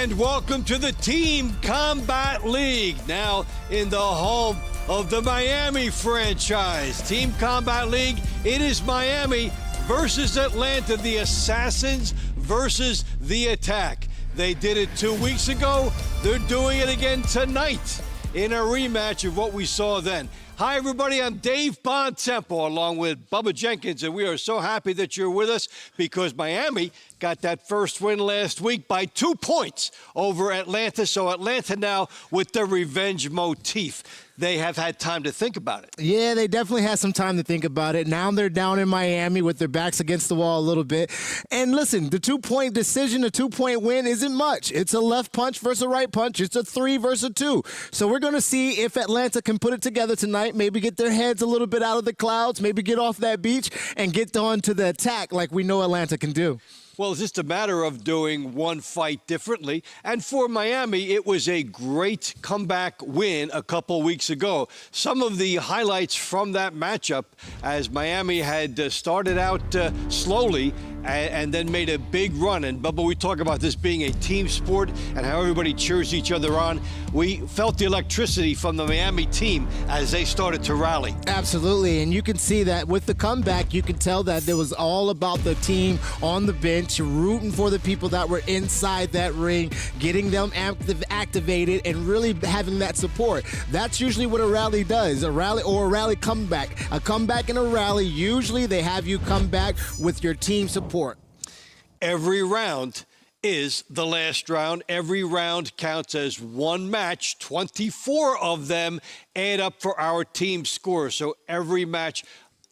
And welcome to the Team Combat League, now in the home of the Miami franchise. Team Combat League, it is Miami versus Atlanta, the Assassins versus the Attack. They did it 2 weeks ago. They're doing it again tonight in a rematch of what we saw then. Hi, everybody. I'm Dave Bontempo along with Bubba Jenkins, and we are so happy that you're with us because Miami got that first win last week by 2 points over Atlanta. So Atlanta now with the revenge motif. They have had time to think about it. Yeah, they definitely had some time to think about it. Now they're down in Miami with their backs against the wall a little bit. And listen, the 2-point decision, a 2-point win isn't much. It's a left punch versus a right punch. It's a 3 versus a 2. So we're going to see if Atlanta can put it together tonight, maybe get their heads a little bit out of the clouds, maybe get off that beach and get on to the attack like we know Atlanta can do. Well, it's just a matter of doing one fight differently. And for Miami, it was a great comeback win a couple weeks ago. Some of the highlights from that matchup, as Miami had started out slowly and then made a big run. And, Bubba, we talk about this being a team sport and how everybody cheers each other on. We felt the electricity from the Miami team as they started to rally. Absolutely, and you can see that with the comeback, you can tell that it was all about the team on the bench, rooting for the people that were inside that ring, getting them activated, and really having that support. That's usually what a rally does, a rally or a rally comeback. A comeback and a rally, usually they have you come back with your team support. Every round is the last round. Every round counts as one match. 24 of them add up for our team score. So every match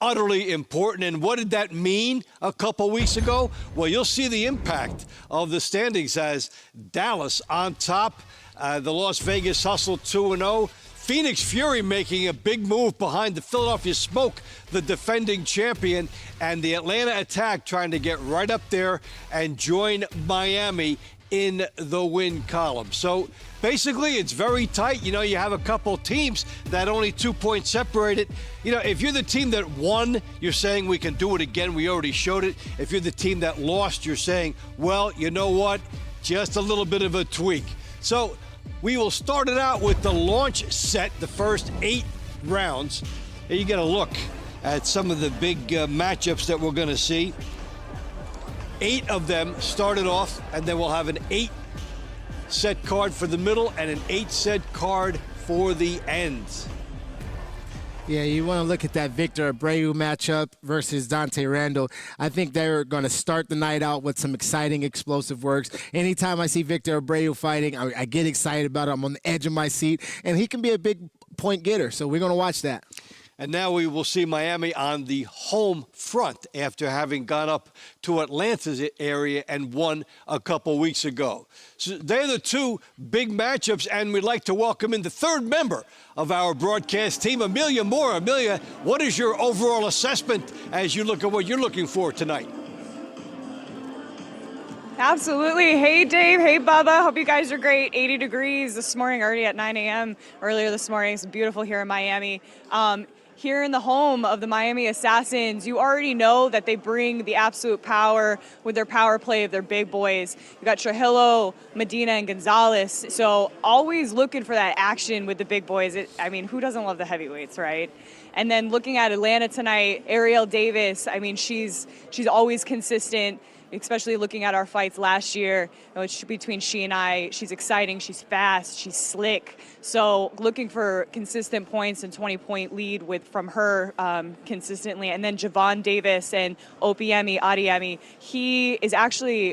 utterly important. And what did that mean a couple weeks ago? Well, you'll see the impact of the standings as Dallas on top. The Las Vegas Hustle 2-0. Phoenix Fury making a big move behind the Philadelphia Smoke, the defending champion, and the Atlanta Attack trying to get right up there and join Miami in the win column. So basically, it's very tight. You know, you have a couple teams that only 2 points separated. You know, if you're the team that won, you're saying we can do it again. We already showed it. If you're the team that lost, you're saying, well, you know what? Just a little bit of a tweak. So we will start it out with the launch set, the first 8 rounds. Here you get a look at some of the big matchups that we're going to see. 8 of them started off, and then we'll have an 8-set card for the middle and an 8-set card for the ends. Yeah, you want to look at that Victor Abrau matchup versus Dante Randall. I think they're going to start the night out with some exciting, explosive works. Anytime I see Victor Abrau fighting, I get excited about it. I'm on the edge of my seat, and he can be a big point getter, so we're going to watch that. And now we will see Miami on the home front after having gone up to Atlanta's area and won a couple weeks ago. So they're the 2 big matchups, and we'd like to welcome in the 3rd member of our broadcast team, Amelia Moore. Amelia, what is your overall assessment as you look at what you're looking for tonight? Absolutely. Hey, Dave. Hey, Bubba. Hope you guys are great. 80 degrees this morning, already at 9 a.m. earlier this morning. It's beautiful here in Miami. Here in the home of the Miami Assassins, you already know that they bring the absolute power with their power play of their big boys. You got Trujillo, Medina, and Gonzalez. So always looking for that action with the big boys. I mean, who doesn't love the heavyweights, right? And then looking at Atlanta tonight, Ariel Davis, I mean, she's always consistent, especially looking at our fights last year, between she and I. She's exciting, she's fast, she's slick. So looking for consistent points and 20-point lead from her consistently. And then Javon Davis and Opiemi Adiemi.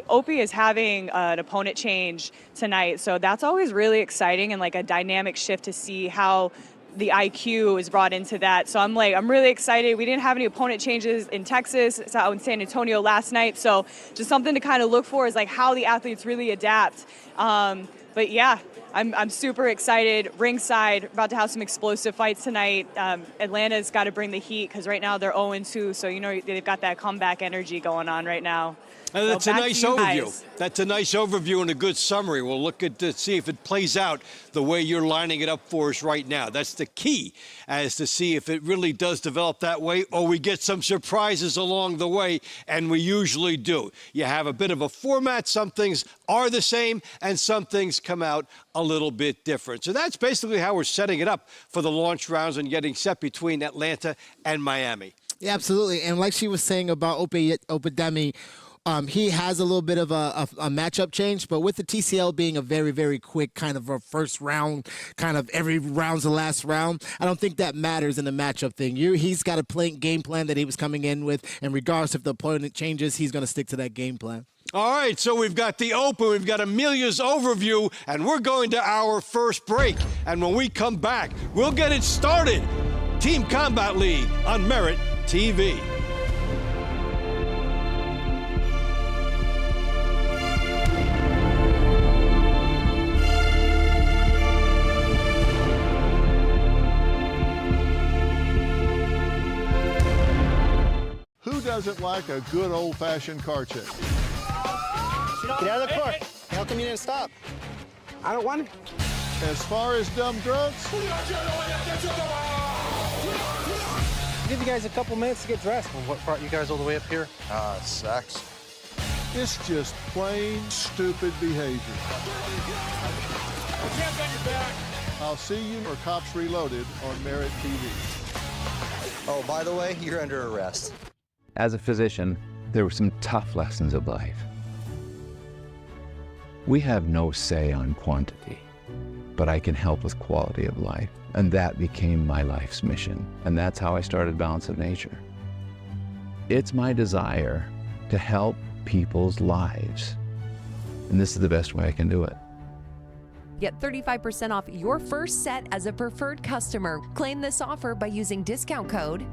Opie is having an opponent change tonight. So that's always really exciting and like a dynamic shift to see how the IQ is brought into that. So I'm really excited. We didn't have any opponent changes in Texas, it's out in San Antonio last night. So just something to kind of look for is like how the athletes really adapt. But yeah, I'm super excited. Ringside, about to have some explosive fights tonight. Atlanta's got to bring the heat because right now they're 0-2, so you know they've got that comeback energy going on right now. And that's a nice overview. Guys. That's a nice overview and a good summary. We'll look at to see if it plays out the way you're lining it up for us right now. That's the key, as to see if it really does develop that way, or we get some surprises along the way, and we usually do. You have a bit of a format. Some things are the same, and some things come out a little bit different. So that's basically how we're setting it up for the launch rounds and getting set between Atlanta and Miami. Yeah, absolutely. And like she was saying about Opedemi, he has a little bit of a matchup change, but with the TCL being a very, very quick kind of a first round, kind of every round's the last round, I don't think that matters in the matchup thing. He's got a game plan that he was coming in with, and regardless if the opponent changes, he's going to stick to that game plan. All right, so we've got the open, we've got Amelia's overview, and we're going to our first break. And when we come back, we'll get it started. Team Combat League on Merit TV. Who doesn't like a good old-fashioned car check? Get out of the car. How come you didn't stop? I don't want it. As far as dumb drugs, Give you guys a couple minutes to get dressed. Well, what brought you guys all the way up here? Sex. it's just plain stupid behavior. I'll see you for Cops Reloaded on Merit TV. Oh, by the way, you're under arrest. As a physician, there were some tough lessons of life. We have no say on quantity, but I can help with quality of life. And that became my life's mission. And that's how I started Balance of Nature. It's my desire to help people's lives. And this is the best way I can do it. Get 35% off your first set as a preferred customer. Claim this offer by using discount code.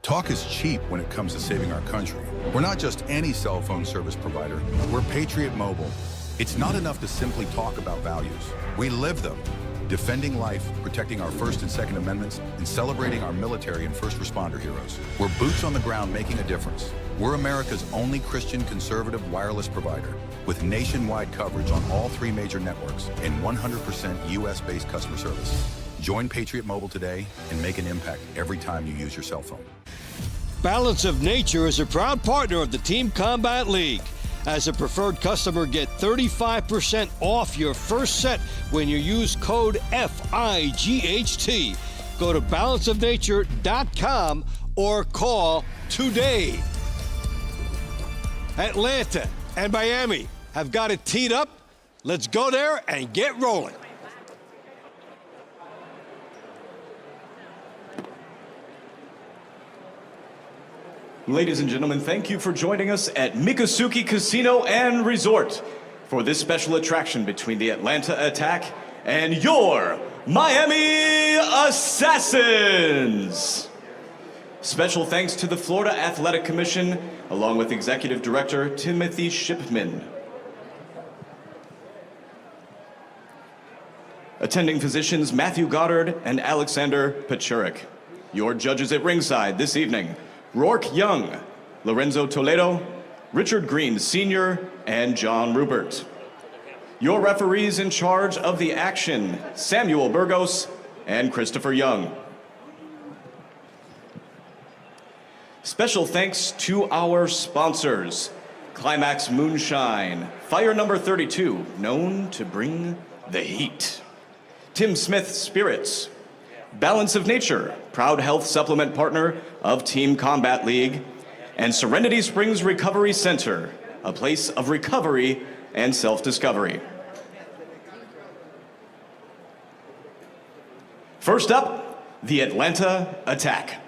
Talk is cheap when it comes to saving our country. We're not just any cell phone service provider. We're Patriot Mobile. It's not enough to simply talk about values. We live them. Defending life, protecting our First and Second Amendments, and celebrating our military and first responder heroes. We're boots on the ground making a difference. We're America's only Christian conservative wireless provider with nationwide coverage on all 3 major networks and 100% US-based customer service. Join Patriot Mobile today and make an impact every time you use your cell phone. Balance of Nature is a proud partner of the Team Combat League. As a preferred customer, get 35% off your first set when you use code FIGHT. Go to balanceofnature.com or call today. Atlanta and Miami have got it teed up. Let's go there and get rolling. Ladies and gentlemen, thank you for joining us at Miccosukee Casino and Resort for this special attraction between the Atlanta Attack and your Miami Assassins. Special thanks to the Florida Athletic Commission, along with Executive Director Timothy Shipman. Attending physicians Matthew Goddard and Alexander Pachurik. Your judges at ringside this evening: Rourke Young, Lorenzo Toledo, Richard Green Sr., and John Rupert. Your referees in charge of the action: Samuel Burgos and Christopher Young. Special thanks to our sponsors: Climax Moonshine, Fire Number 32, known to bring the heat; Tim Smith Spirits; Balance of Nature, proud health supplement partner of Team Combat League; and Serenity Springs Recovery Center, a place of recovery and self-discovery. First up, the Atlanta Attack.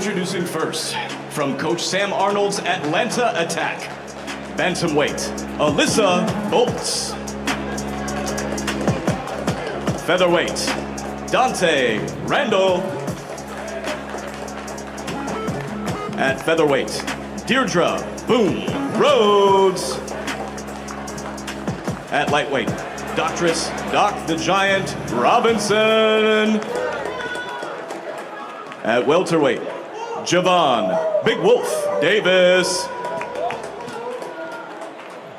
Introducing first, from Coach Sam Arnold's Atlanta Attack, Bantamweight, Alyssa Bolts. Featherweight, Dante Randall. At Featherweight, Deirdre Boom Rhodes. At Lightweight, Doctress Doc the Giant Robinson. At Welterweight, Javon Big Wolf Davis.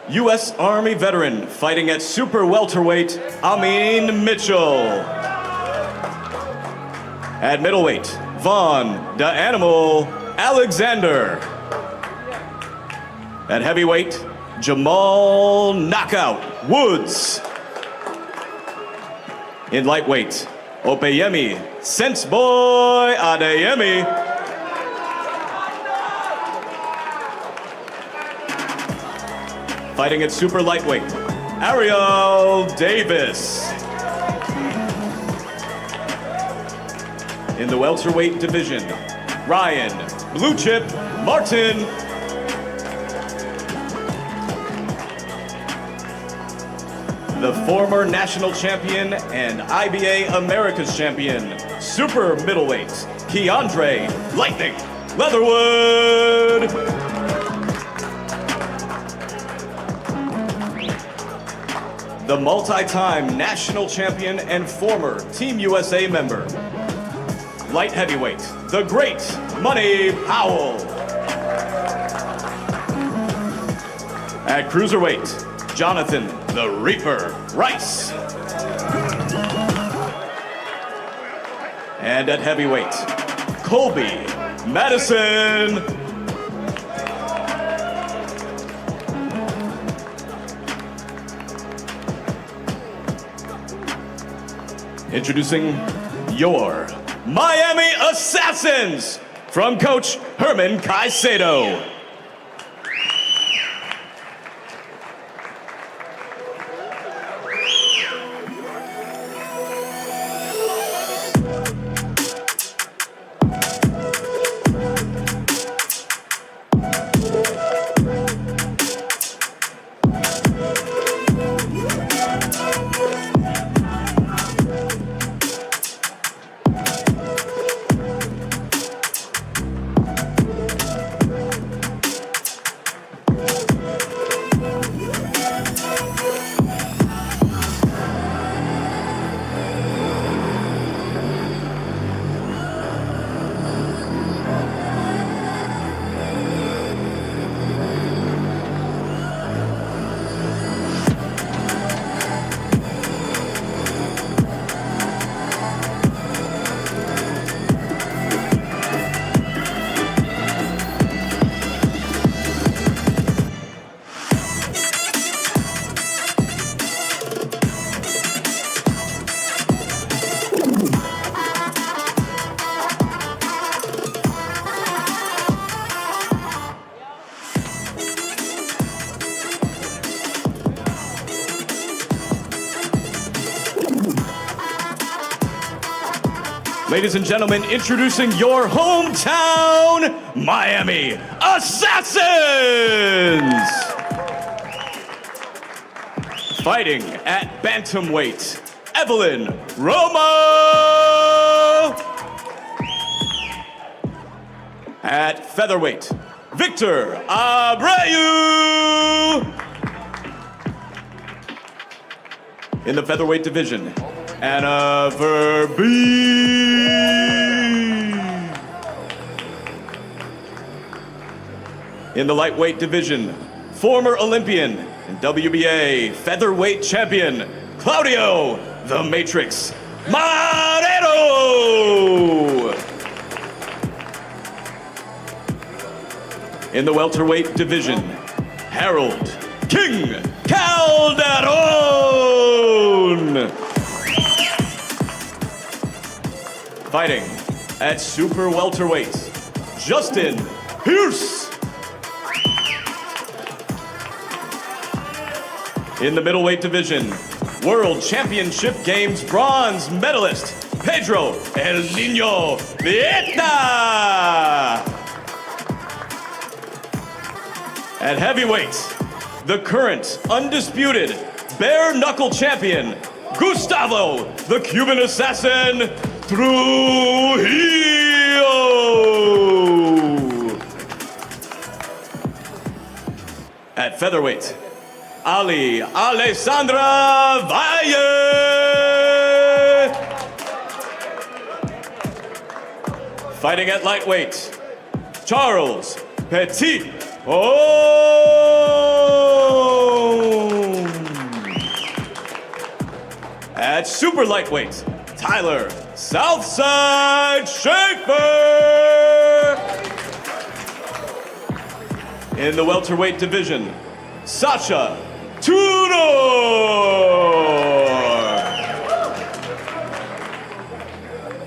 U.S. Army veteran fighting at Super Welterweight, Amin Mitchell. At Middleweight, Vaughn the Animal Alexander. At Heavyweight, Jamal Knockout Woods. In Lightweight, Opeyemi Sense Boy Adeyemi. Fighting at Super Lightweight, Ariel Davis. In the Welterweight division, Ryan Blue Chip Martin. The former national champion and IBA America's champion, Super Middleweight, Keandre Lightning Leatherwood. The multi-time national champion and former Team USA member, light heavyweight, the great Money Powell. At Cruiserweight, Jonathan the Reaper Rice. And at heavyweight, Colby Madison. Introducing your Miami Assassins from Coach Herman Caicedo. Ladies and gentlemen, introducing your hometown Miami Assassins! Fighting at Bantamweight, Evelyn Romo! At Featherweight, Victor Abrau! In the Featherweight division, Anna Verby! In the lightweight division, former Olympian and WBA featherweight champion, Claudio the Matrix Marrero! In the welterweight division, Harold King Calderon! Fighting at super welterweight, Justin Pierce. In the middleweight division, World Championship Games bronze medalist, Pedro El Niño Veitia. At heavyweight, the current undisputed bare knuckle champion, Gustavo, the Cuban assassin, Trujillo. At featherweight, Ali Alessandra Valle. Fighting at lightweight, Charles Petit. At super lightweight, Tyler Southside Schaefer. In the welterweight division, Sasha Tutor.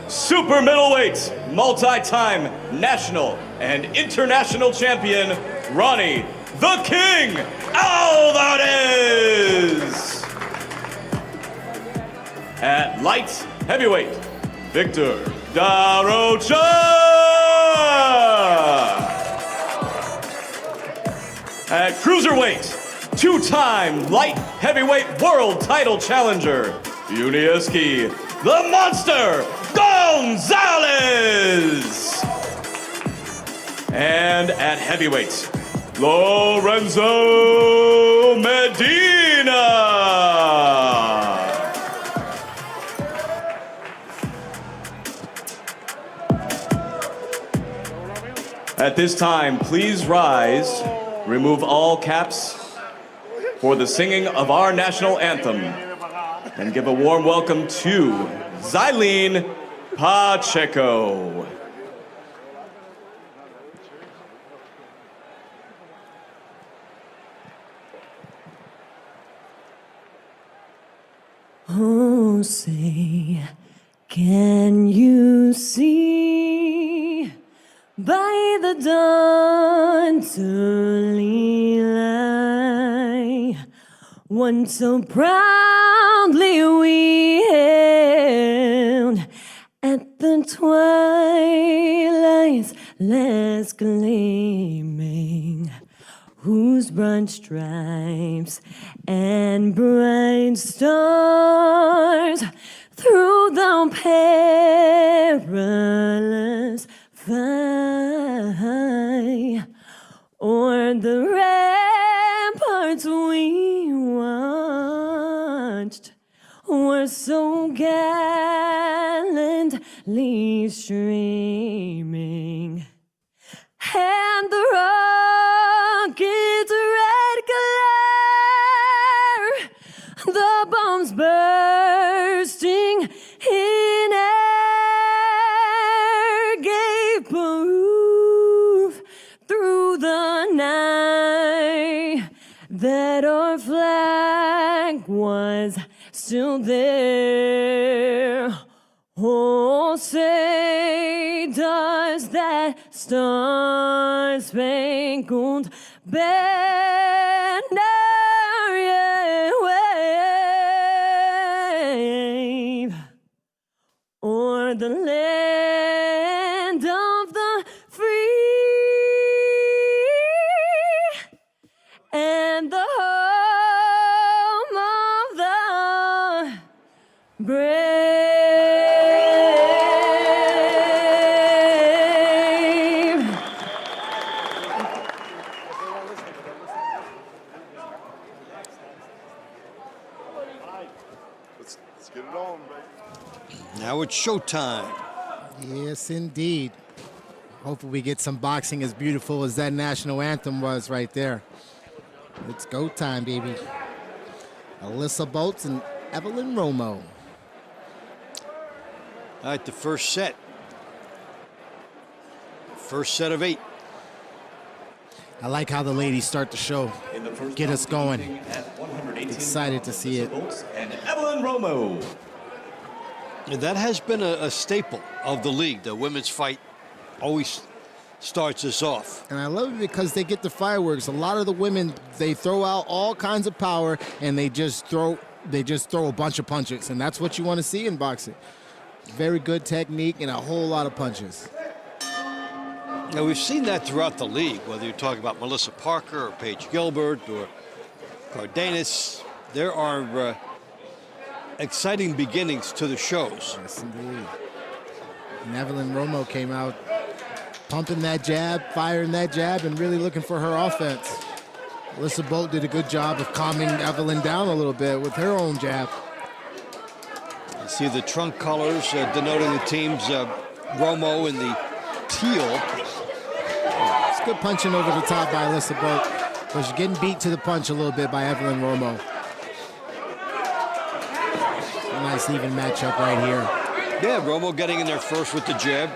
Super middleweight, multi-time national and international champion, Ronnie the King Alvarez. At light heavyweight, Victor Darocha. At cruiserweight, two-time light heavyweight world title challenger, Uniski, the monster, Gonzalez. And at heavyweight, Lorenzo Medina. At this time, please rise, remove all caps for the singing of our national anthem, and give a warm welcome to Xylene Pacheco. Oh, say, can you see by the dawn's early light one so proudly we hailed at the twilight's last gleaming, whose broad stripes and bright stars through the perilous fight o'er the ramparts we watched were so gallantly streaming, and the rocket's red glare, the bombs bursting in air, gave proof through the night that our flag was still there. Oh, say does that star-spangled banner yet wave o'er the land of the free and the home of the brave? Let's get it on, baby. Now it's showtime. Yes, indeed. Hopefully we get some boxing as beautiful as that national anthem was right there. It's go time, baby. Alyssa Bolts and Evelyn Romo. All right, the first set. First set of 8. I like how the ladies start the show. Get us going. Excited to see it. And Evelyn Romo. And that has been a staple of the league. The women's fight always starts us off. And I love it because they get the fireworks. A lot of the women, they throw out all kinds of power and they just throw a bunch of punches. And that's what you want to see in boxing. very good technique, and a whole lot of punches. Now, we've seen that throughout the league, whether you're talking about Melissa Parker or Paige Gilbert or Cardenas. There are exciting beginnings to the shows. Yes, indeed. And Evelyn Romo came out pumping that jab, firing that jab, and really looking for her offense. Alyssa Bolt did a good job of calming Evelyn down a little bit with her own jab. You see the trunk colors denoting the teams, Romo in the teal. It's good punching over the top by Alyssa Bolt, but she's getting beat to the punch a little bit by Evelyn Romo. A nice even matchup right here. Yeah, Romo getting in there first with the jab.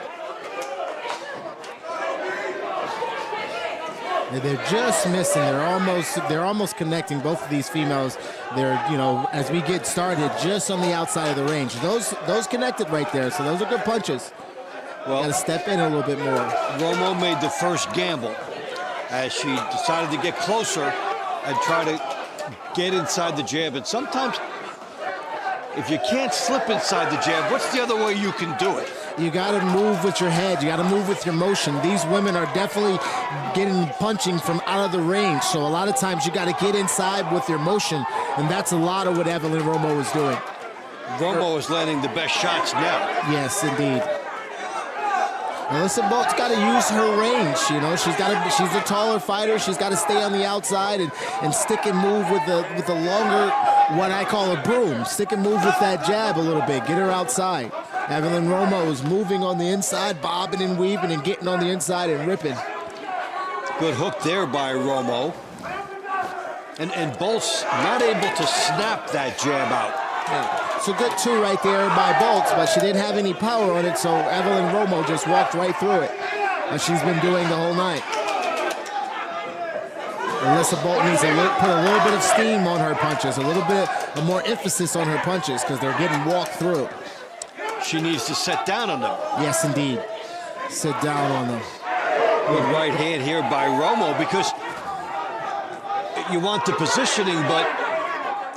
And they're just missing. They're almost connecting. Both of these females. They're, you know, as we get started, just on the outside of the range. Those connected right there. So those are good punches. Well, got to step in a little bit more. Romo made the first gamble as she decided to get closer and try to get inside the jab. And sometimes, if you can't slip inside the jab, what's the other way you can do it? You got to move with your head. You got to move with your motion. These women are definitely getting punching from out of the range. So a lot of times you got to get inside with your motion. And that's a lot of what Evelyn Romo is doing. Romo is landing the best shots now. Yes, indeed. Alyssa Bolt's got to use her range. You know, she's a taller fighter. She's got to stay on the outside and stick and move with the longer, what I call a broom. Stick and move with that jab a little bit. Get her outside. Evelyn Romo is moving on the inside, bobbing and weaving and getting on the inside and ripping. Good hook there by Romo. And Bolt's not able to snap that jab out. Yeah. It's a good two right there by Bolts, but she didn't have any power on it, so Evelyn Romo just walked right through it, as she's been doing the whole night. Alyssa Bolt needs to put a little bit of steam on her punches, a little bit of more emphasis on her punches, because they're getting walked through. She needs to sit down on them. Yes, indeed. Sit down on them. Good right hand here by Romo, because you want the positioning, but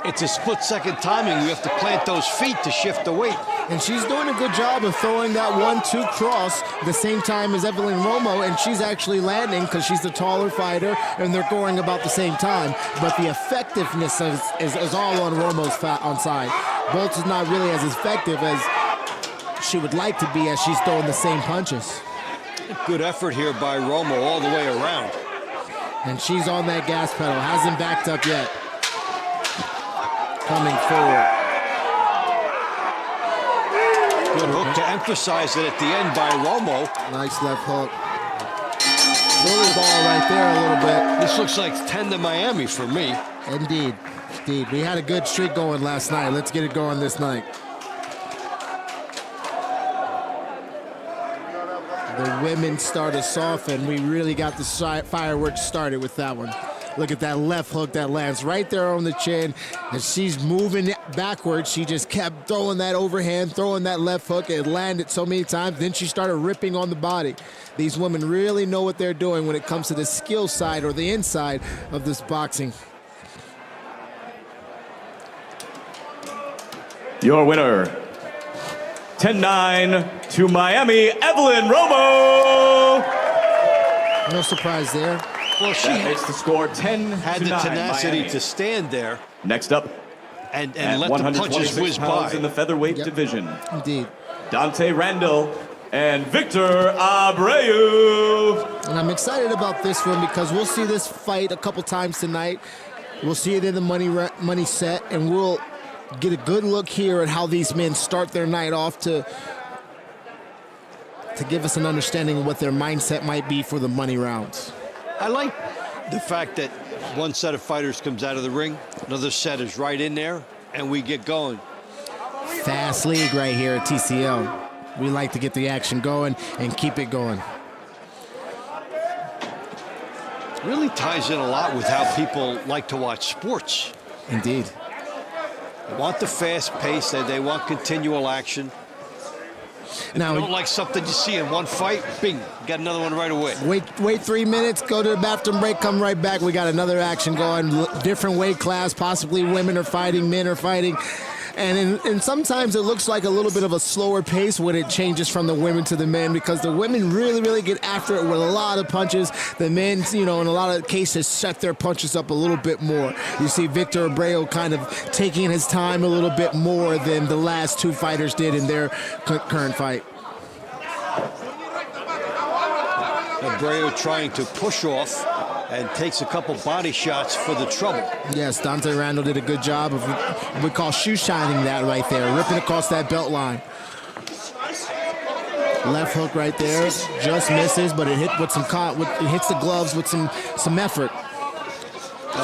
it's a split-second timing. You have to plant those feet to shift the weight. And she's doing a good job of throwing that 1-2 cross the same time as Evelyn Romo, and she's actually landing because she's the taller fighter, and they're going about the same time. But the effectiveness is all on Romo's side. Bolt is not really as effective as she would like to be, as she's throwing the same punches. Good effort here by Romo all the way around. And she's on that gas pedal, hasn't backed up yet. Coming forward. Good hook to emphasize it at the end by Romo. Nice left hook. Bully ball right there a little bit. This looks like 10 to Miami for me. Indeed. Indeed. We had a good streak going last night. Let's get it going this night. The women started soft, and we really got the fireworks started with that one. Look at that left hook that lands right there on the chin. And she's moving backwards. She just kept throwing that overhand, throwing that left hook. It landed so many times. Then she started ripping on the body. These women really know what they're doing when it comes to the skill side or the inside of this boxing. Your winner, 10-9 to Miami, Evelyn Romo. No surprise there. Well, she makes the score 10 had to the 9, tenacity Miami. to stand there. Next up, and let the punches whiz by. In the featherweight division. Indeed. Dante Randall and Victor Abreu. And I'm excited about this one because we'll see this fight a couple times tonight. We'll see it in the money set, and we'll get a good look here at how these men start their night off to give us an understanding of what their mindset might be for the money rounds. I like the fact that one set of fighters comes out of the ring, another set is right in there, and we get going. Fast league right here at TCL. We like to get the action going and keep it going. Really ties in a lot with how people like to watch sports. Indeed. They want the fast pace, they want continual action. Now, you don't like something you see in one fight, bing, got another one right away. Wait 3 minutes, go to the bathroom break, come right back. We got another action going, different weight class, possibly women are fighting, men are fighting. And sometimes it looks like a little bit of a slower pace when it changes from the women to the men, because the women really get after it with a lot of punches. The men, in a lot of cases, set their punches up a little bit more. You see Victor Abreu kind of taking his time a little bit more than the last two fighters did in their current fight. Abreu trying to push off and takes a couple body shots for the trouble. Yes, Dante Randall did a good job of what we call shoe shining that right there, ripping across that belt line. Left hook right there, just misses, but it hit with it hits the gloves with some effort.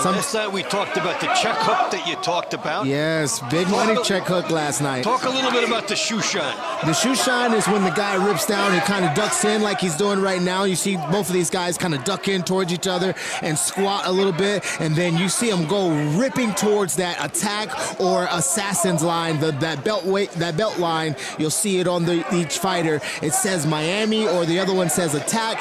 Last night we talked about the check hook that you talked about. Yes, big money check hook last night. Talk a little bit about the shoe shine. The shoe shine is when the guy rips down and kind of ducks in like he's doing right now. You see both of these guys kind of duck in towards each other and squat a little bit, and then you see them go ripping towards that attack or Assassin's line, that belt line. You'll see it on each fighter. It says Miami, or the other one says attack.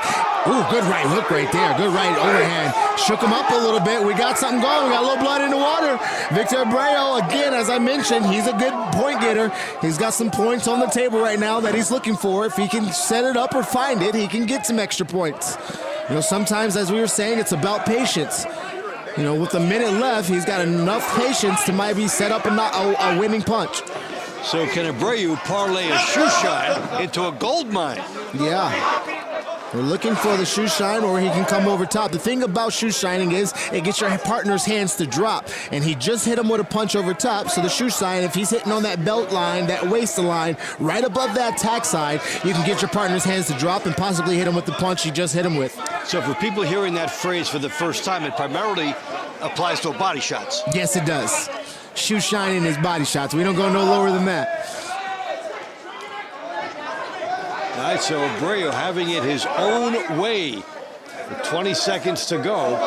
Ooh, good right hook right there. Good right overhand. Shook him up a little bit. We got something going. We got a little blood in the water. Victor Abreu, again, as I mentioned, he's a good point getter. He's got some points on the table right now that he's looking for. If he can set it up or find it, he can get some extra points. Sometimes, as we were saying, it's about patience. With a minute left, he's got enough patience to maybe set up a winning punch. So can Abreu parlay a shoe shine into a gold mine? Yeah. We're looking for the shoe shine, or he can come over top. The thing about shoe shining is it gets your partner's hands to drop, and he just hit him with a punch over top. So the shoe shine, if he's hitting on that belt line, that waist line, right above that tack side, you can get your partner's hands to drop and possibly hit him with the punch he just hit him with. So for people hearing that phrase for the first time, it primarily applies to body shots. Yes, it does. Shoe shining is body shots. We don't go no lower than that. All right, so Abreu having it his own way with 20 seconds to go.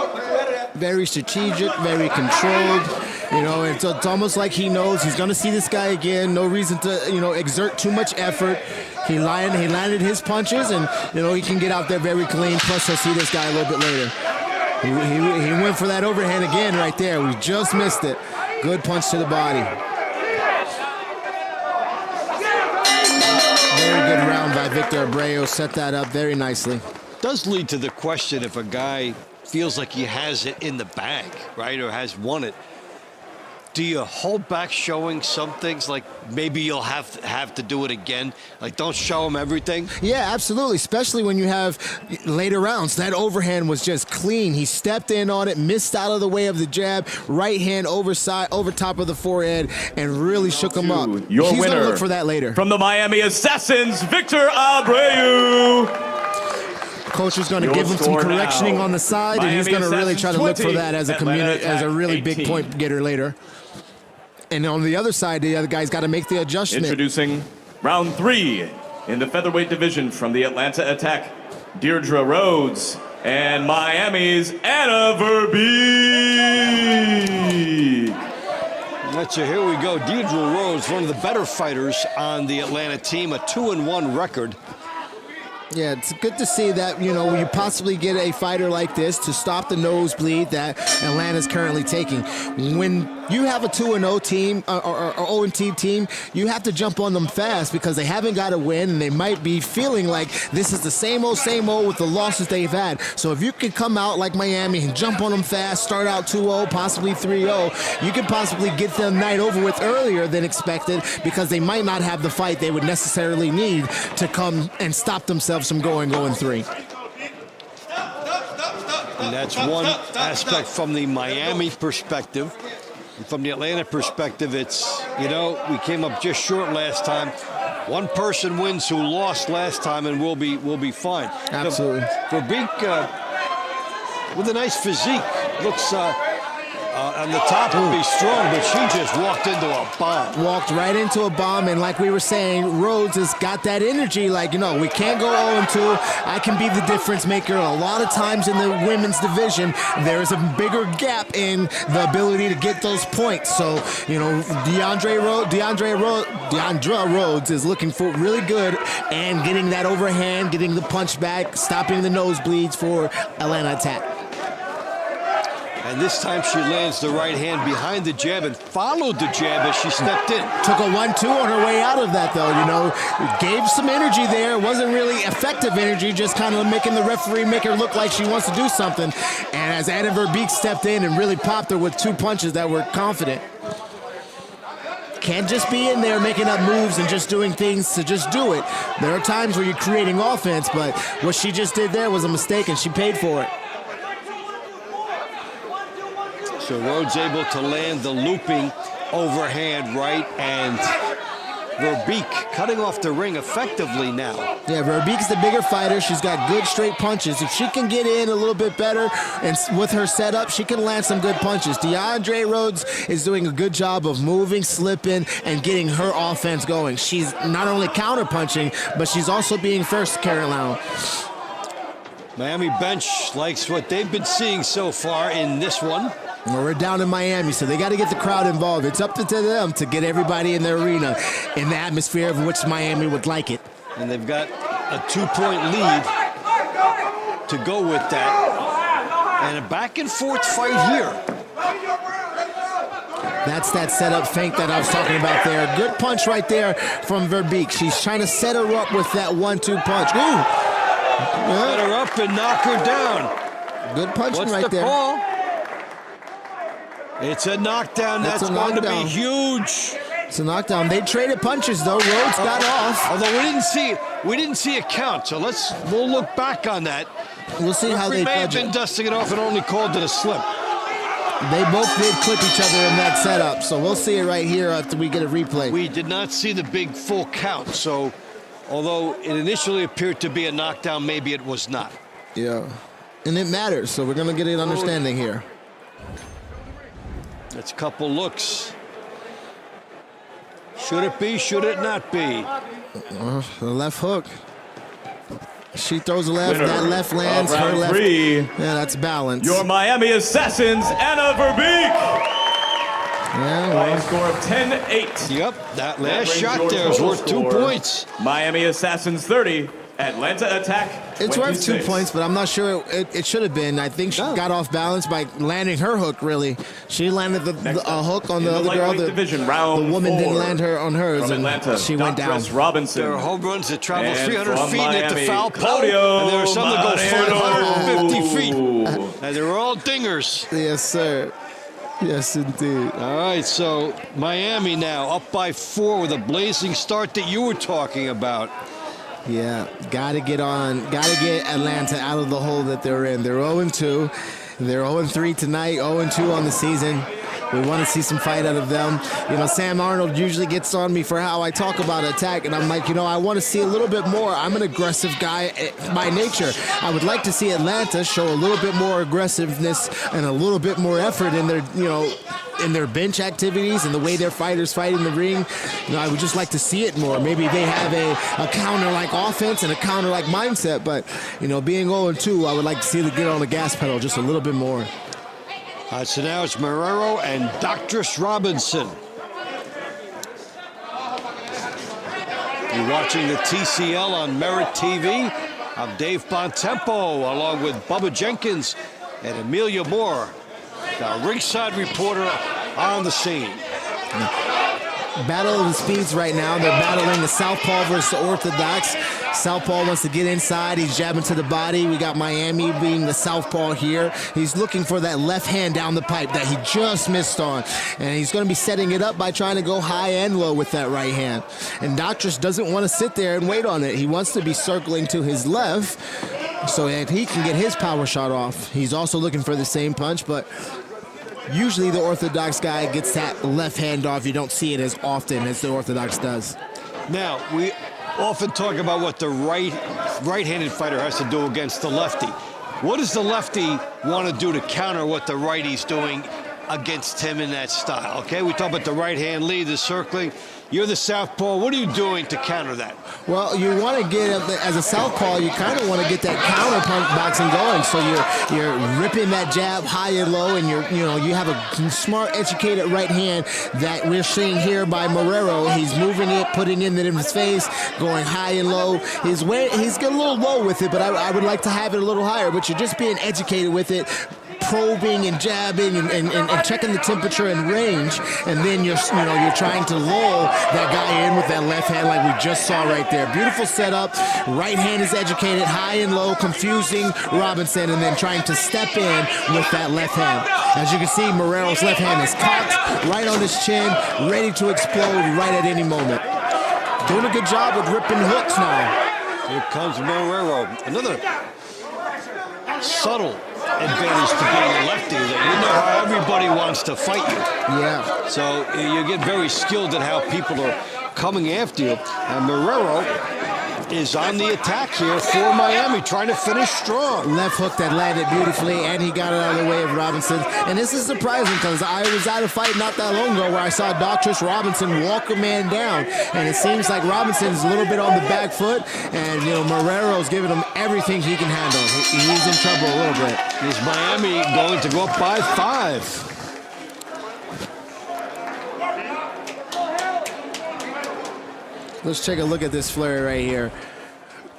Very strategic, very controlled. It's almost like he knows he's going to see this guy again. No reason to, exert too much effort. He landed his punches, and, he can get out there very clean. Plus, he'll see this guy a little bit later. He went for that overhand again right there. We just missed it. Good punch to the body. Very good round by Victor Abreu. Set that up very nicely. Does lead to the question, if a guy feels like he has it in the bag, right, or has won it, do you hold back showing some things? Like maybe you'll have to do it again. Like don't show him everything. Yeah, absolutely. Especially when you have later rounds. That overhand was just clean. He stepped in on it, missed out of the way of the jab, right hand over top of the forehead, and really shook him up. Your He's winner, gonna look for that later. From the Miami Assassins, Victor Abreu. Coach is going to give him some correctioning on the side, and he's going to really try to look for that as a really big point getter later. And on the other side, the other guy's got to make the adjustment. Introducing round 3 in the featherweight division from the Atlanta Attack, Deirdre Rhodes and Miami's Anna Verby. So here we go. Deirdre Rhodes, one of the better fighters on the Atlanta team, a 2-1 record. Yeah, it's good to see that, you possibly get a fighter like this to stop the nosebleed that Atlanta's currently taking. When you have a 2-0 team or 0-2 team, you have to jump on them fast because they haven't got a win, and they might be feeling like this is the same old with the losses they've had. So if you could come out like Miami and jump on them fast, start out 2-0, possibly 3-0, you could possibly get the night over with earlier than expected, because they might not have the fight they would necessarily need to come and stop themselves from going 0-3. And that's one aspect from the Miami perspective. And from the Atlanta perspective, it's, we came up just short last time. One person wins who lost last time, and we'll be fine. Absolutely. Verby with a nice physique. Looks on the top would be strong, but she just walked into a bomb. Walked right into a bomb, and like we were saying, Rhodes has got that energy like, we can't go 0-2. I can be the difference maker. A lot of times in the women's division, there is a bigger gap in the ability to get those points. So, Deandra Rhodes is looking for really good and getting that overhand, getting the punch back, stopping the nosebleeds for Atlanta Attack. And this time she lands the right hand behind the jab and followed the jab as she stepped in. Took a 1-2 on her way out of that, though, you know. Gave some energy there. It wasn't really effective energy, just kind of making the referee make her look like she wants to do something. And as Anna Verbeek stepped in and really popped her with 2 punches that were confident. Can't just be in there making up moves and just doing things to just do it. There are times where you're creating offense, but what she just did there was a mistake, and she paid for it. So Rhodes able to land the looping overhand right, and Verbeek cutting off the ring effectively now. Yeah, Verbeek's the bigger fighter. She's got good straight punches. If she can get in a little bit better and with her setup, she can land some good punches. DeAndre Rhodes is doing a good job of moving, slipping, and getting her offense going. She's not only counter-punching, but she's also being first to carry around. Miami bench likes what they've been seeing so far in this one. Well, we're down in Miami, so they got to get the crowd involved. It's up to them to get everybody in the arena in the atmosphere of which Miami would like it. And they've got a 2-point lead to go with that. And a back-and-forth fight here. That's that setup feint that I was talking about there. Good punch right there from Verbeek. She's trying to set her up with that 1-2 punch. Ooh! Set her up and knock her down. Good punching What's right the there. call? It's a knockdown. That's going to be huge. It's a knockdown. They traded punches though. Rhodes got off. Although we didn't see a count, so we'll look back on that. We'll see how they may have judge been it. dusting it off and only called it a slip. They both did clip each other in that setup, so we'll see it right here after we get a replay. We did not see the big full count, so although it initially appeared to be a knockdown, maybe it was not. Yeah, and it matters, so we're going to get an understanding here. That's a couple looks. Should it be? Should it not be? The left hook. She throws a left. Winner that left lands. of Her round left. 3. Yeah, that's balance. Your Miami Assassins, Anna Verbeek. Yeah, By well. a score of 10-8. Yep, that last brings shot your there is total worth 2 score. points. Miami Assassins 30, Atlanta Attack It's 26. worth 2 points, but I'm not sure it should have been. I think she got off balance by landing her hook, really. She landed a hook on the other girl. lightweight division, round the woman 4. didn't land her on hers, From and Atlanta, she went down. Dr. Robinson. There are home runs that travel And 300 from feet and hit the Miami, foul pole, Claudio and there are some that go Marrero. 550 feet. And they're all dingers. Yes, sir. Yes, indeed. All right, so Miami now up by 4 with a blazing start that you were talking about. Yeah, got to get Atlanta out of the hole that they're in. They're 0-2. They're 0-3 tonight, 0-2 on the season. We want to see some fight out of them. You know, Sam Arnold usually gets on me for how I talk about attack, and I'm like, you know, I want to see a little bit more. I'm an aggressive guy by nature. I would like to see Atlanta show a little bit more aggressiveness and a little bit more effort in their, you know, in their bench activities and the way their fighters fight in the ring. You know, I would just like to see it more. Maybe they have a counter-like offense and a counter-like mindset, but, you know, being 0-2, I would like to see them get on the gas pedal just a little bit more. So now it's Marrero and Dr. Robinson. You're watching the TCL on MeritTV. I'm Dave Bontempo, along with Bubba Jenkins and Amelia Moore, the ringside reporter on the scene. Battle of the speeds right now. They're battling the southpaw versus the orthodox. Southpaw wants to get inside. He's jabbing to the body. We got Miami being the southpaw here. He's looking for that left hand down the pipe that he just missed on. And he's going to be setting it up by trying to go high and low with that right hand. And Doctress doesn't want to sit there and wait on it. He wants to be circling to his left so that he can get his power shot off. He's also looking for the same punch, but usually the orthodox guy gets that left hand off. You don't see it as often as the orthodox does. Now, we often talk about what the right-handed fighter has to do against the lefty. What does the lefty want to do to counter what the righty's doing against him in that style? Okay, we talk about the right hand lead, the circling. You're the southpaw. What are you doing to counter that? Well, you want to get, as a southpaw, you kind of want to get that counter punch boxing going. So you're ripping that jab high and low, and you have a smart, educated right hand that we're seeing here by Morero. He's moving it, putting it in his face, going high and low. He's a little low with it, but I would like to have it a little higher. But you're just being educated with it. probing and jabbing and checking the temperature and range, and then you're trying to lull that guy in with that left hand like we just saw right there. Beautiful setup. Right hand is educated, high and low, confusing Robinson, and then trying to step in with that left hand. As you can see, Marrero's left hand is cocked right on his chin, ready to explode right at any moment. Doing a good job with ripping hooks now. Here comes Morero. Another subtle advantage to being a lefty. You know how everybody wants to fight you. Yeah. So you get very skilled at how people are coming after you. And Morero is on the attack here for Miami, trying to finish strong. Left hook that landed beautifully, and he got it out of the way of Robinson. And this is surprising because I was at a fight not that long ago where I saw Dr. Robinson walk a man down, and it seems like Robinson's a little bit on the back foot, and Marrero's giving him everything he can handle. He's in trouble a little bit. Is Miami going to go up by 5? Let's take a look at this flurry right here.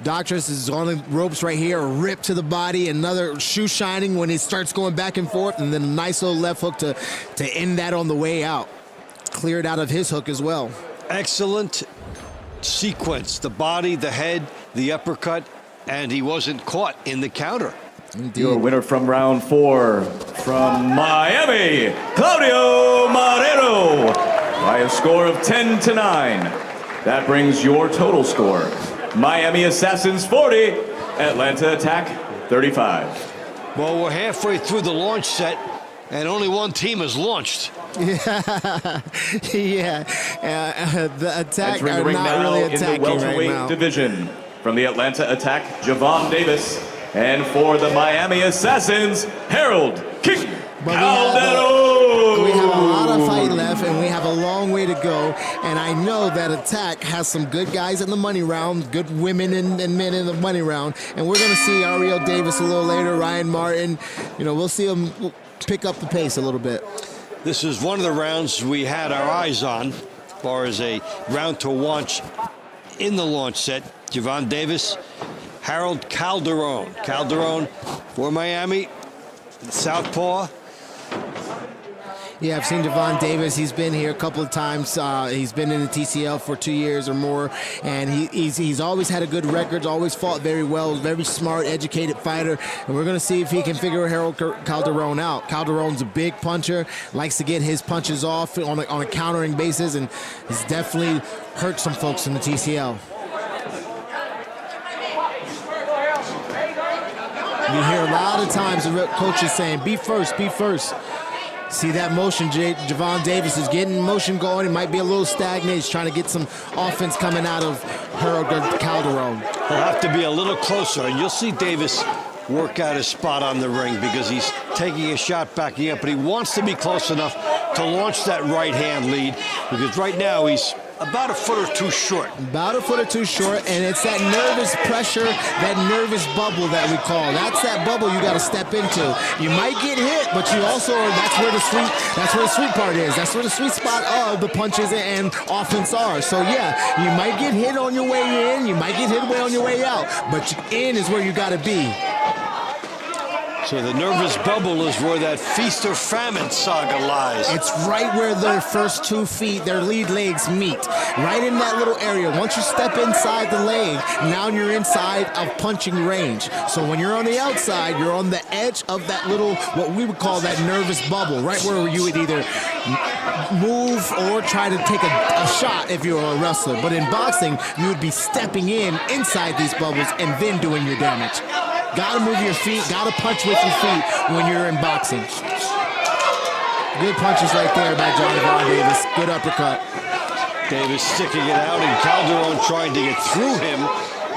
Doctress is on the ropes right here, a rip to the body, another shoe shining when he starts going back and forth, and then a nice little left hook to end that on the way out. Cleared out of his hook as well. Excellent sequence. The body, the head, the uppercut, and he wasn't caught in the counter. Indeed. Your winner from round 4, from Miami, Claudio Marrero, by a score of 10-9. That brings your total score. Miami Assassins 40, Atlanta Attack 35. Well, we're halfway through the launch set, and only one team has launched. Yeah, the attack Entering are the ring not now really in the attacking welterweight right now. division. From the Atlanta Attack, Javon Davis. And for the Miami Assassins, Harold King Calderon. We have a lot of fight left, and we have a long way to go. And I know that Attack has some good guys in the money round, good women and men in the money round. And we're going to see Ariel Davis a little later, Ryan Martin. We'll see them pick up the pace a little bit. This is one of the rounds we had our eyes on, as far as a round to watch in the launch set. Javon Davis, Harold Calderon. Calderon for Miami, southpaw. Yeah, I've seen Javon Davis. He's been here a couple of times. He's been in the TCL for 2 years or more, and he's always had a good record, always fought very well, very smart, educated fighter, and we're going to see if he can figure Harold Calderon out. Calderon's a big puncher, likes to get his punches off on a countering basis, and he's definitely hurt some folks in the TCL. You hear a lot of times the coaches saying, be first, be first. See that motion, Javon Davis is getting motion going. He might be a little stagnant. He's trying to get some offense coming out of Harold Calderon. He'll have to be a little closer, and you'll see Davis work out his spot on the ring because he's taking a shot backing up, but he wants to be close enough to launch that right hand lead because right now he's about a foot or two short. About a foot or two short, and it's that nervous pressure, that nervous bubble that we call. That's that bubble you got to step into. You might get hit, but you also, that's where the sweet part is. That's where the sweet spot of the punches and offense are. So yeah, you might get hit on your way in, you might get hit on your way out, but in is where you got to be. So the nervous bubble is where that feast or famine saga lies. It's right where their first 2 feet, their lead legs meet. Right in that little area. Once you step inside the leg, now you're inside of punching range. So when you're on the outside, you're on the edge of that little, what we would call that nervous bubble, right where you would either move or try to take a shot if you're a wrestler. But in boxing, you would be stepping inside these bubbles and then doing your damage. Gotta move your feet, gotta punch with your feet when you're in boxing. Good punches right there by Javon Davis. Good uppercut. Davis sticking it out and Calderon trying to get through him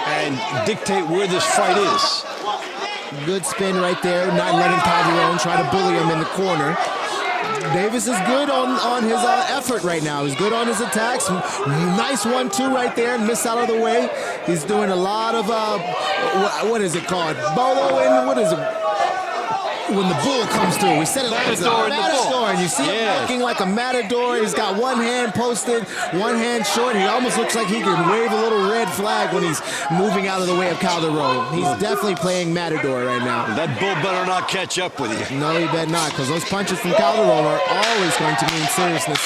and dictate where this fight is. Good spin right there, not letting Calderon try to bully him in the corner. Davis is good on his effort right now. He's good on his attacks. Nice 1-2 right there, miss out of the way. He's doing a lot of, what is it called? Bolo and what is it? when the bull comes through. We said it like Matador and the bull. and you see him walking like a matador. He's got one hand posted, one hand short. He almost looks like he can wave a little red flag when he's moving out of the way of Calderon. He's definitely playing matador right now. That bull better not catch up with you. No, he better not, because those punches from Calderon are always going to mean seriousness.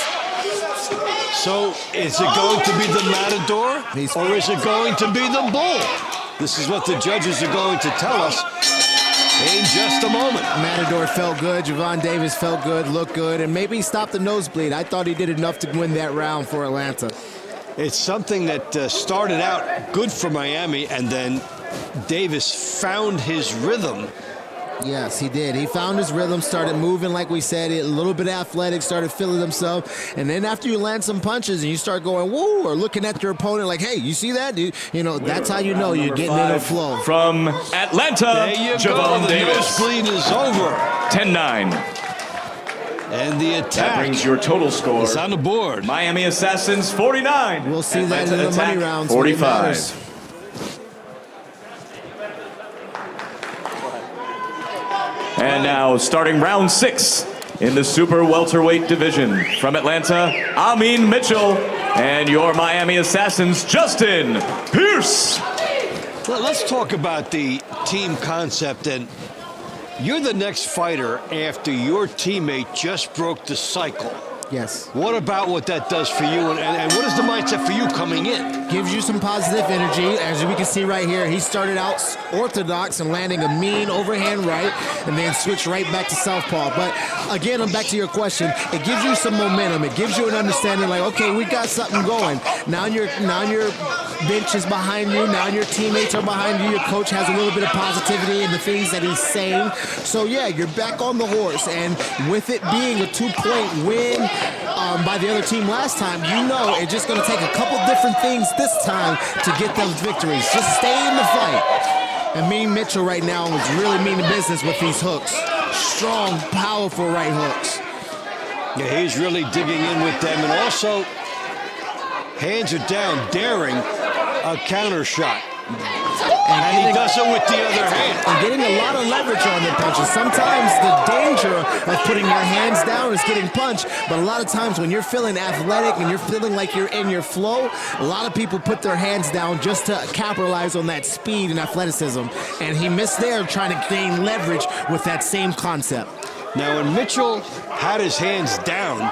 So, is it going to be the matador, or is it going to be the bull? This is what the judges are going to tell us in just a moment. Matador felt good. Javon Davis felt good, looked good, and maybe he stopped the nosebleed. I thought he did enough to win that round for Atlanta. It's something that started out good for Miami, and then Davis found his rhythm. Yes, he did. He found his rhythm, started moving, like we said, a little bit athletic, started feeling himself. And then after you land some punches and you start going, woo, or looking at your opponent like, hey, you see that? You know, that's how you know you're getting in a flow. From Atlanta, there you Javon go. Davis. The nosebleed is over. 10-9. And the attack. That brings your total score. It's on the board. Miami Assassins 49. We'll see that in the money rounds. 45. And now, starting round 6 in the super welterweight division, from Atlanta, Amin Mitchell, and your Miami Assassins, Justin Pierce. Well, let's talk about the team concept. And you're the next fighter after your teammate just broke the cycle. Yes. What about what that does for you, and what is the mindset for you coming in? Gives you some positive energy. As we can see right here, he started out orthodox and landing a mean overhand right, and then switched right back to southpaw. But again, I'm back to your question. It gives you some momentum. It gives you an understanding like, okay, we got something going. Now your bench is behind you. Now your teammates are behind you. Your coach has a little bit of positivity in the things that he's saying. So yeah, you're back on the horse. And with it being a 2-point win by the other team last time, you know it's just going to take a couple different things this time to get those victories. Just stay in the fight. And Mean Mitchell right now is really meaning business with these hooks. Strong, powerful right hooks. Yeah, he's really digging in with them, and also hands are down, daring a counter shot. And he does it with the other hand. And getting a lot of leverage on their punches. Sometimes the danger of putting your hands down is getting punched, but a lot of times when you're feeling athletic and you're feeling like you're in your flow, a lot of people put their hands down just to capitalize on that speed and athleticism. And he missed there trying to gain leverage with that same concept. Now, when Mitchell had his hands down,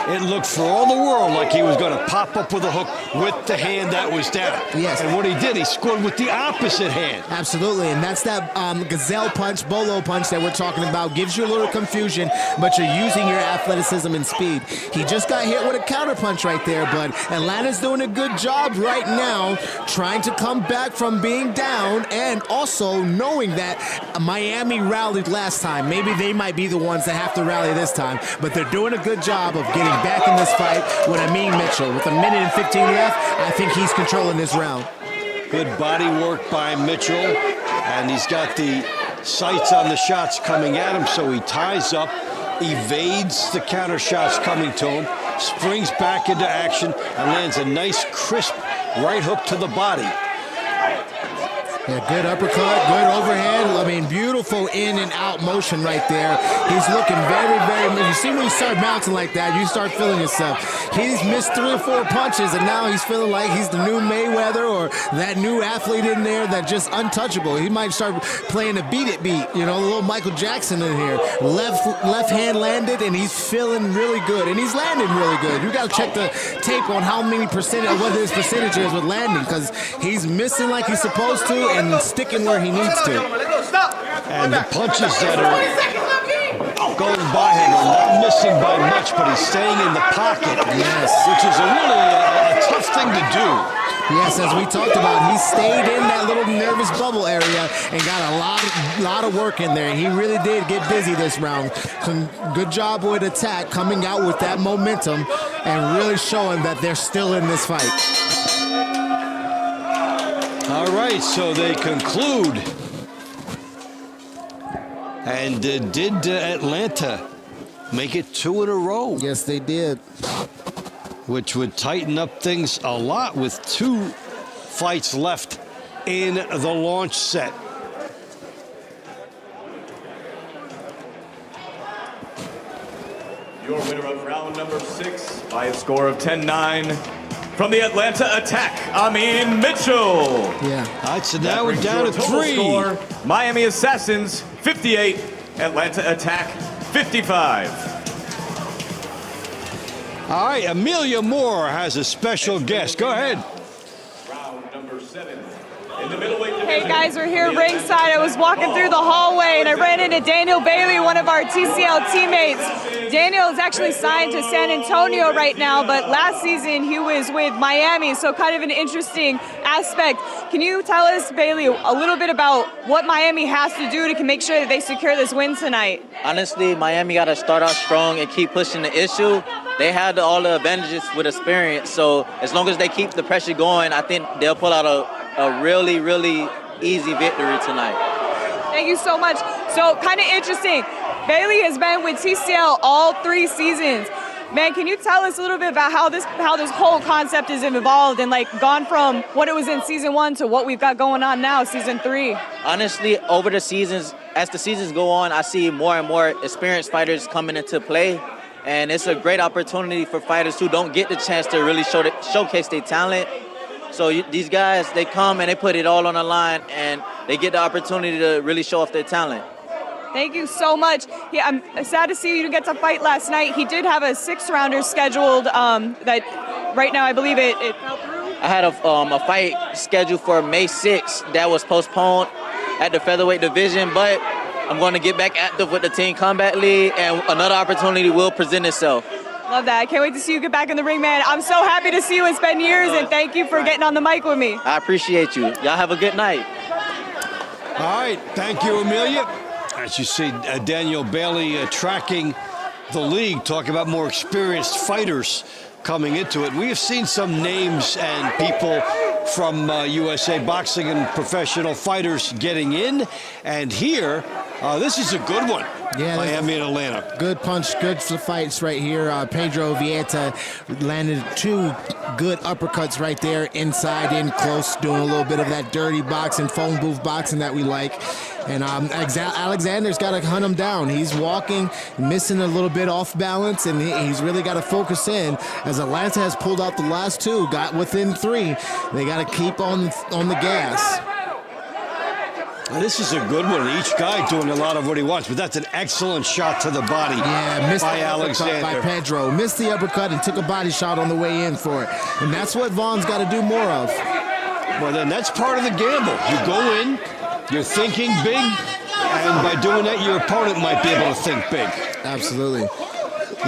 it looked for all the world like he was going to pop up with a hook with the hand that was down. Yes. And what he did, he scored with the opposite hand. Absolutely, and that's that gazelle punch, bolo punch that we're talking about. Gives you a little confusion, but you're using your athleticism and speed. He just got hit with a counter punch right there, but Atlanta's doing a good job right now trying to come back from being down, and also knowing that Miami rallied last time. Maybe they might be the ones that have to rally this time, but they're doing a good job of getting back in this fight with Amin Mitchell. With a minute and 15 left, I think he's controlling this round. Good body work by Mitchell, and he's got the sights on the shots coming at him, so he ties up, evades the counter shots coming to him, springs back into action, and lands a nice, crisp right hook to the body. Yeah, good uppercut, good overhand. I mean, beautiful in and out motion right there. He's looking very, very... You see when you start bouncing like that, you start feeling yourself. He's missed 3 or 4 punches, and now he's feeling like he's the new Mayweather or that new athlete in there that just untouchable. He might start playing a beat it beat, you know, a little Michael Jackson in here. Left hand landed, and he's feeling really good, and he's landing really good. You got to check the tape on how many percentage, what his percentage is with landing, because he's missing like he's supposed to, and sticking where he needs to. And the punches that are going by him are not missing by much, but he's staying in the pocket. Yes. Which is a really a tough thing to do. Yes, as we talked about, he stayed in that little nervous bubble area and got a lot of work in there. He really did get busy this round. Good job with attack, coming out with that momentum and really showing that they're still in this fight. All right, so they conclude. And did Atlanta make it 2 in a row? Yes, they did. Which would tighten up things a lot with 2 fights left in the launch set. Your winner of round number 6 by a score of 10-9 from the Atlanta Attack, Amin Mitchell. Yeah. All right, so now we're down to 3. Score, Miami Assassins 58, Atlanta Attack 55. All right, Amelia Moore has a special guest. Go ahead. Round number 7 in the middleweight division. Hey guys, we're here ringside. I was walking through the hallway and I ran into Daniel Bailey, one of our TCL teammates. Daniel is actually signed to San Antonio right now, but last season he was with Miami, so kind of an interesting aspect. Can you tell us, Bailey, a little bit about what Miami has to do to make sure that they secure this win tonight? Honestly, Miami got to start off strong and keep pushing the issue. They had all the advantages with experience, so as long as they keep the pressure going, I think they'll pull out a really, really easy victory tonight. Thank you so much. So kind of interesting. Bailey has been with TCL all 3 seasons. Man, can you tell us a little bit about how this whole concept has evolved and like gone from what it was in season 1 to what we've got going on now, season 3? Honestly, over the seasons, as the seasons go on, I see more and more experienced fighters coming into play. And it's a great opportunity for fighters who don't get the chance to really showcase their talent. So these guys, they come and they put it all on the line and they get the opportunity to really show off their talent. Thank you so much. Yeah, I'm sad to see you didn't get to fight last night. He did have a 6-rounder scheduled that right now I believe it fell through. I had a fight scheduled for May 6th that was postponed at the Featherweight division, but I'm going to get back active with the Team Combat League and another opportunity will present itself. Love that. I can't wait to see you get back in the ring, man. I'm so happy to see you. It's been years, and thank you for getting on the mic with me. I appreciate you. Y'all have a good night. All right, thank you, Amelia. As you see, Daniel Bailey tracking the league, talking about more experienced fighters coming into it. We have seen some names and people from USA Boxing and professional fighters getting in. And here, this is a good one. Yeah, Miami and Atlanta. Good punch, good fights right here. Pedro Veitia landed 2 good uppercuts right there, inside, in close, doing a little bit of that dirty boxing, phone booth boxing that we like. And Alexander's got to hunt him down. He's walking, missing a little bit off balance, and he's really got to focus in. As Atlanta has pulled out the last 2, got within 3, they got to keep on the gas. This is a good one. Each guy doing a lot of what he wants, but that's an excellent shot to the body. Yeah, missed by the Alexander. by Pedro. Missed the uppercut and took a body shot on the way in for it. And that's what Vaughn's got to do more of. Well, then that's part of the gamble. You go in, you're thinking big, and by doing that, your opponent might be able to think big. Absolutely.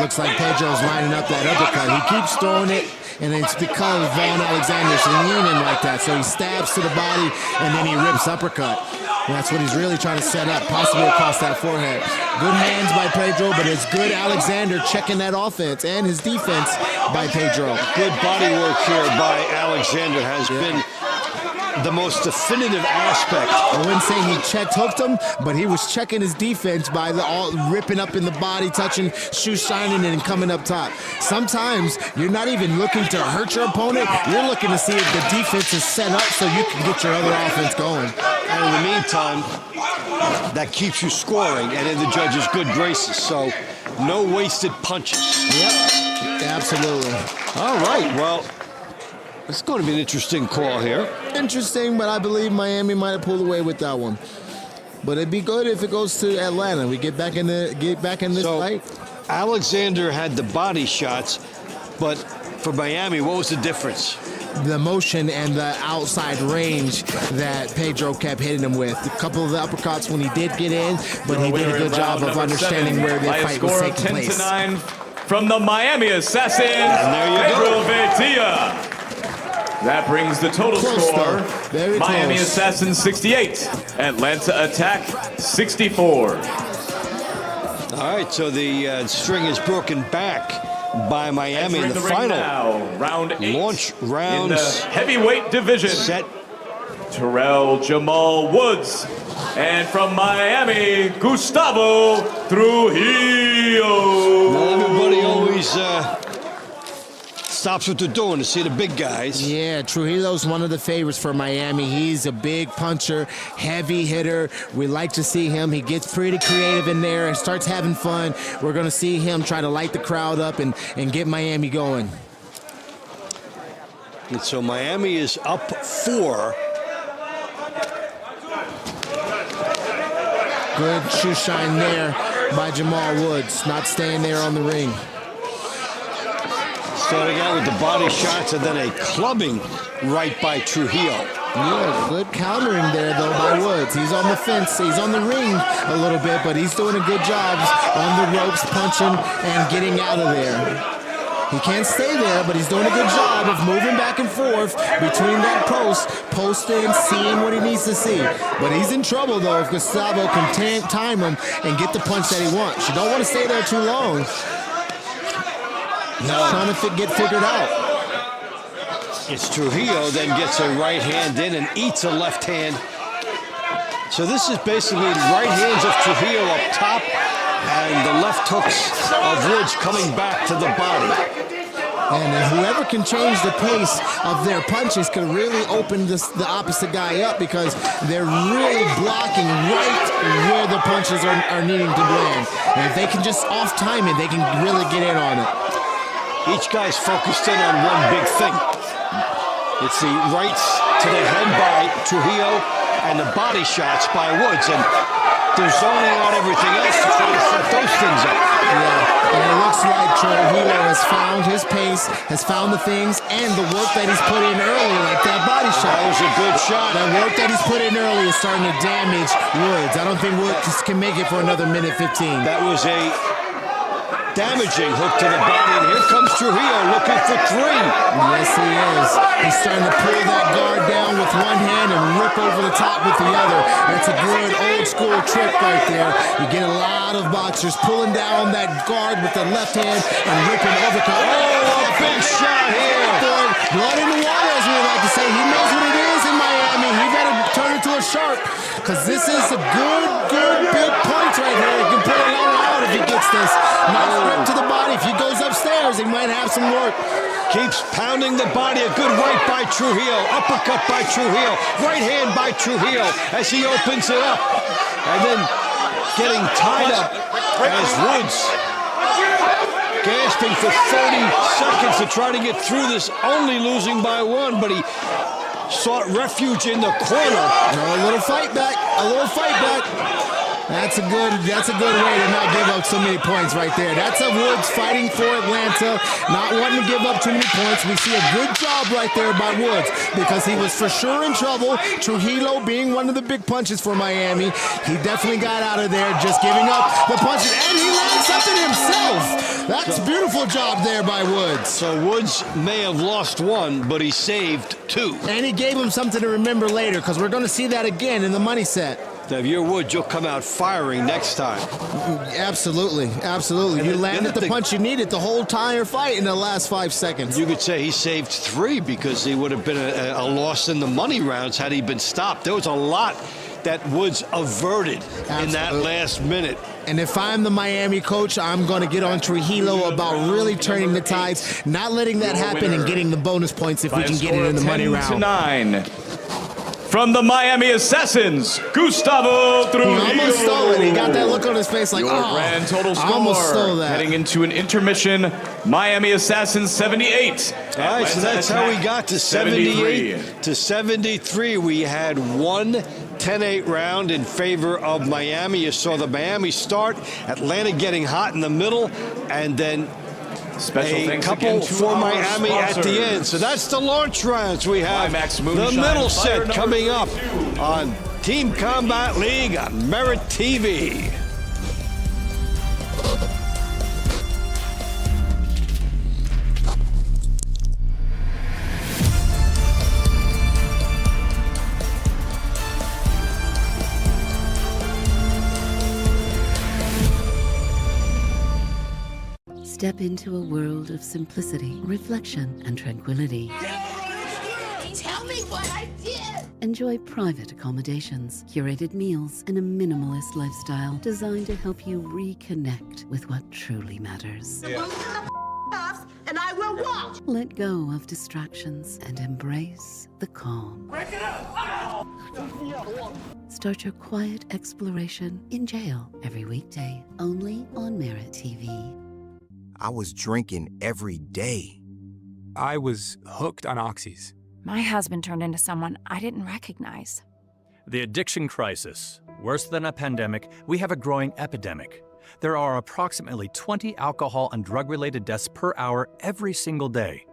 Looks like Pedro's lining up that uppercut. He keeps throwing it, and it's because Vaughn Alexander's leaning like that. So he stabs to the body, and then he rips uppercut. And that's what he's really trying to set up, possibly across that forehead. Good hands by Pedro, but it's good Alexander checking that offense and his defense by Pedro. Good body work here by Alexander has been the most definitive aspect. I wouldn't say he hooked him, but he was checking his defense by ripping up in the body, touching, shoe shining, and coming up top. Sometimes you're not even looking to hurt your opponent. You're looking to see if the defense is set up so you can get your other offense going. And in the meantime, that keeps you scoring and in the judge's good graces. So no wasted punches. Yep, absolutely. All right, well, it's going to be an interesting call here. Interesting, but I believe Miami might have pulled away with that one. But it'd be good if it goes to Atlanta. We get back in this fight. Alexander had the body shots, but for Miami, what was the difference? The motion and the outside range that Pedro kept hitting him with. A couple of the uppercuts when he did get in, but he did a good job of understanding where the fight was taking place. 10-9 from the Miami Assassins, Pedro Veitia. That brings the total score. Miami Assassins 68, Atlanta Attack 64. All right, so the string is broken back by Miami in the final. Now, round 8. Launch rounds. In the heavyweight division. Set. Terrell Jamal Woods. And from Miami, Gustavo Trujillo. Now everybody always stops what they're doing to see the big guys. Yeah, Trujillo's one of the favorites for Miami. He's a big puncher, heavy hitter. We like to see him. He gets pretty creative in there and starts having fun. We're going to see him try to light the crowd up and get Miami going. And so Miami is up 4. Good shoe shine there by Jamal Woods, not staying there on the ring. Starting out with the body shots and then a clubbing right by Trujillo. Yeah, good countering there, though, by Woods. He's on the fence. He's on the ring a little bit, but he's doing a good job on the ropes, punching and getting out of there. He can't stay there, but he's doing a good job of moving back and forth between that posting, seeing what he needs to see. But he's in trouble, though, if Gustavo can time him and get the punch that he wants. You don't want to stay there too long. He's trying to get figured out. It's Trujillo, then gets a right hand in and eats a left hand. So this is basically right hands of Trujillo up top and the left hooks of Woods coming back to the body. And whoever can change the pace of their punches can really open the opposite guy up, because they're really blocking right where the punches are needing to land. And if they can just off-time it, they can really get in on it. Each guy's focused in on one big thing. It's the rights to the head by Trujillo and the body shots by Woods. And they're zoning out everything else to try to set those things up. Yeah, and it looks like Trujillo has found his pace, has found the things, and the work that he's put in early, like that body shot. That was a good shot. The work that he's put in early is starting to damage Woods. I don't think Woods can make it for another minute 15. That was a damaging hook to the body, and here comes Trujillo looking for 3. Yes, he is. He's starting to pull that guard down with one hand and rip over the top with the other. That's a good old school trick right there. You get a lot of boxers pulling down that guard with the left hand and ripping overcut. Oh, a big shot here. Blood in the water, as we like to say. He knows what it is in Miami. He better turn into a shark, because this is a good big point right here. He can pull it out if he gets this. Nice rip to the body. If he goes upstairs, he might have some work. Keeps pounding the body. A good right by Trujillo. Uppercut by Trujillo. Right hand by Trujillo as he opens it up. And then getting tied up as Woods gasping for 30 seconds to try to get through this, only losing by 1, but he sought refuge in the corner. A little fight back. That's a good way to not give up so many points right there. That's a Woods fighting for Atlanta, not wanting to give up too many points. We see a good job right there by Woods, because he was for sure in trouble. Trujillo being one of the big punches for Miami. He definitely got out of there just giving up the punches, and he landed something himself. That's a beautiful job there by Woods. So Woods may have lost 1, but he saved 2. And he gave him something to remember later, because we're going to see that again in the money set. Now, if you're Woods, you'll come out firing next time. Absolutely. You landed the punch you needed the whole entire fight in the last 5 seconds. You could say he saved 3, because he would have been a loss in the money rounds had he been stopped. There was a lot that Woods averted in that last minute. And if I'm the Miami coach, I'm going to get on Trujillo about really turning the tides, not letting that happen, and getting the bonus points if we can get it in the money round. 10-9. From the Miami Assassins, Gustavo Trujillo. He almost stole it. He got that look on his face like, Your grand total score, I almost stole that. Heading into an intermission, Miami Assassins 78. All right, so that's how we got to 78 to 73. We had 1 10-8 round in favor of Miami. You saw the Miami start, Atlanta getting hot in the middle, and then Special a couple for Miami at the end. So that's the launch rounds. We have the middle set coming up on Team Combat League on MeritTV. Step into a world of simplicity, reflection, and tranquility. Tell me what I did! Enjoy private accommodations, curated meals, and a minimalist lifestyle designed to help you reconnect with what truly matters. And I will wanna walk. Let go of distractions and embrace the calm. Break it up! Start your quiet exploration in jail every weekday, only on MeritTV. I was drinking every day. I was hooked on oxys. My husband turned into someone I didn't recognize. The addiction crisis. Worse than a pandemic, we have a growing epidemic. There are approximately 20 alcohol and drug-related deaths per hour every single day.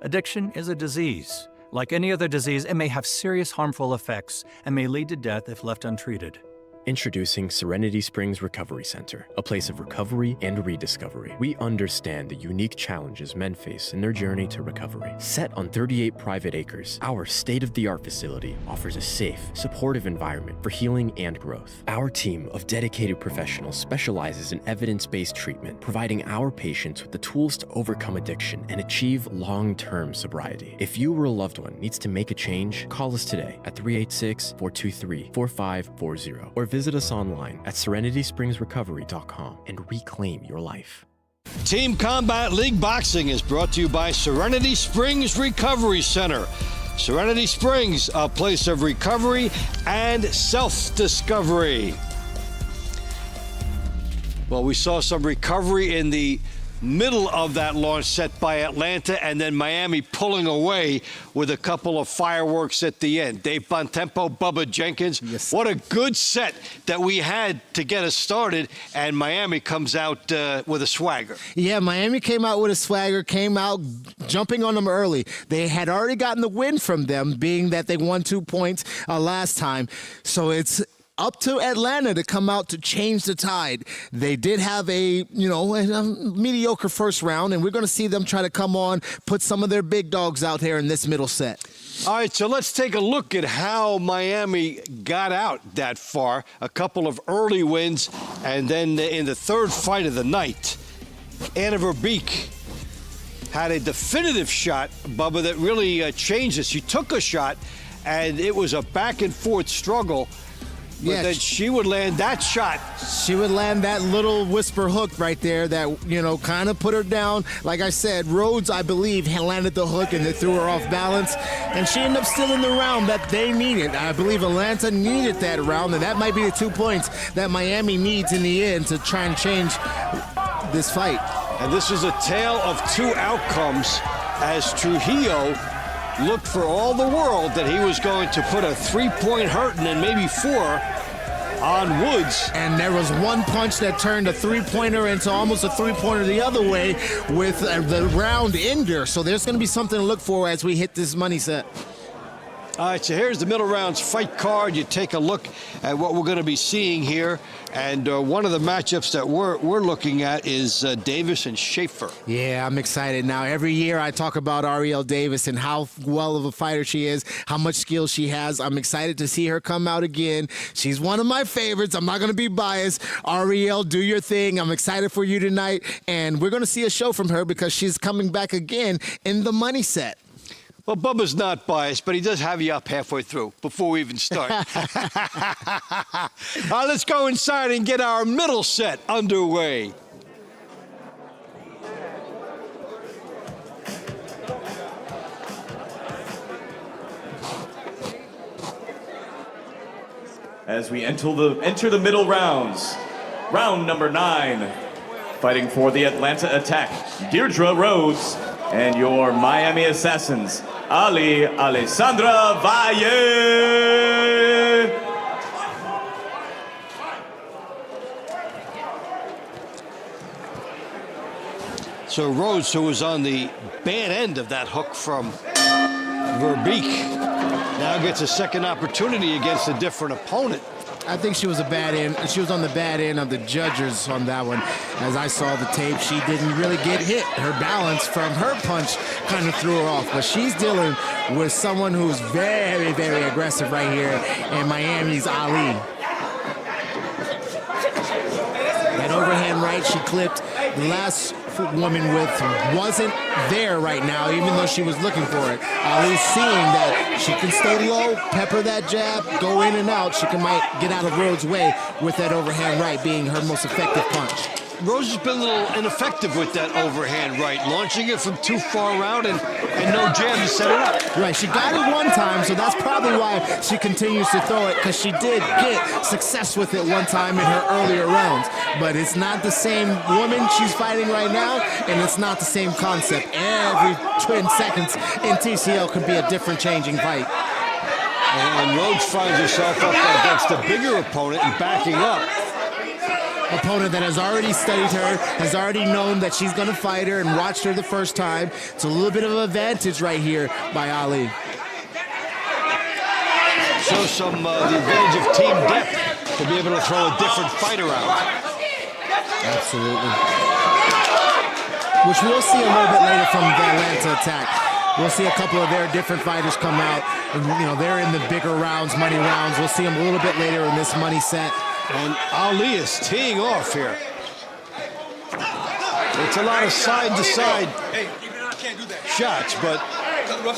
Addiction is a disease. Like any other disease, it may have serious harmful effects and may lead to death if left untreated. Introducing Serenity Springs Recovery Center, a place of recovery and rediscovery. We understand the unique challenges men face in their journey to recovery. Set on 38 private acres, our state-of-the-art facility offers a safe, supportive environment for healing and growth. Our team of dedicated professionals specializes in evidence-based treatment, providing our patients with the tools to overcome addiction and achieve long-term sobriety. If you or a loved one needs to make a change, call us today at 386-423-4540 or visit us online at serenityspringsrecovery.com and reclaim your life. Team Combat League Boxing is brought to you by Serenity Springs Recovery Center. Serenity Springs, a place of recovery and self-discovery. Well, we saw some recovery in the middle of that launch set by Atlanta, and then Miami pulling away with a couple of fireworks at the end. Dave Bontempo, Bubba Jenkins. Yes. What a good set that we had to get us started, and Miami comes out with a swagger. Yeah, Miami came out with a swagger, came out jumping on them early. They had already gotten the win from them, being that they won 2 points last time. So it's up to Atlanta to come out to change the tide. They did have a mediocre first round, and we're going to see them try to come on, put some of their big dogs out here in this middle set. All right, so let's take a look at how Miami got out that far. A couple of early wins, and then in the third fight of the night, Anna Verby had a definitive shot, Bubba, that really changed this. She took a shot, and it was a back-and-forth struggle. But then she would land that shot. She would land that little whisper hook right there that, kind of put her down. Like I said, Rhodes, I believe, had landed the hook and they threw her off balance. And she ended up still in the round that they needed. I believe Atlanta needed that round, and that might be the 2 points that Miami needs in the end to try and change this fight. And this is a tale of two outcomes as Trujillo looked for all the world that he was going to put a 3-point hurting and maybe 4 on Woods. And there was one punch that turned a 3-pointer into almost a 3-pointer the other way with the round ender. So there's going to be something to look for as we hit this money set. All right, so here's the middle rounds fight card. You take a look at what we're going to be seeing here. And one of the matchups that we're looking at is Davis and Schaefer. Yeah, I'm excited now. Every year I talk about Ariel Davis and how well of a fighter she is, how much skill she has. I'm excited to see her come out again. She's one of my favorites. I'm not going to be biased. Ariel, do your thing. I'm excited for you tonight. And we're going to see a show from her because she's coming back again in the money set. Well, Bubba's not biased, but he does have you up halfway through before we even start. Let's go inside and get our middle set underway. As we enter the middle rounds, round number 9, fighting for the Atlanta Attack, Deirdre Rhodes, and your Miami Assassins, Ali Alessandra Valle. So Rhodes, who was on the bad end of that hook from Verby, now gets a second opportunity against a different opponent. I think she was a bad end. She was on the bad end of the judges on that one. As I saw the tape, she didn't really get hit. Her balance from her punch kind of threw her off. But she's dealing with someone who's very, very aggressive right here in Miami's Ali. That overhand right she clipped. The last woman with wasn't there right now, even though she was looking for it. Ali's seeing that she can stay low, pepper that jab, go in and out. She might get out of Rhodes' way with that overhand right being her most effective punch. Rhodes has been a little ineffective with that overhand right, launching it from too far out and no jab to set it up. Right, she got it one time, so that's probably why she continues to throw it, because she did get success with it one time in her earlier rounds. But it's not the same woman she's fighting right now, and it's not the same concept. Every 10 seconds in TCL could be a different changing fight. And Rhodes finds herself up against a bigger opponent and backing up. Opponent that has already studied her, has already known that she's going to fight her and watched her the first time. It's a little bit of an advantage right here by Ali. Shows some the advantage of team depth to be able to throw a different fighter out. Absolutely. Which we'll see a little bit later from the Atlanta attack. We'll see a couple of their different fighters come out. And, you know, they're in the bigger rounds, money rounds. We'll see them a little bit later in this money set. And Ali is teeing off here. It's a lot of side-to-side shots, but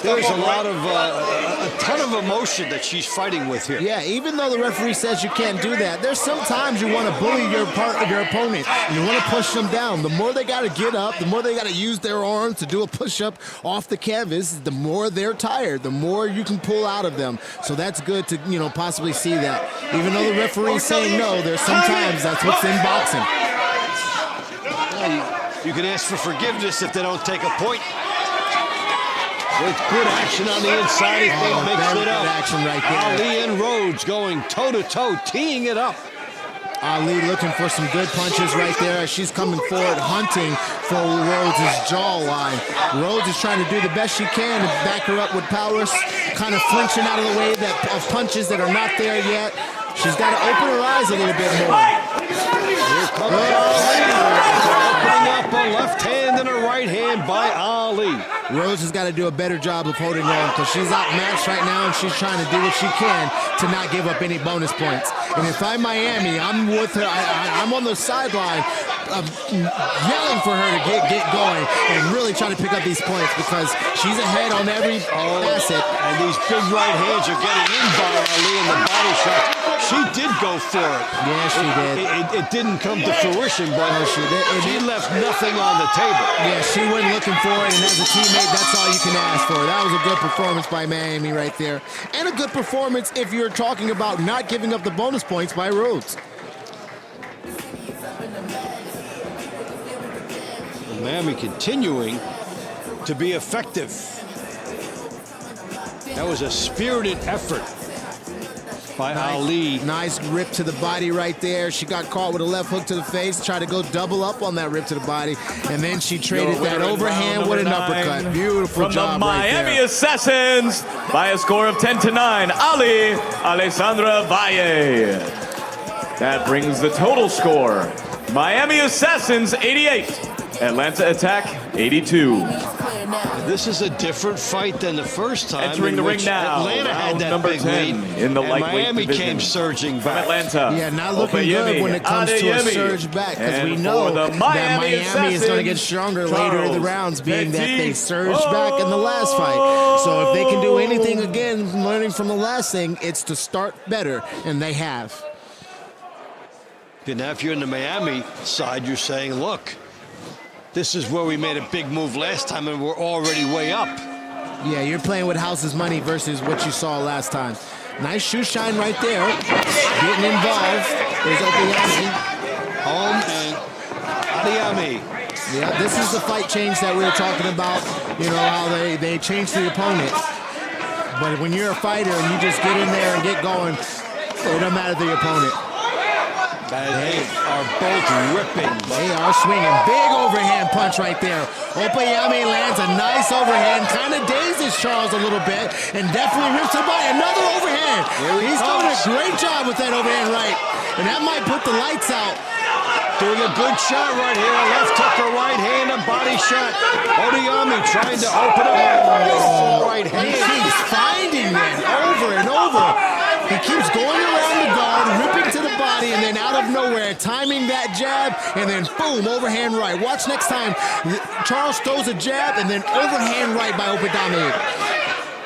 there's a lot of a ton of emotion that she's fighting with here. Yeah, even though the referee says you can't do that, there's sometimes you want to bully your opponent. You want to push them down. The more they got to get up, the more they got to use their arms to do a push-up off the canvas, the more they're tired, the more you can pull out of them. So that's good to, you know, possibly see that. Even though the referee's saying no, there's sometimes that's what's in boxing. You can ask for forgiveness if they don't take a point. With good action on the inside, he makes it up. Action right there. Ali and Rhodes going toe-to-toe, teeing it up. Ali looking for some good punches right there as she's coming forward, hunting for Rhodes' jawline. Rhodes is trying to do the best she can to back her up with power, kind of flinching out of the way of punches that are not there yet. She's got to open her eyes a little bit more. Here comes Ali. Opening up a left hand and a right hand by Ali. Rhodes has got to do a better job of holding on because she's outmatched right now and she's trying to do what she can to not give up any bonus points. And if I'm Miami, I'm with her. I'm on the sideline yelling for her to get going and really try to pick up these points because she's ahead on every facet. And these big right hands are getting in by Ali in the body shot. She did go for it. Yeah, she did. It didn't come to fruition, but she left nothing on the table. Yeah, she went looking for it, and as a teammate, that's all you can ask for. That was a good performance by Miami right there. And a good performance if you're talking about not giving up the bonus points by Rhodes. Miami continuing to be effective. That was a spirited effort by Ali. Nice rip to the body right there. She got caught with a left hook to the face, tried to go double up on that rip to the body, and then she traded that overhand with an uppercut. Beautiful job from the Miami Assassins, by a score of 10-9, Ali Alessandra Valle. That brings the total score. Miami Assassins 88, Atlanta Attack 82. This is a different fight than the first time. Entering the ring now. Atlanta had that number big 10 lead, in the and lightweight Miami division. came surging back. Atlanta. Yeah, not looking good when it comes to a surge back because we know that Miami is going to get stronger later in the rounds, being that they surged back in the last fight. So if they can do anything again, learning from the last thing, it's to start better, and they have. And now if you're in the Miami side, you're saying, look, this is where we made a big move last time and we're already way up. Yeah, you're playing with house's money versus what you saw last time. Nice shoe shine right there. Getting involved. There's Opeyami. Home and Adiyami. Yeah, this is the fight change that we were talking about. You know, how they change the opponent. But when you're a fighter and you just get in there and get going, it don't matter the opponent. They are both ripping. They are swinging. Big overhand punch right there. Opeyami lands a nice overhand. Kind of dazes Charles a little bit. And definitely rips him by another overhand. He's doing a great job with that overhand right. And that might put the lights out. Doing a good shot right here. A left hook, a right hand, a body shot. Opeyami trying to open up. Right hand. He keeps finding that over and over. He keeps going around the guard, ripping to the body, and then out of nowhere, timing that jab, and then boom, overhand right. Watch next time. Charles throws a jab, and then overhand right by Opeyami.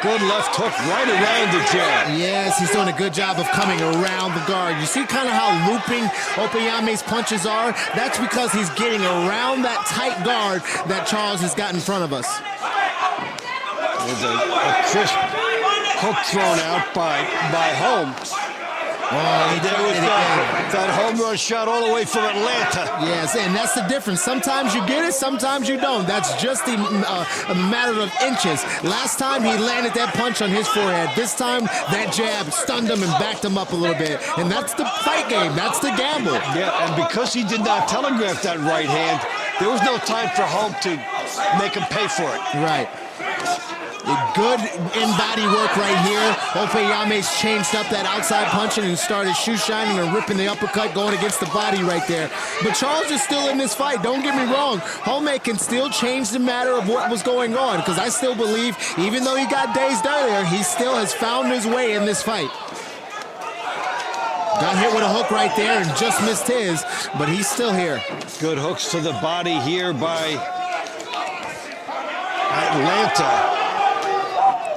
Good left hook right around the jab. Yes, he's doing a good job of coming around the guard. You see kind of how looping Opeyame's punches are? That's because he's getting around that tight guard that Charles has got in front of us. There's a crisp hook thrown out by Holm. Oh, there was that home run shot all the way from Atlanta. Yes, and that's the difference. Sometimes you get it, sometimes you don't. That's just a matter of inches. Last time he landed that punch on his forehead. This time that jab stunned him and backed him up a little bit. And that's the fight game. That's the gamble. Yeah, and because he did not telegraph that right hand, there was no time for Holm to make him pay for it. Right. Good in-body work right here. Opeyame's changed up that outside punching and started shoe-shining and ripping the uppercut going against the body right there. But Charles is still in this fight. Don't get me wrong. Holm can still change the matter of what was going on because I still believe, even though he got dazed earlier, he still has found his way in this fight. Got hit with a hook right there and just missed his, but he's still here. Good hooks to the body here by Atlanta.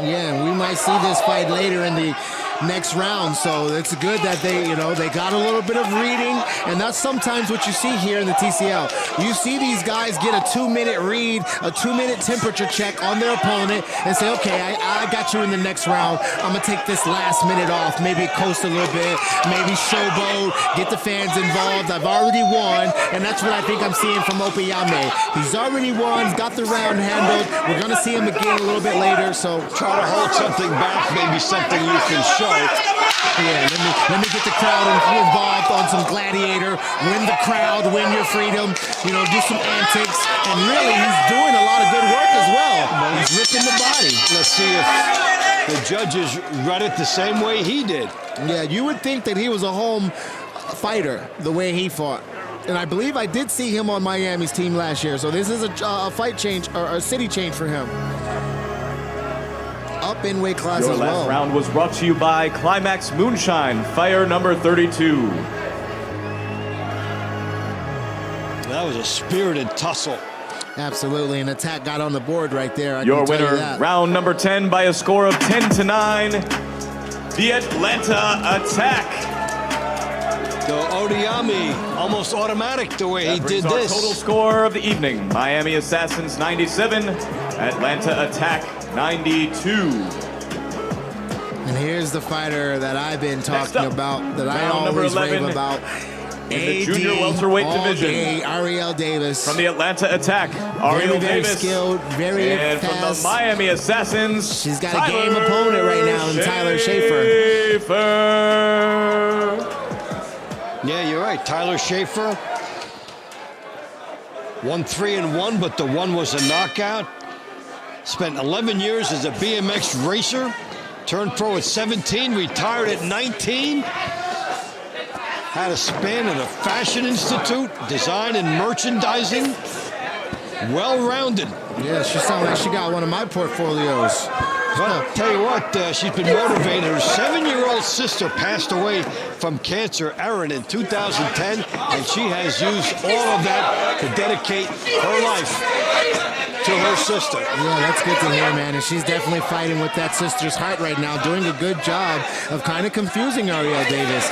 Yeah, and we might see this fight later in the next round, so it's good that they got a little bit of reading, and that's sometimes what you see here in the TCL. You see these guys get a 2-minute read, a 2-minute temperature check on their opponent and say, okay, I got you in the next round. I'm gonna take this last minute off, maybe coast a little bit, maybe showboat, get the fans involved. I've already won, and that's what I think I'm seeing from Opeyame. He's already won, he's got the round handled. We're gonna see him again a little bit later, so try to hold something back, maybe something you can show. Yeah, let me get the crowd involved on some gladiator. Win the crowd, win your freedom. Do some antics, and really, he's doing a lot of good work as well. He's ripping the body. Let's see if the judges read it the same way he did. Yeah, you would think that he was a home fighter the way he fought. And I believe I did see him on Miami's team last year, so this is a fight change, or a city change for him. Up in weight class Your as well. last round was brought to you by Climax Moonshine, fire number 32. That was a spirited tussle. Absolutely, an attack got on the board right there. Your winner, round number 10 by a score of 10-9, the Atlanta Attack. So Opeyame's almost automatic the way he did Our this. total score of the evening: Miami Assassins 97, Atlanta Attack 92. And here's the fighter that I've been talking about, that I always rave about. In the junior welterweight division, Ariel Davis. From the Atlanta Attack, Ariel very Davis. Skilled, very and fast. from the Miami Assassins, she's got a game opponent right now in Tyler Schaefer. Yeah, you're right. Tyler Schaefer won 3-1, but the one was a knockout. Spent 11 years as a BMX racer. Turned pro at 17, retired at 19. Had a span at a fashion institute, design and merchandising. Well-rounded. Yeah, she sounds like she got one of my portfolios. Well, tell you what, she's been motivated. Her 7-year-old sister passed away from cancer, Erin, in 2010, and she has used all of that to dedicate her life to her sister. Yeah, that's good to hear, man. And she's definitely fighting with that sister's heart right now, doing a good job of kind of confusing Ariel Davis.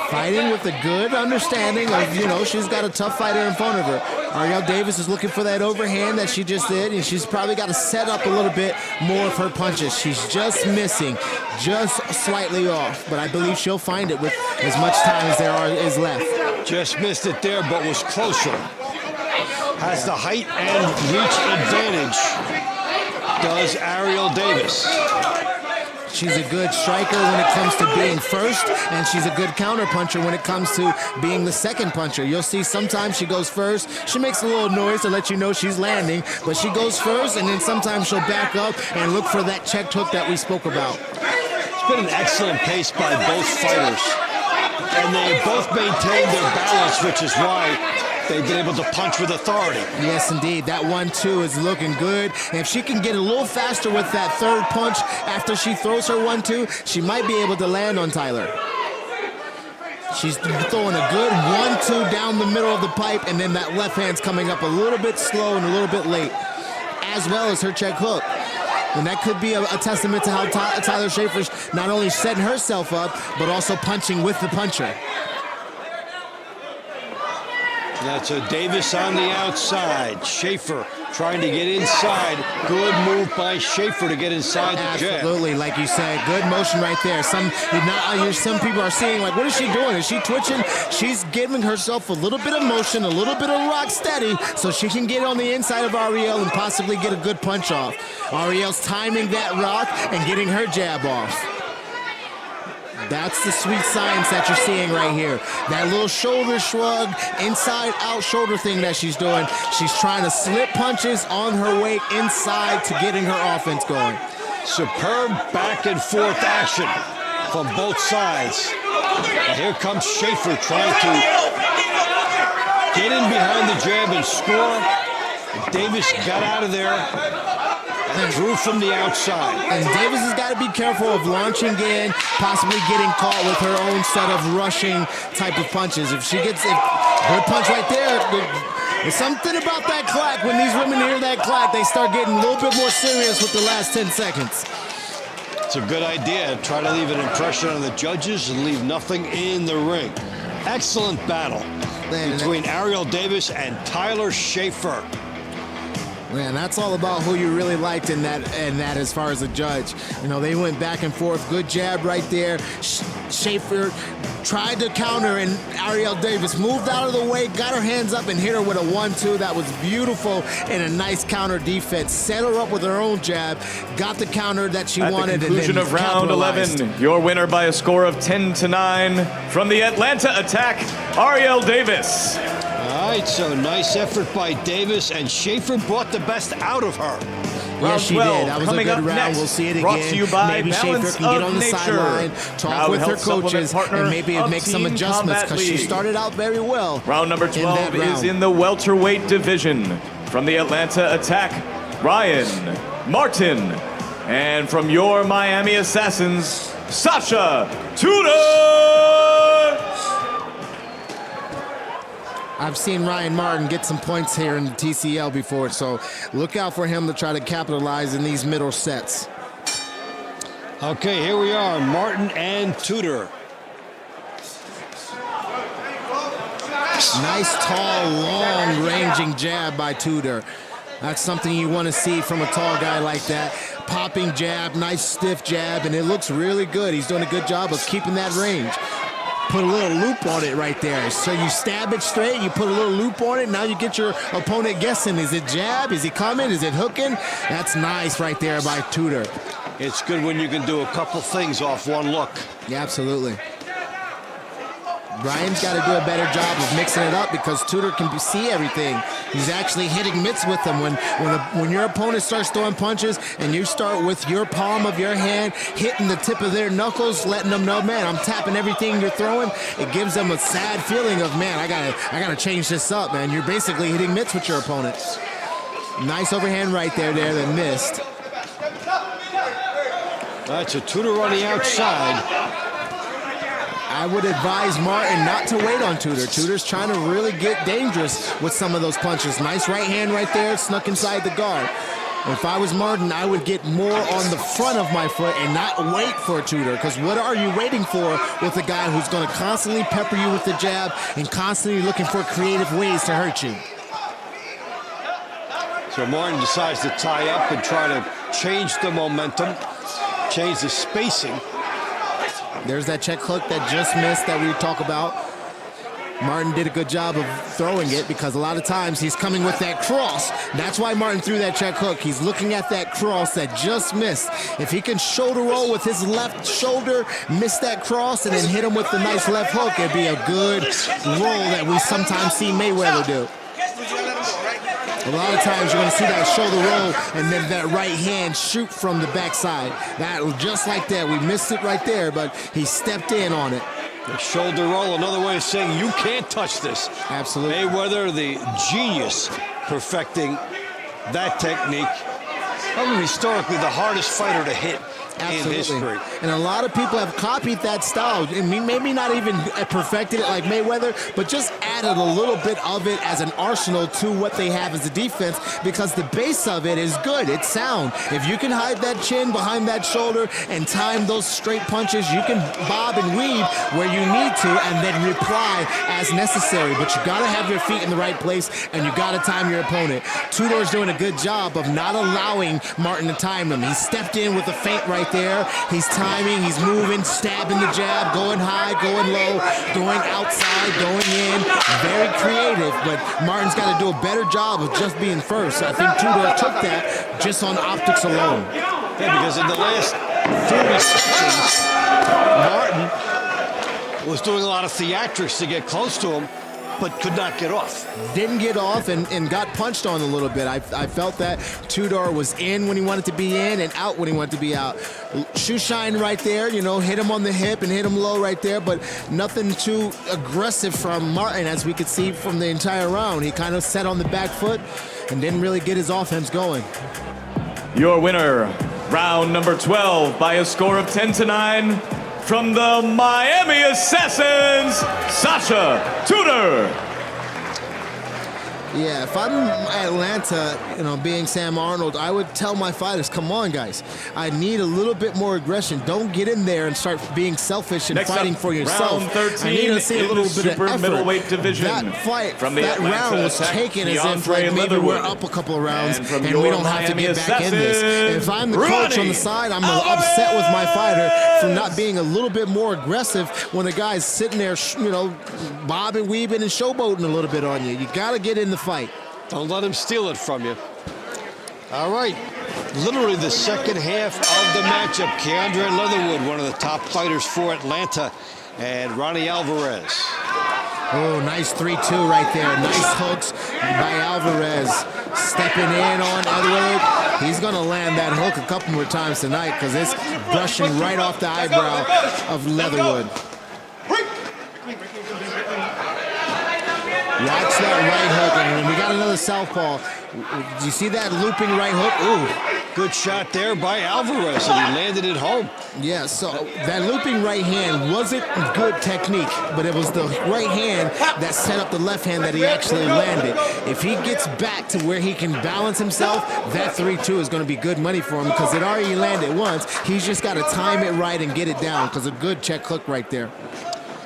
Fighting with a good understanding of, she's got a tough fighter in front of her. Ariel Davis is looking for that overhand that she just did, and she's probably got to set up a little bit more of her punches. She's just missing, just slightly off, but I believe she'll find it with as much time as there is left. Just missed it there, but was closer. Has the height and reach advantage, does Ariel Davis. She's a good striker when it comes to being first, and she's a good counter puncher when it comes to being the second puncher. You'll see sometimes she goes first. She makes a little noise to let you know she's landing, but she goes first, and then sometimes she'll back up and look for that checked hook that we spoke about. It's been an excellent pace by both fighters, and they both maintained their balance, which is why they've been able to punch with authority. Yes, indeed. That 1-2 is looking good. And if she can get a little faster with that third punch after she throws her 1-2, she might be able to land on Tyler. She's throwing a good 1-2 down the middle of the pipe, and then that left hand's coming up a little bit slow and a little bit late, as well as her check hook. And that could be a testament to how Tyler Schaefer's not only setting herself up, but also punching with the puncher. That's a Davis on the outside. Schaefer trying to get inside. Good move by Schaefer to get inside the jab. Absolutely, like you said, good motion right there. Some people are seeing, like, what is she doing? Is she twitching? She's giving herself a little bit of motion, a little bit of rock steady, so she can get on the inside of Ariel and possibly get a good punch off. Ariel's timing that rock and getting her jab off. That's the sweet science that you're seeing right here. That little shoulder shrug, inside-out shoulder thing that she's doing. She's trying to slip punches on her way inside to getting her offense going. Superb back and forth action from both sides. And here comes Schaefer trying to get in behind the jab and score. Davis got out of there and drew from the outside. And Davis has got to be careful of launching in, possibly getting caught with her own set of rushing type of punches. If she gets a good punch right there, there's something about that clack. When these women hear that clack, they start getting a little bit more serious with the last 10 seconds. It's a good idea. Try to leave an impression on the judges and leave nothing in the ring. Excellent battle between Ariel Davis and Tyler Schaefer. Man, that's all about who you really liked in that as far as a judge. You know, they went back and forth. Good jab right there. Schaefer tried to counter, and Ariel Davis moved out of the way, got her hands up, and hit her with a 1-2. That was beautiful and a nice counter defense. Set her up with her own jab, got the counter that she wanted. At the conclusion of round 11, your winner by a score of 10-9 from the Atlanta Attack, Ariel Davis. All right, so nice effort by Davis, and Schaefer brought the best out of her. Yes, she did. That was a good round. Next, we'll see it again. Brought to you by maybe Balance Schaefer can get on the Nature. sideline, talk with her coaches, and maybe make some Team adjustments because she League. started out very well. Round number 12 is in the welterweight division. From the Atlanta Attack, Ryan Martin. And from your Miami Assassins, Sasha Tutor! I've seen Ryan Martin get some points here in the TCL before, so look out for him to try to capitalize in these middle sets. Okay, here we are, Martin and Tutor. Nice, tall, long-ranging jab by Tutor. That's something you want to see from a tall guy like that. Popping jab, nice stiff jab, and it looks really good. He's doing a good job of keeping that range. Put a little loop on it right there. So you stab it straight, you put a little loop on it, now you get your opponent guessing. Is it jab? Is he coming? Is it hooking? That's nice right there by Tutor. It's good when you can do a couple things off one look. Yeah, absolutely. Brian's got to do a better job of mixing it up because Tutor can see everything. He's actually hitting mitts with them. When your opponent starts throwing punches and you start with your palm of your hand hitting the tip of their knuckles, letting them know, man, I'm tapping everything you're throwing, it gives them a sad feeling of, man, I gotta change this up, man. You're basically hitting mitts with your opponent. Nice overhand right there that missed. That's a Tutor on the outside. I would advise Martin not to wait on Tutor. Tutor's trying to really get dangerous with some of those punches. Nice right hand right there, snuck inside the guard. If I was Martin, I would get more on the front of my foot and not wait for a Tutor, because what are you waiting for with a guy who's going to constantly pepper you with the jab and constantly looking for creative ways to hurt you? So Martin decides to tie up and try to change the momentum, change the spacing. There's that check hook that just missed that we talk about. Martin did a good job of throwing it because a lot of times he's coming with that cross. That's why Martin threw that check hook. He's looking at that cross that just missed. If he can shoulder roll with his left shoulder, miss that cross, and then hit him with the nice left hook, it'd be a good roll that we sometimes see Mayweather do. A lot of times you're going to see that shoulder roll and then that right hand shoot from the backside. That just like that. We missed it right there, but he stepped in on it. The shoulder roll, another way of saying you can't touch this. Absolutely. Mayweather, the genius, perfecting that technique. Probably historically the hardest fighter to hit. Absolutely. in history. And a lot of people have copied that style. And maybe not even perfected it like Mayweather, but just added a little bit of it as an arsenal to what they have as a defense, because the base of it is good. It's sound. If you can hide that chin behind that shoulder and time those straight punches, you can bob and weave where you need to and then reply as necessary. But you got to have your feet in the right place, and you got to time your opponent. Tutor's doing a good job of not allowing Martin to time him. He stepped in with a feint right there. He's timing, he's moving, stabbing the jab, going high, going low, going outside, going in. Very creative, but Martin's got to do a better job of just being first. I think Tudor took that just on optics alone. Yeah, because in the last 30 seconds, Martin was doing a lot of theatrics to get close to him, but could not get off. Didn't get off and got punched on a little bit. I felt that Tudor was in when he wanted to be in and out when he wanted to be out. Shoe shine right there, you know, hit him on the hip and hit him low right there, but nothing too aggressive from Martin, as we could see from the entire round. He kind of set on the back foot and didn't really get his offense going. Your winner, round number 12, by a score of 10-9, from the Miami Assassins, Sasha Tutor. Yeah, if I'm Atlanta, you know, being Sam Arnold, I would tell my fighters, come on, guys. I need a little bit more aggression. Don't get in there and start being selfish and Next fighting up, for yourself. round 13 I need to see a little bit super of effort. middleweight division. That fight, From the that Atlanta round was Attack, taken as if like maybe Leatherwood. we're up a couple of rounds And from and your we don't have to Miami get back in this. Assassin, If I'm the coach on the side, I'm upset with my fighter for not being a little bit more aggressive when the guy's sitting there, you know, bobbing, weaving, and showboating a little bit on you. You got to get in the fight. Don't let him steal it from you. All right. Literally the second half of the matchup. Keandre Leatherwood, one of the top fighters for Atlanta, and Ronnie Alvarez. Oh, nice 3-2 right there. Nice hooks by Alvarez. Stepping in on Leatherwood. He's going to land that hook a couple more times tonight because it's brushing right off the eyebrow of Leatherwood. Watch that right hook, and we got another southpaw. Do you see that looping right hook? Ooh. Good shot there by Alvarez, and he landed it home. Yeah, so that looping right hand wasn't good technique, but it was the right hand that set up the left hand that he actually landed. If he gets back to where he can balance himself, that 3-2 is going to be good money for him because it already landed once. He's just got to time it right and get it down because a good check hook right there.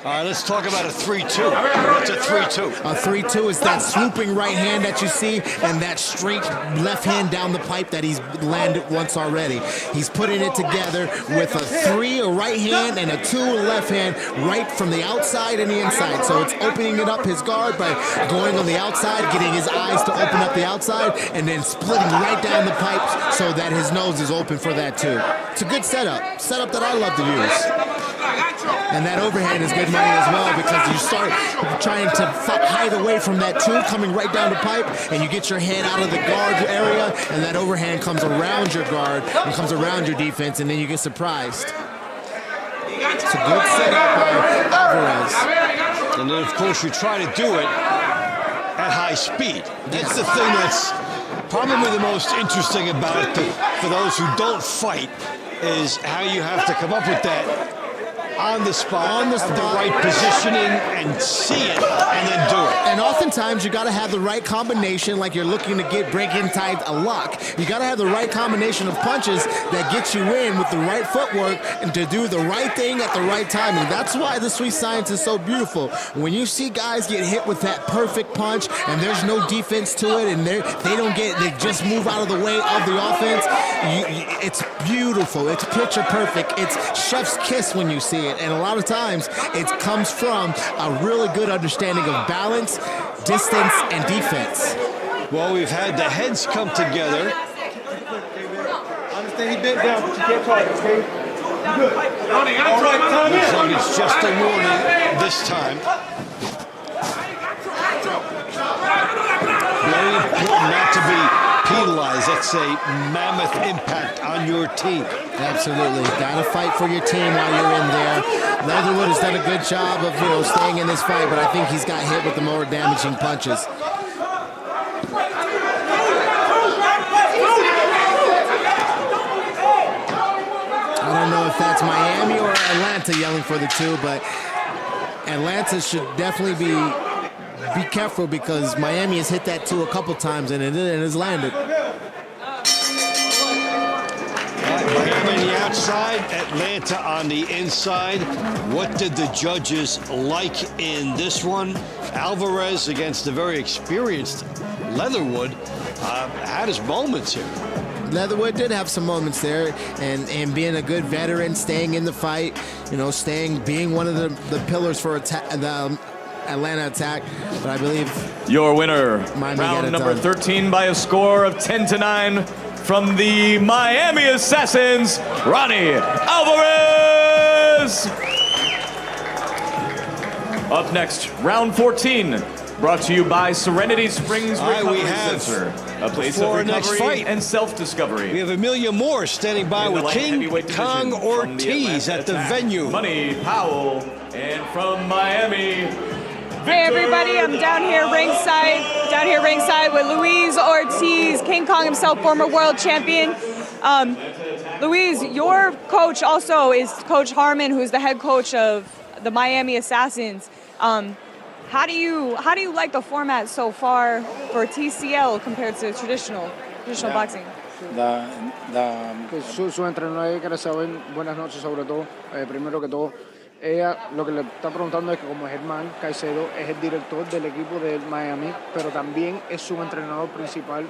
All right, let's talk about a 3-2. What's a 3-2? A 3-2 is that swooping right hand that you see and that straight left hand down the pipe that he's landed once already. He's putting it together with a 3, a right hand, and a 2, a left hand, right from the outside and the inside. So it's opening it up his guard by going on the outside, getting his eyes to open up the outside, and then splitting right down the pipe so that his nose is open for that too. It's a good setup that I love to use. And that overhand is good money as well because you start trying to hide away from that 2 coming right down the pipe, and you get your head out of the guard area, and that overhand comes around your guard and comes around your defense, and then you get surprised. It's a good setup by Alvarez. And then, of course, you try to do it at high speed. That's the thing that's probably the most interesting about it for those who don't fight, is how you have to come up with that on the spot, have the right positioning and see it and then do it. And oftentimes you got to have the right combination, like you're looking to get break inside a lock. You got to have the right combination of punches that get you in with the right footwork and to do the right thing at the right time. And that's why the sweet science is so beautiful. When you see guys get hit with that perfect punch and there's no defense to it and they just move out of the way of the offense, it's beautiful. It's picture perfect. It's chef's kiss when you see it. And a lot of times it comes from a really good understanding of balance, distance, and defense. Well, we've had the heads come together. I understand he bent down, but you can't target, okay? Good. Looks like it's just a warning this time. Very important not to be penalized. That's a mammoth impact on your team. Absolutely. Got to fight for your team while you're in there. Leatherwood has done a good job of staying in this fight, but I think he's got hit with the more damaging punches. don't know if that's Miami or Atlanta yelling for the two, but Atlanta should definitely be careful because Miami has hit that two a couple times and it has landed. Miami on the outside, Atlanta on the inside. What did the judges like in this one? Alvarez against the very experienced Leatherwood had his moments here. Leatherwood did have some moments there, and being a good veteran, staying in the fight, being one of the pillars for the Atlanta attack. But I believe your winner, Miami round number 13 by a score of 10-9 from the Miami Assassins, Ronnie Alvarez. Up next, round 14. Brought to you by Serenity Springs Recovery Center, a place of recovery and self-discovery. We have Amelia Moore standing by with King Kong Ortiz at the venue. Money Powell, and from Miami. Hey everybody, I'm down here ringside with Luis Ortiz, King Kong himself, former world champion. Luis, your coach also is Coach Harmon, who's the head coach of the Miami Assassins. How do you like the format so far for TCL compared to traditional boxing? Su entrenador quiere saber, buenas noches sobre todo, primero que todo. Ella lo que le está preguntando es que como Germán Caicedo es el director del equipo de Miami, pero también es su entrenador principal.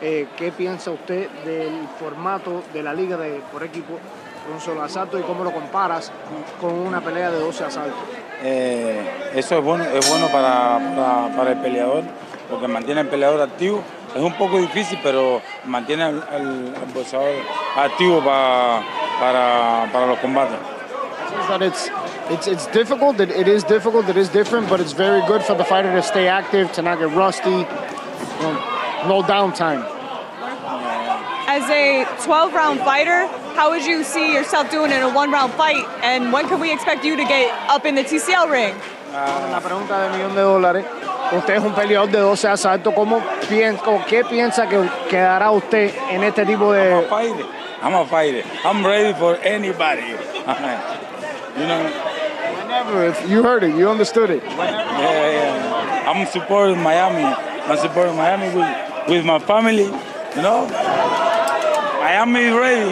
¿Qué piensa usted del formato de la liga por equipo con un solo asalto y cómo lo comparas con una pelea de 12 asaltos? Eso es bueno para el peleador, porque mantiene al peleador activo. Es un poco difícil, pero mantiene al boxeador activo para los combates. It's difficult. It is difficult. It is different, but it's very good for the fighter to stay active, to not get rusty. No downtime. As a 12-round fighter, how would you see yourself doing in a one-round fight? And when can we expect you to get up in the TCL ring? Una pregunta de $1,000,000. Usted es un peleador de 12 asaltos. ¿Qué piensa que quedará usted en este tipo de...? I'm a fighter. I'm ready for anybody. Whenever, if you heard it, you understood it. Yeah. I'm supporting Miami. I'm supporting Miami with my family. Miami is ready.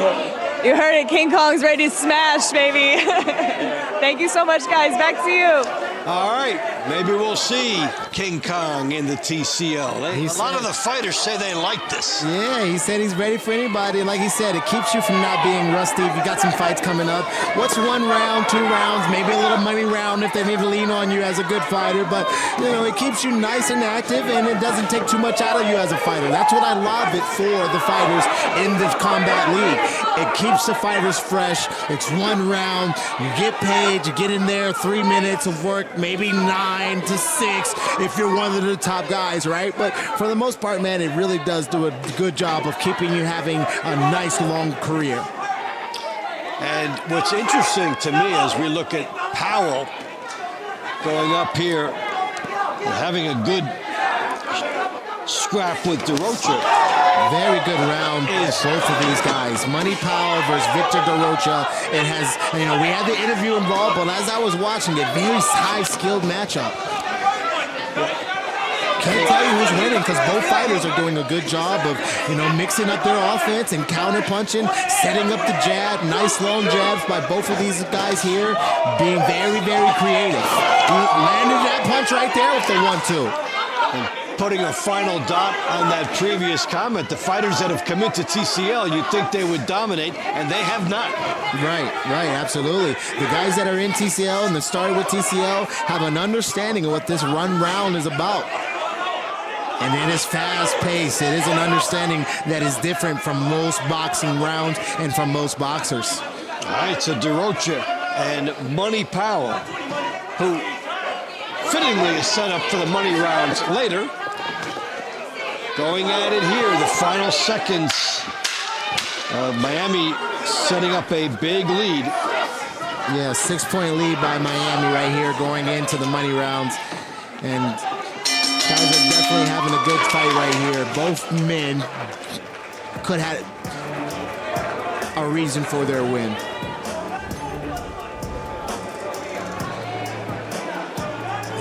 You heard it. King Kong's ready to smash, baby. Thank you so much, guys. Back to you. All right. Maybe we'll see King Kong in the TCL. A lot of the fighters say they like this. Yeah, he said he's ready for anybody. Like he said, it keeps you from not being rusty if you got some fights coming up. What's 1 round, 2 rounds, maybe a little money round if they need to lean on you as a good fighter. But, it keeps you nice and active, and it doesn't take too much out of you as a fighter. That's what I love it for the fighters in the combat league. It keeps the fighters fresh. It's 1 round. You get paid. You get in there 3 minutes of work, maybe 9 to 6 if you're one of the top guys, right? But for the most part, man, it really does do a good job of keeping you having a nice long career. And what's interesting to me as we look at Powell going up here and having a good scrap with Darocha. Very good round, both of these guys. Money Powell versus Victor Darocha. It has, we had the interview involved, but as I was watching it, very high-skilled matchup. Can't tell you who's winning because both fighters are doing a good job of, mixing up their offense and counter-punching, setting up the jab. Nice long jabs by both of these guys here, being very, very creative. Landed that punch right there with the 1-2. Putting a final dot on that previous comment, the fighters that have come into TCL, you'd think they would dominate, and they have not. Right, absolutely. The guys that are in TCL and that started with TCL have an understanding of what this round is about. And it is fast-paced. It is an understanding that is different from most boxing rounds and from most boxers. All right, so Darocha and Money Powell, who fittingly is set up for the money rounds later. Going at it here, the final seconds. Miami setting up a big lead. Yeah, 6-point lead by Miami right here going into the money rounds. And guys are definitely having a good fight right here. Both men could have a reason for their win.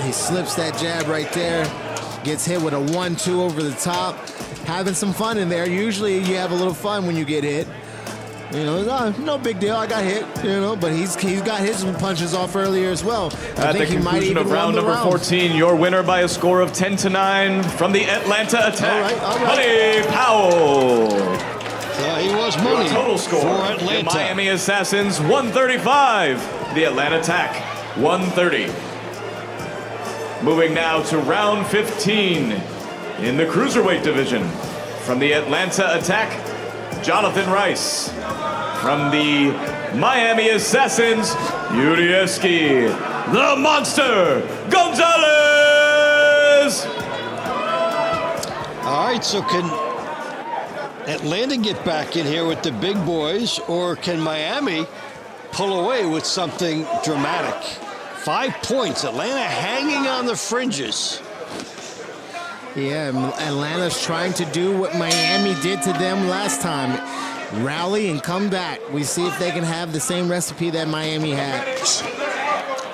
He slips that jab right there. Gets hit with a 1-2 over the top. Having some fun in there. Usually you have a little fun when you get hit. You know, no big deal. I got hit, you know, but he's got his punches off earlier as well. At the conclusion of round number 14, your winner by a score of 10-9 from the Atlanta Attack, Money Powell. He was money. Your total score for the Atlanta. Miami Assassins 135, the Atlanta Attack 130. Moving now to round 15 in the Cruiserweight division. From the Atlanta Attack, Jonathan Rice. From the Miami Assassins, Yurieski, the Monster, Gonzalez! All right, so can Atlanta get back in here with the big boys, or can Miami pull away with something dramatic? 5 points, Atlanta hanging on the fringes. Yeah, Atlanta's trying to do what Miami did to them last time. Rally and come back. We see if they can have the same recipe that Miami had.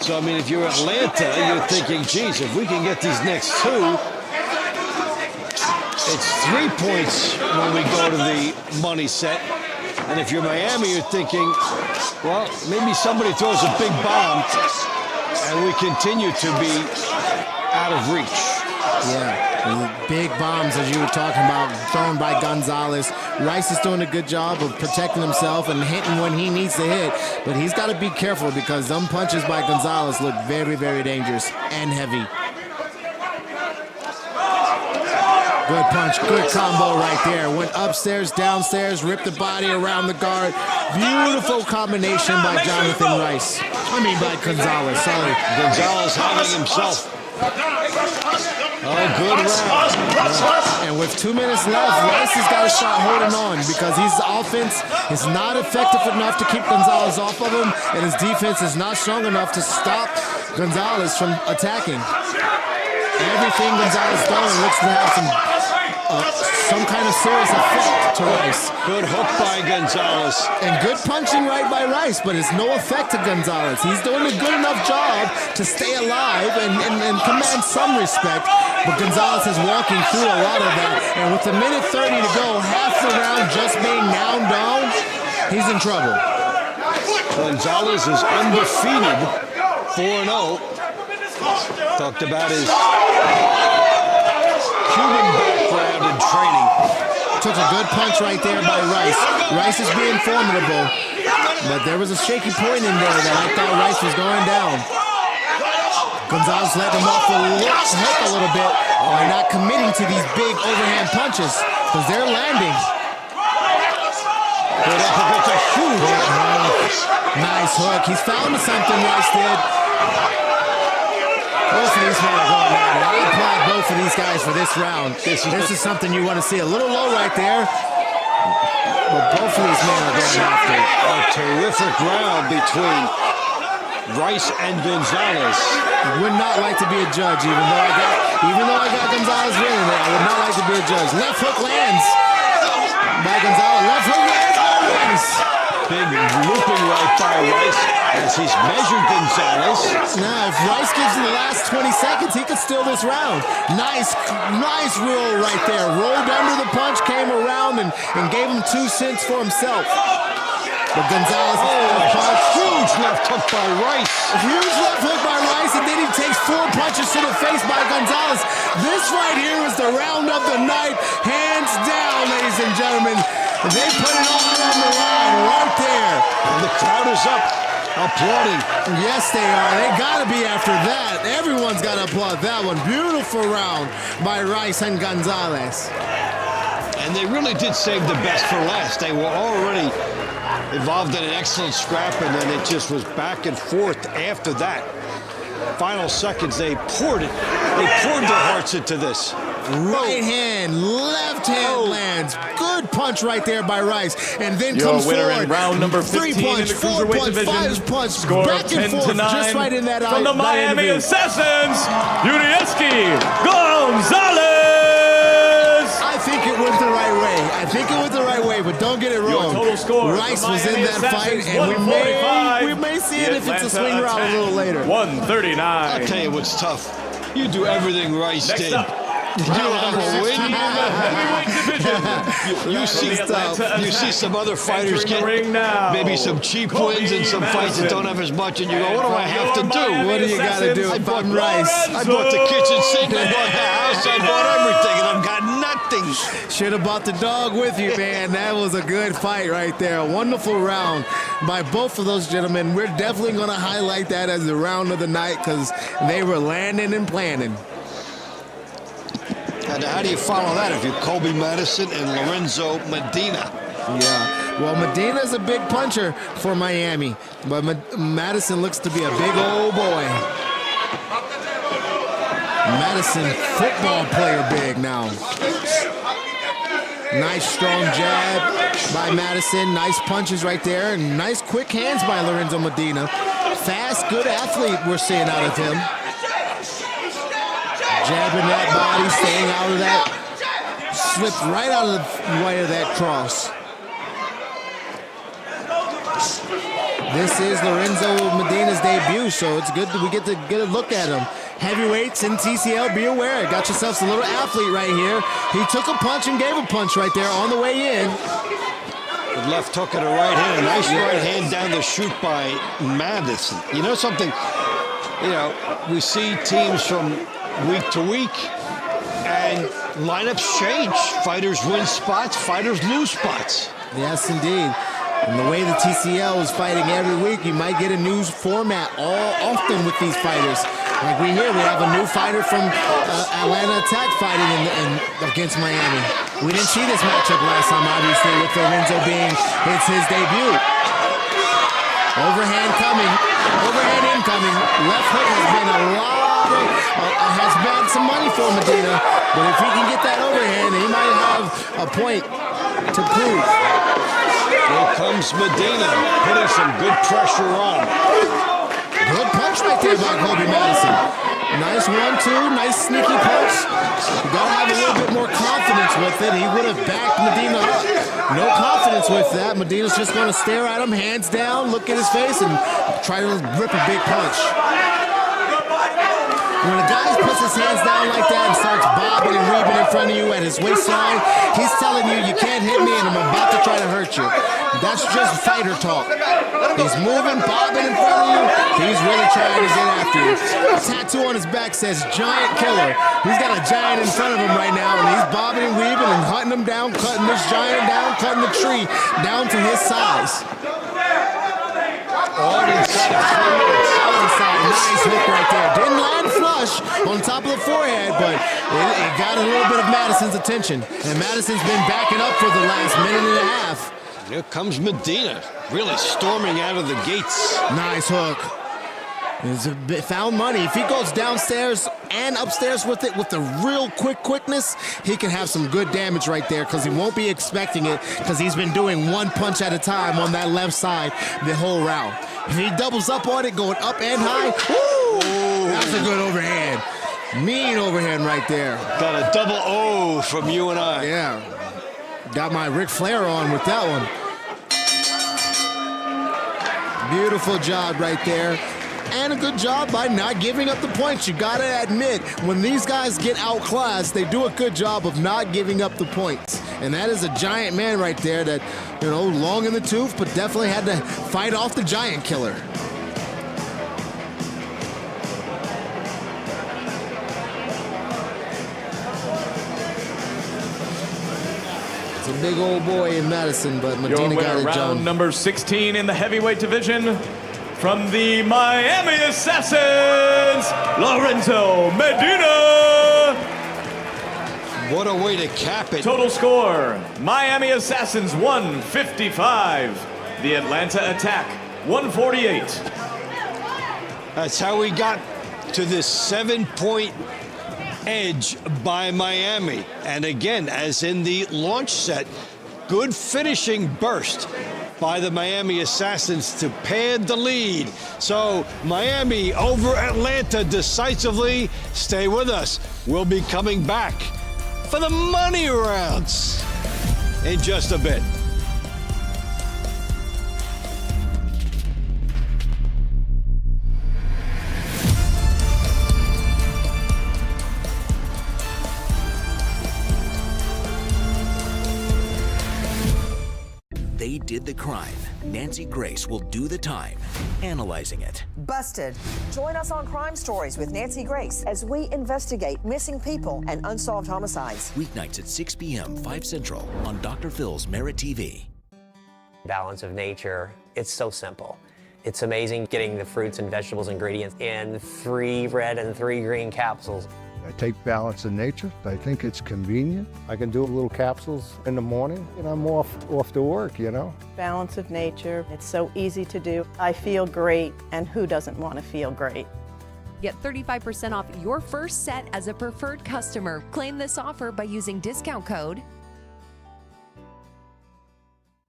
So, I mean, if you're Atlanta, you're thinking, geez, if we can get these next two, it's 3 points when we go to the money set. And if you're Miami, you're thinking, well, maybe somebody throws a big bomb and we continue to be out of reach. Yeah, big bombs, as you were talking about, thrown by Gonzalez. Rice is doing a good job of protecting himself and hitting when he needs to hit, but he's got to be careful because some punches by Gonzalez look very, very dangerous and heavy. Good punch, good combo right there. Went upstairs, downstairs, ripped the body around the guard. Beautiful combination by Jonathan Rice. I mean by Gonzalez, sorry. Gonzalez handling himself. Oh, good round. And with 2 minutes left, Rice has got to start holding on because his offense is not effective enough to keep Gonzalez off of him, and his defense is not strong enough to stop Gonzalez from attacking. Everything Gonzalez throwing looks to have some kind of serious effect to Rice. Good hook by Gonzalez. And good punching right by Rice, but it's no effect to Gonzalez. He's doing a good enough job to stay alive and command some respect, but Gonzalez is walking through a lot of that. And with a minute 30 to go, half the round just being now down, he's in trouble. Gonzalez is undefeated, 4-0. Talked about his Cuban background and training. Took a good punch right there by Rice. Rice is being formidable, but there was a shaky point in there that I thought Rice was going down. Gonzalez let him off the hook a little bit by not committing to these big overhand punches because they're landing. Nice hook. He's found something, Rice did. Both of these men are going at it. I applaud both of these guys for this round. This is something you want to see. A little low right there, but both of these men are going after it. A terrific round between Rice and Gonzalez. Would not like to be a judge, even though I got Gonzalez winning there. I would not like to be a judge. Left hook lands by Gonzalez. Left hook lands by Rice. Big looping right by Rice as he's measured Gonzalez. Now, if Rice gives him the last 20 seconds, he could steal this round. Nice roll right there. Rolled under the punch, came around, and gave him 2 cents for himself. But Gonzalez, huge left hook by Rice. Huge left hook by Rice, and then he takes 4 punches to the face by Gonzalez. This right here is the round of the night, hands down, ladies and gentlemen. They put it all on the line right there. And the crowd is up, applauding. Yes, they are. They got to be after that. Everyone's got to applaud that one. Beautiful round by Rice and Gonzalez. And they really did save the best for last. They were already involved in an excellent scrap, and then it just was back and forth after that. Final seconds, they poured their hearts into this. Right hand, left hand lands. Good punch right there by Rice. And then your comes winner forward. in round number 15 3 punch, in the 4 Cruiserweight punch, division. 5 punch, Score back of and forth, 10-9 just right in that from the Miami interview. Assassins, Yurieski Gonzalez. I think it went the right way. but don't get it Your wrong. total score, Rice the was in Miami that fight, Assassins, and we 145. may see The it if it's a swing Atlanta round a little Attack, later. 139. I'll tell you what's tough. You do everything Rice Next did. up, You round number 16 in the heavyweight division. You see some other fighters Entering get the ring now, maybe some cheap wins and some fights that don't have as much, and you go, what do I have to do? What do you got to do? I if bought I'm Rice. I bought the kitchen sink, I bought the house, I bought everything, and I've got nothing. Should have bought the dog with you, man. That was a good fight right there. A wonderful round by both of those gentlemen. We're definitely going to highlight that as the round of the night because they were landing and planning. And how do you follow that if you're Colby Madison and Lorenzo Medina? Yeah, well, Medina's a big puncher for Miami, but Madison looks to be a big old boy. Madison, football player big now. Nice strong jab by Madison. Nice punches right there. And nice quick hands by Lorenzo Medina. Fast, good athlete we're seeing out of him. Jabbing that body, staying out of that. Slipped right out of the way of that cross. This is Lorenzo Medina's debut, so it's good that we get to get a look at him. Heavyweights in TCL, be aware. Got yourselves a little athlete right here. He took a punch and gave a punch right there on the way in. Good left hook and a right hand. A nice right hand down the chute by Madison. You know something? You know, we see teams from week to week, and lineups change. Fighters win spots, fighters lose spots. Yes, indeed. And the way the TCL is fighting every week, you might get a new format often with these fighters. Like we have a new fighter from Atlanta Attack fighting against Miami. We didn't see this matchup last time, obviously, with Lorenzo being it's his debut. Overhand coming, overhand incoming. Left hook has been a lot of, has been some money for Medina, but if he can get that overhand, he might have a point to prove. Here comes Medina, putting some good pressure on. Good punch right there by Colby Madison. Nice 1-2, nice sneaky punch. You gotta have a little bit more confidence with it. He would have backed Medina up. No confidence with that. Medina's just gonna stare at him, hands down, look at his face, and try to rip a big punch. When a guy puts his hands down like that and starts bobbing and weaving in front of you at his waistline, he's telling you, you can't hit me and I'm about to try to hurt you. That's just fighter talk. He's moving, bobbing in front of you. He's really trying to get after you. The tattoo on his back says Giant Killer. He's got a giant in front of him right now, and he's bobbing and weaving and hunting him down, cutting this giant down, cutting the tree down to his size. All inside. Nice hook right there. Didn't land flush on top of the forehead, but it got a little bit of Madison's attention. And Madison's been backing up for the last minute and a half. Here comes Medina, really storming out of the gates. Nice hook. It's a bit found money. If he goes downstairs and upstairs with it with the real quickness, he can have some good damage right there because he won't be expecting it because he's been doing one punch at a time on that left side the whole round. If he doubles up on it, going up and high, woo, that's a good overhand. Mean overhand right there. Got a double O from you and I. Yeah. Got my Ric Flair on with that one. Beautiful job right there. And a good job by not giving up the points. You gotta admit, when these guys get outclassed, they do a good job of not giving up the points. And that is a giant man right there that, you know, long in the tooth, but definitely had to fight off the Giant Killer. It's a big old boy in Madison, but Medina got it done. Round number 16 in the heavyweight division. From the Miami Assassins, Lorenzo Medina. What a way to cap it. Total score, Miami Assassins 155. The Atlanta Attack 148. That's how we got to this 7-point edge by Miami. And again, as in the launch set, good finishing burst by the Miami Assassins to pad the lead. So Miami over Atlanta decisively. Stay with us. We'll be coming back for the money rounds in just a bit. did the crime, Nancy Grace will do the time, analyzing it. Busted. Join us on Crime Stories with Nancy Grace as we investigate missing people and unsolved homicides. Weeknights at 6 p.m., 5 Central on Dr. Phil's MeritTV. Balance of nature, it's so simple. It's amazing getting the fruits and vegetables ingredients in 3 red and 3 green capsules. I take Balance of Nature. I think it's convenient. I can do little capsules in the morning and I'm off to work, you know. Balance of Nature, it's so easy to do. I feel great, and who doesn't want to feel great? Get 35% off your first set as a preferred customer. Claim this offer by using discount code.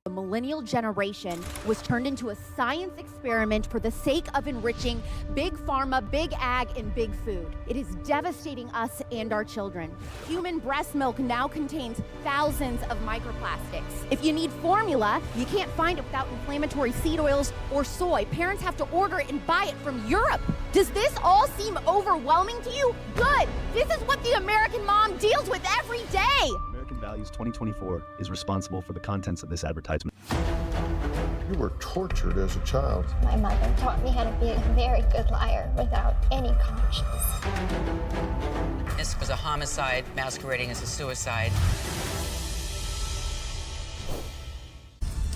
The millennial generation was turned into a science experiment for the sake of enriching big pharma, big ag, and big food. It is devastating us and our children. Human breast milk now contains thousands of microplastics. If you need formula, you can't find it without inflammatory seed oils or soy. Parents have to order it and buy it from Europe. Does this all seem overwhelming to you? Good. This is what the American mom deals with every day. American Values 2024 is responsible for the contents of this advertisement. You were tortured as a child. My mother taught me how to be a very good liar without any conscience. This was a homicide masquerading as a suicide.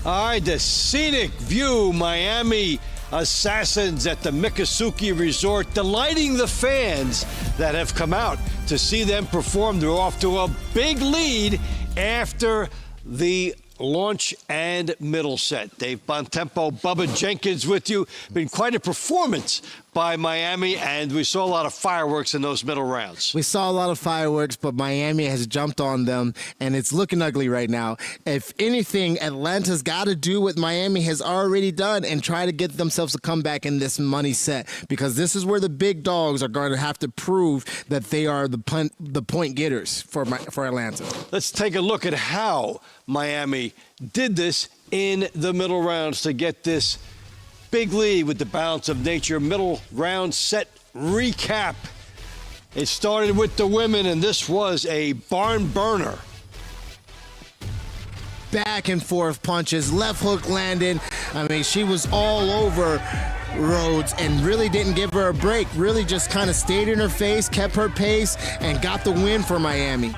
All right, the scenic view, Miami Assassins at the Miccosukee Resort, delighting the fans that have come out to see them perform. They're off to a big lead after the launch and middle set. Dave Bontempo, Bubba Jenkins with you. Been quite a performance by Miami, and we saw a lot of fireworks in those middle rounds. We saw a lot of fireworks, but Miami has jumped on them, and it's looking ugly right now. If anything, Atlanta's got to do what Miami has already done and try to get themselves a comeback in this money set, because this is where the big dogs are going to have to prove that they are the point getters for Atlanta. Let's take a look at how Miami did this in the middle rounds to get this big lead with the Balance of Nature middle round set recap. It started with the women, and this was a barn burner. Back and forth punches, left hook landed. I mean, she was all over Rhodes and really didn't give her a break. Really just kind of stayed in her face, kept her pace, and got the win for Miami.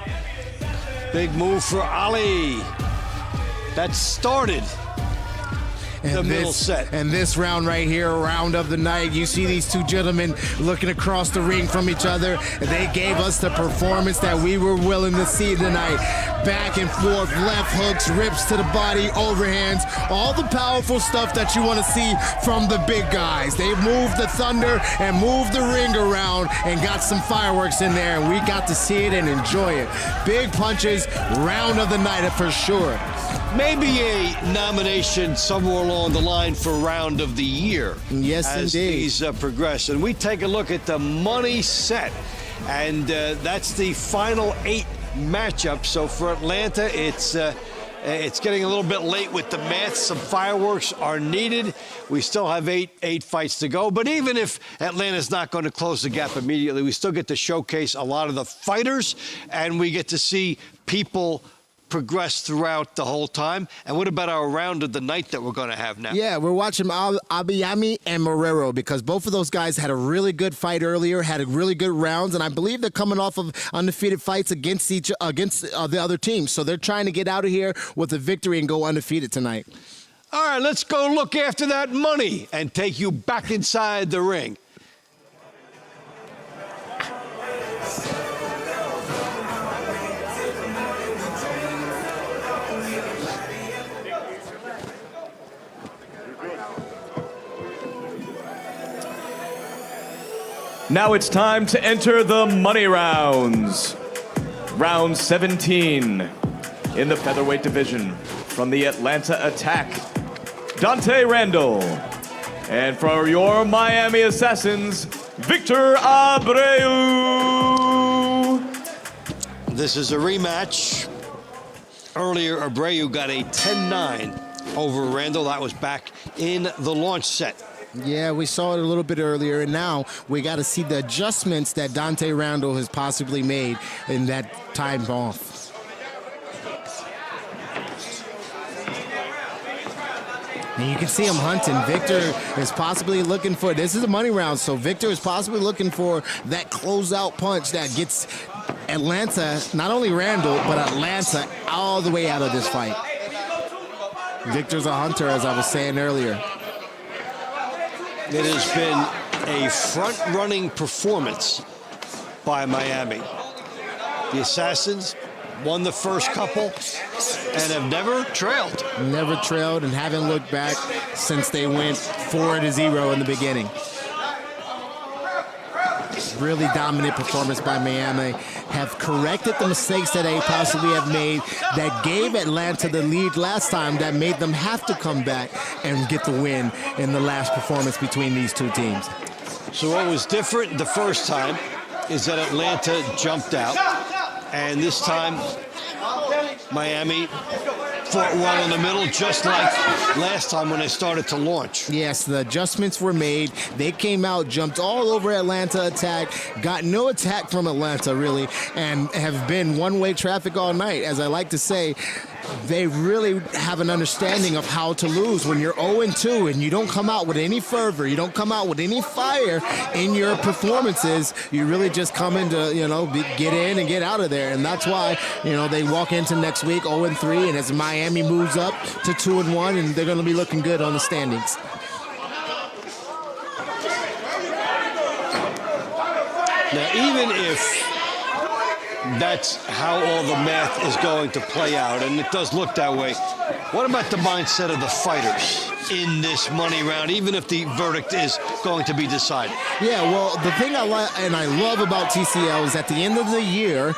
Big move for Ali. That started the middle set. And this round right here, round of the night, you see these two gentlemen looking across the ring from each other. They gave us the performance that we were willing to see tonight. Back and forth, left hooks, rips to the body, overhands, all the powerful stuff that you want to see from the big guys. They moved the thunder and moved the ring around and got some fireworks in there, and we got to see it and enjoy it. Big punches, round of the night for sure. Maybe a nomination somewhere along the line for round of the year. Yes, as indeed. These progress. And we take a look at the money set, and that's the final 8 matchups. So for Atlanta, it's getting a little bit late with the math. Some fireworks are needed. We still have eight fights to go. But even if Atlanta's not going to close the gap immediately, we still get to showcase a lot of the fighters, and we get to see people progress throughout the whole time. And what about our round of the night that we're going to have now? Yeah, we're watching Abiyami and Morero, because both of those guys had a really good fight earlier, had a really good rounds, and I believe they're coming off of undefeated fights against the other team. So they're trying to get out of here with a victory and go undefeated tonight. All right, let's go look after that money and take you back inside the ring. Now it's time to enter the money rounds. Round 17 in the featherweight division. From the Atlanta Attack, Dante Randall. And for your Miami Assassins, Victor Abreu. This is a rematch. Earlier, Abreu got a 10-9 over Randall. That was back in the launch set. Yeah, we saw it a little bit earlier, and now we got to see the adjustments that Dante Randall has possibly made in that time off. And you can see him hunting. Victor is possibly looking for, this is a money round, so Victor is possibly looking for that closeout punch that gets Atlanta, not only Randall, but Atlanta all the way out of this fight. Victor's a hunter, as I was saying earlier. It has been a front-running performance by Miami. The Assassins won the first couple and have never trailed. Never trailed and haven't looked back since they went 4-0 in the beginning. Really dominant performance by Miami. Have corrected the mistakes that they possibly have made that gave Atlanta the lead last time, that made them have to come back and get the win in the last performance between these two teams. So what was different the first time is that Atlanta jumped out, and this time Miami fought well in the middle, just like last time when they started to launch. Yes, the adjustments were made. They came out, jumped all over Atlanta attack, got no attack from Atlanta, really, and have been one-way traffic all night. As I like to say, they really have an understanding of how to lose. When you're 0-2 and you don't come out with any fervor, you don't come out with any fire in your performances, you really just come into, get in and get out of there. And that's why, they walk into next week 0-3, and as Miami moves up to 2-1, and they're going to be looking good on the standings. Now, even if that's how all the math is going to play out, and it does look that way, what about the mindset of the fighters in this money round, even if the verdict is going to be decided? Yeah, well, the thing I like and I love about TCL is at the end of the year,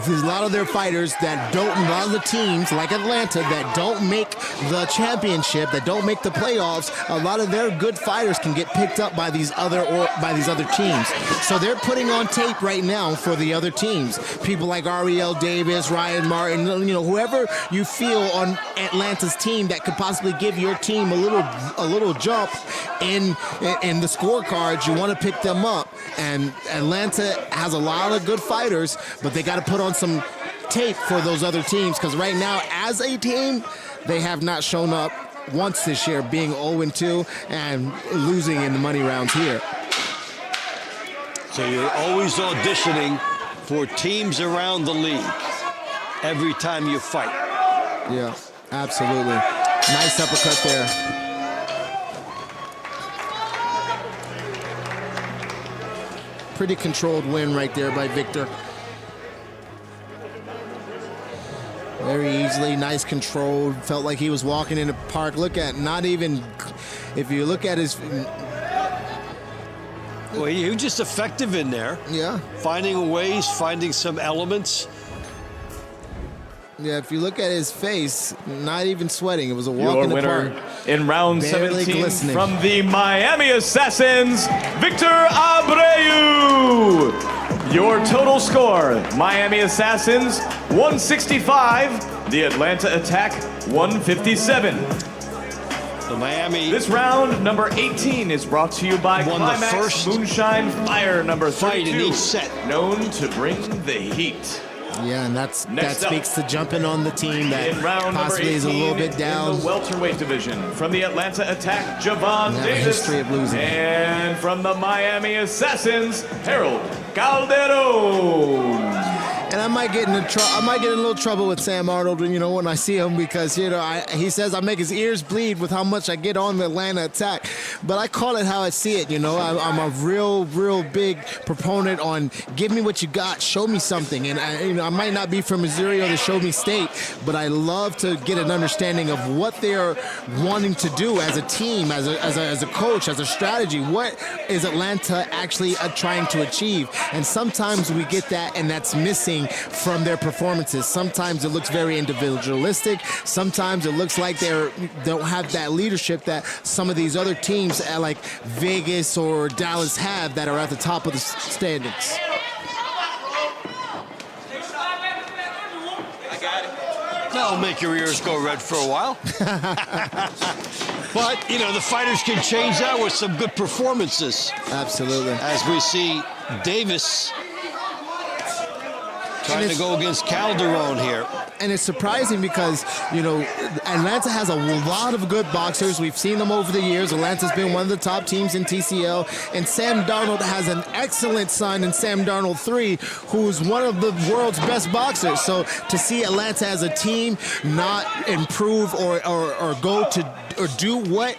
there's a lot of their fighters that don't, a lot of the teams like Atlanta that don't make the championship, that don't make the playoffs, a lot of their good fighters can get picked up by these other teams. So they're putting on tape right now for the other teams. People like Ariel Davis, Ryan Martin, whoever you feel on Atlanta's team that could possibly give your team a little jump in the scorecards, you want to pick them up. And Atlanta has a lot of good fighters, but they got to put on some tape for those other teams, because right now, as a team, they have not shown up once this year, being 0-2 and losing in the money rounds here. So you're always auditioning for teams around the league every time you fight. Yeah, absolutely. Nice uppercut there. Pretty controlled win right there by Victor. Very easily, nice control. Felt like he was walking in the park. Look at, not even, if you look at his... Well, he was just effective in there. Yeah. Finding ways, finding some elements. Yeah, if you look at his face, not even sweating. It was a walk in the park. In round Barely 17 glistening. from the Miami Assassins, Victor Abrau. Your total score, Miami Assassins 165, the Atlanta Attack 157. The Miami. This round, number 18, is brought to you by won Climax the first Moonshine Fire number 32, fight in each set, known to bring the heat. Yeah, and that Next speaks to jumping on the team that in round possibly is a little bit down. In the welterweight division, from the Atlanta Attack, Javon Have a Davis. history of losing. And from the Miami Assassins, Harold Calderon. And I might get in a little trouble with Sam Arnold, when I see him, because he says I make his ears bleed with how much I get on the Atlanta Attack. But I call it how I see it. I'm a real big proponent on give me what you got, show me something. And I might not be from Missouri or the Show Me State, but I love to get an understanding of what they're wanting to do as a team, as a coach, as a strategy. What is Atlanta actually trying to achieve? And sometimes we get that, and that's missing from their performances. Sometimes it looks very individualistic. Sometimes it looks like they don't have that leadership that some of these other teams like Vegas or Dallas have that are at the top of the standings. That'll make your ears go red for a while. But, the fighters can change that with some good performances. Absolutely. As we see Davis Trying to go against Calderon here. And it's surprising because, you know, Atlanta has a lot of good boxers. We've seen them over the years. Atlanta's been one of the top teams in TCL. And Sam Darnold has an excellent son in Sam Darnold 3, who's one of the world's best boxers. So to see Atlanta as a team not improve or go to or do what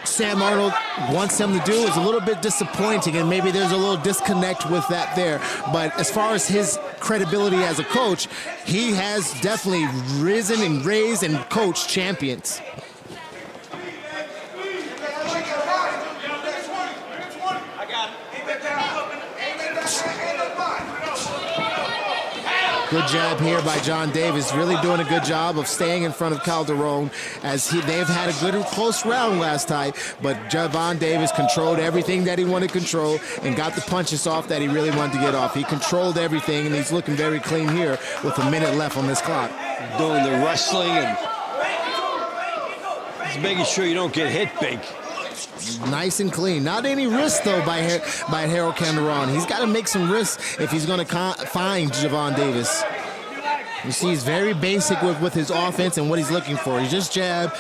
Sam Darnold wants them to do is a little bit disappointing, and maybe there's a little disconnect with that there. But as far as his credibility as a coach, he has definitely risen and raised and coached champions. Good jab here by John Davis, really doing a good job of staying in front of Calderon as they've had a good and close round last time, but Javon Davis controlled everything that he wanted to control and got the punches off that he really wanted to get off. He controlled everything, and he's looking very clean here with a minute left on this clock. Doing the wrestling and he's making sure you don't get hit big. Nice and clean. Not any risk, though, by Harold Calderon. He's got to make some risks if he's going to find Javon Davis. You see, he's very basic with his offense and what he's looking for. He's just jab,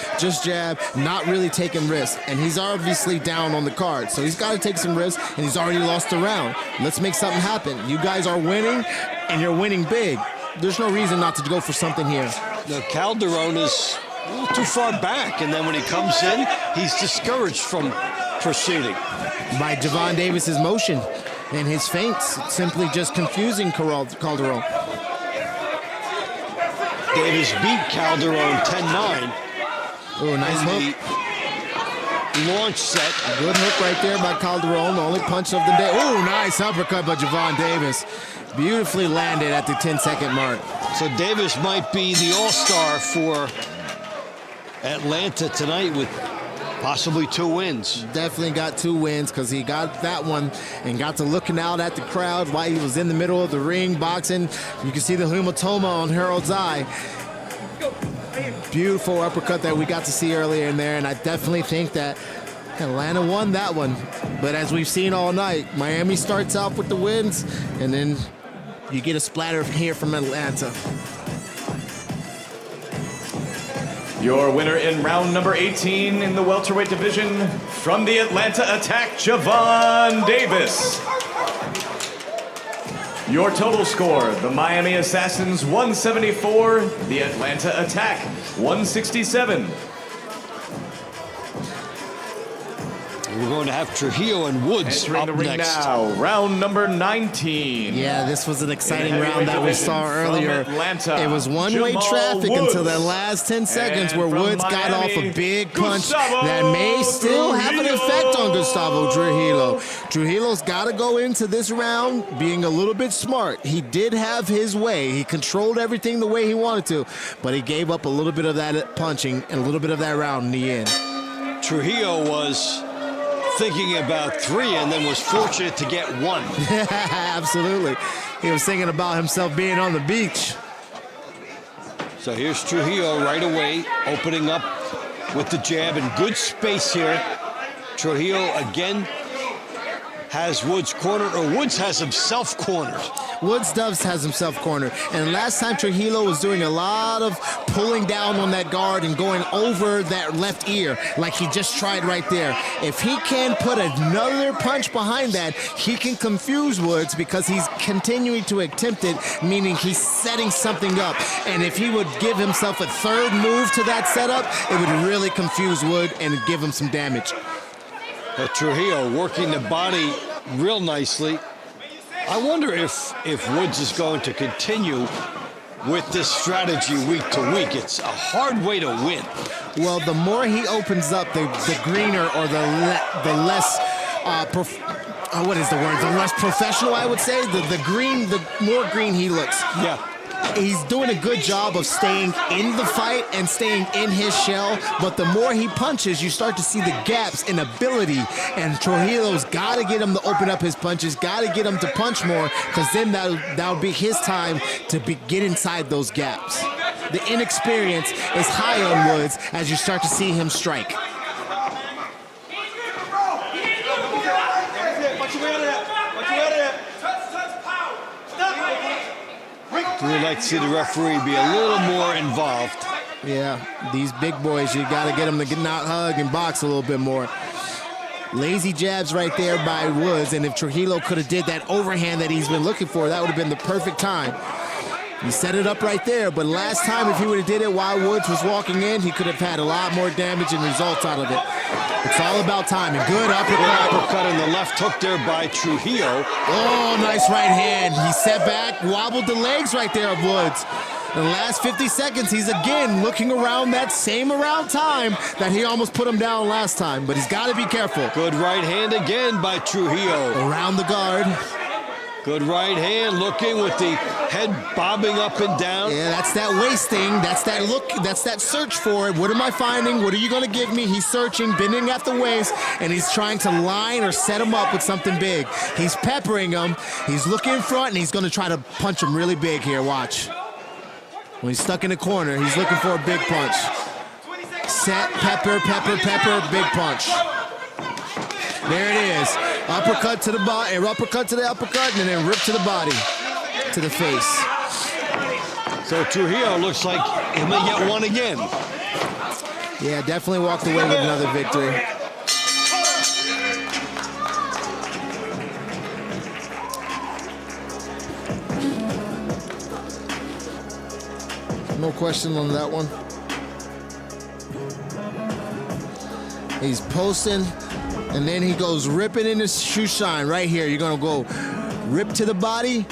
not really taking risks. And he's obviously down on the card, so he's got to take some risks, and he's already lost the round. Let's make something happen. You guys are winning, and you're winning big. There's no reason not to go for something here. Now, Calderon is a little too far back, and then when he comes in, he's discouraged from proceeding. By Javon Davis's motion and his feints, simply just confusing Calderon. Davis beat Calderon 10-9. Oh, nice hook. Launch set. Good hook right there by Calderon, the only punch of the day. Oh, nice uppercut by Javon Davis. Beautifully landed at the 10-second mark. So Davis might be the all-star for Atlanta tonight with possibly 2 wins. Definitely got 2 wins because he got that one and got to looking out at the crowd while he was in the middle of the ring boxing. You can see the hematoma on Harold's eye. Beautiful uppercut that we got to see earlier in there, and I definitely think that Atlanta won that one. But as we've seen all night, Miami starts off with the wins, and then you get a splatter here from Atlanta. Your winner in round number 18 in the welterweight division, from the Atlanta Attack, Javon Davis. Your total score, the Miami Assassins 174, the Atlanta Attack 167. We're going to have Trujillo and Woods entering up the ring next. Now, round number 19. Yeah, this was an exciting round that we saw earlier. Atlanta, it was one-way traffic until the last 10 seconds where Woods got off a big punch that may still have an effect on Gustavo Trujillo. Trujillo's got to go into this round being a little bit smart. He did have his way. He controlled everything the way he wanted to, but he gave up a little bit of that punching and a little bit of that round in the end. Trujillo was thinking about 3 and then was fortunate to get 1. Absolutely. He was thinking about himself being on the beach. So here's Trujillo right away, opening up with the jab in good space here. Trujillo again has Woods cornered, or Woods has himself cornered. Woods has himself cornered. And last time Trujillo was doing a lot of pulling down on that guard and going over that left ear like he just tried right there. If he can put another punch behind that, he can confuse Woods because he's continuing to attempt it, meaning he's setting something up. And if he would give himself a third move to that setup, it would really confuse Wood and give him some damage. Trujillo working the body real nicely. I wonder if Woods is going to continue with this strategy week to week. It's a hard way to win. Well, the more he opens up, the greener or the less, what is the word? The less professional, I would say. The more green he looks. Yeah. He's doing a good job of staying in the fight and staying in his shell, but the more he punches, you start to see the gaps in ability, and Trujillo's got to get him to open up his punches, got to get him to punch more, because then that'll be his time to get inside those gaps. The inexperience is high on Woods as you start to see him strike. Ring You would like to see the referee be a little more involved. Yeah, these big boys, you got to get them to get not hug and box a little bit more. Lazy jabs right there by Woods, and if Trujillo could have did that overhand that he's been looking for, that would have been the perfect time. He set it up right there, but last time if he would have did it while Woods was walking in, he could have had a lot more damage and results out of it. It's all about timing. Good uppercut. Good uppercut in the left hook there by Trujillo. Oh, nice right hand. He set back, wobbled the legs right there of Woods. In the last 50 seconds, he's again looking around that same around time that he almost put him down last time, but he's got to be careful. Good right hand again by Trujillo. Around the guard. Good right hand, looking with the head bobbing up and down. Yeah, that's that waist thing. That's that look. That's that search for it. What am I finding? What are you going to give me? He's searching, bending at the waist, and he's trying to line or set him up with something big. He's peppering him. He's looking in front, and he's going to try to punch him really big here. Watch. When he's stuck in the corner, he's looking for a big punch. Set, pepper, pepper, pepper, big punch. There it is. Uppercut to the body, uppercut to the uppercut, and then rip to the body, to the face. So Trujillo looks like he may get one again. Yeah, definitely walked away with another victory. No question on that one. He's posting, and then he goes ripping in his shoe shine right here. You're gonna go rip to the body.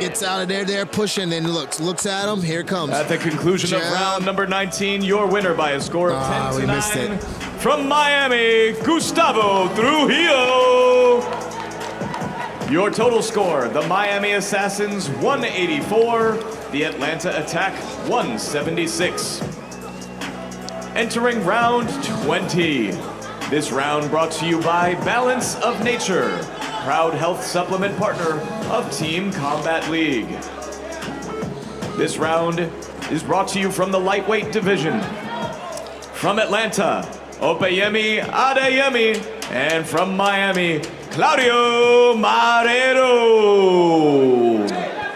Gets out of there, pushing, then looks at him. Here it comes. At the conclusion of round number 19, your winner by a score of 10 to 9 from Miami, Gustavo Trujillo. Your total score: the Miami Assassins 184, the Atlanta Attack 176. Entering round 20. This round brought to you by Balance of Nature, proud health supplement partner of Team Combat League. This round is brought to you from the lightweight division. From Atlanta, Opeyemi Adeyemi, and from Miami, Claudio Marrero.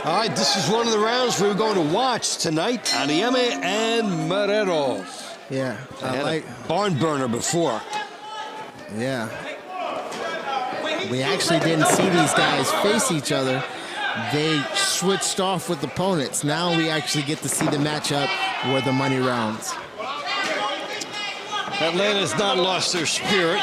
All right, this is one of the rounds we're going to watch tonight. Adeyemi and Morero. Yeah, I like a barn burner before. Yeah. We actually didn't see these guys face each other. They switched off with opponents. Now we actually get to see the matchup where the money rounds. Atlanta's not lost their spirit.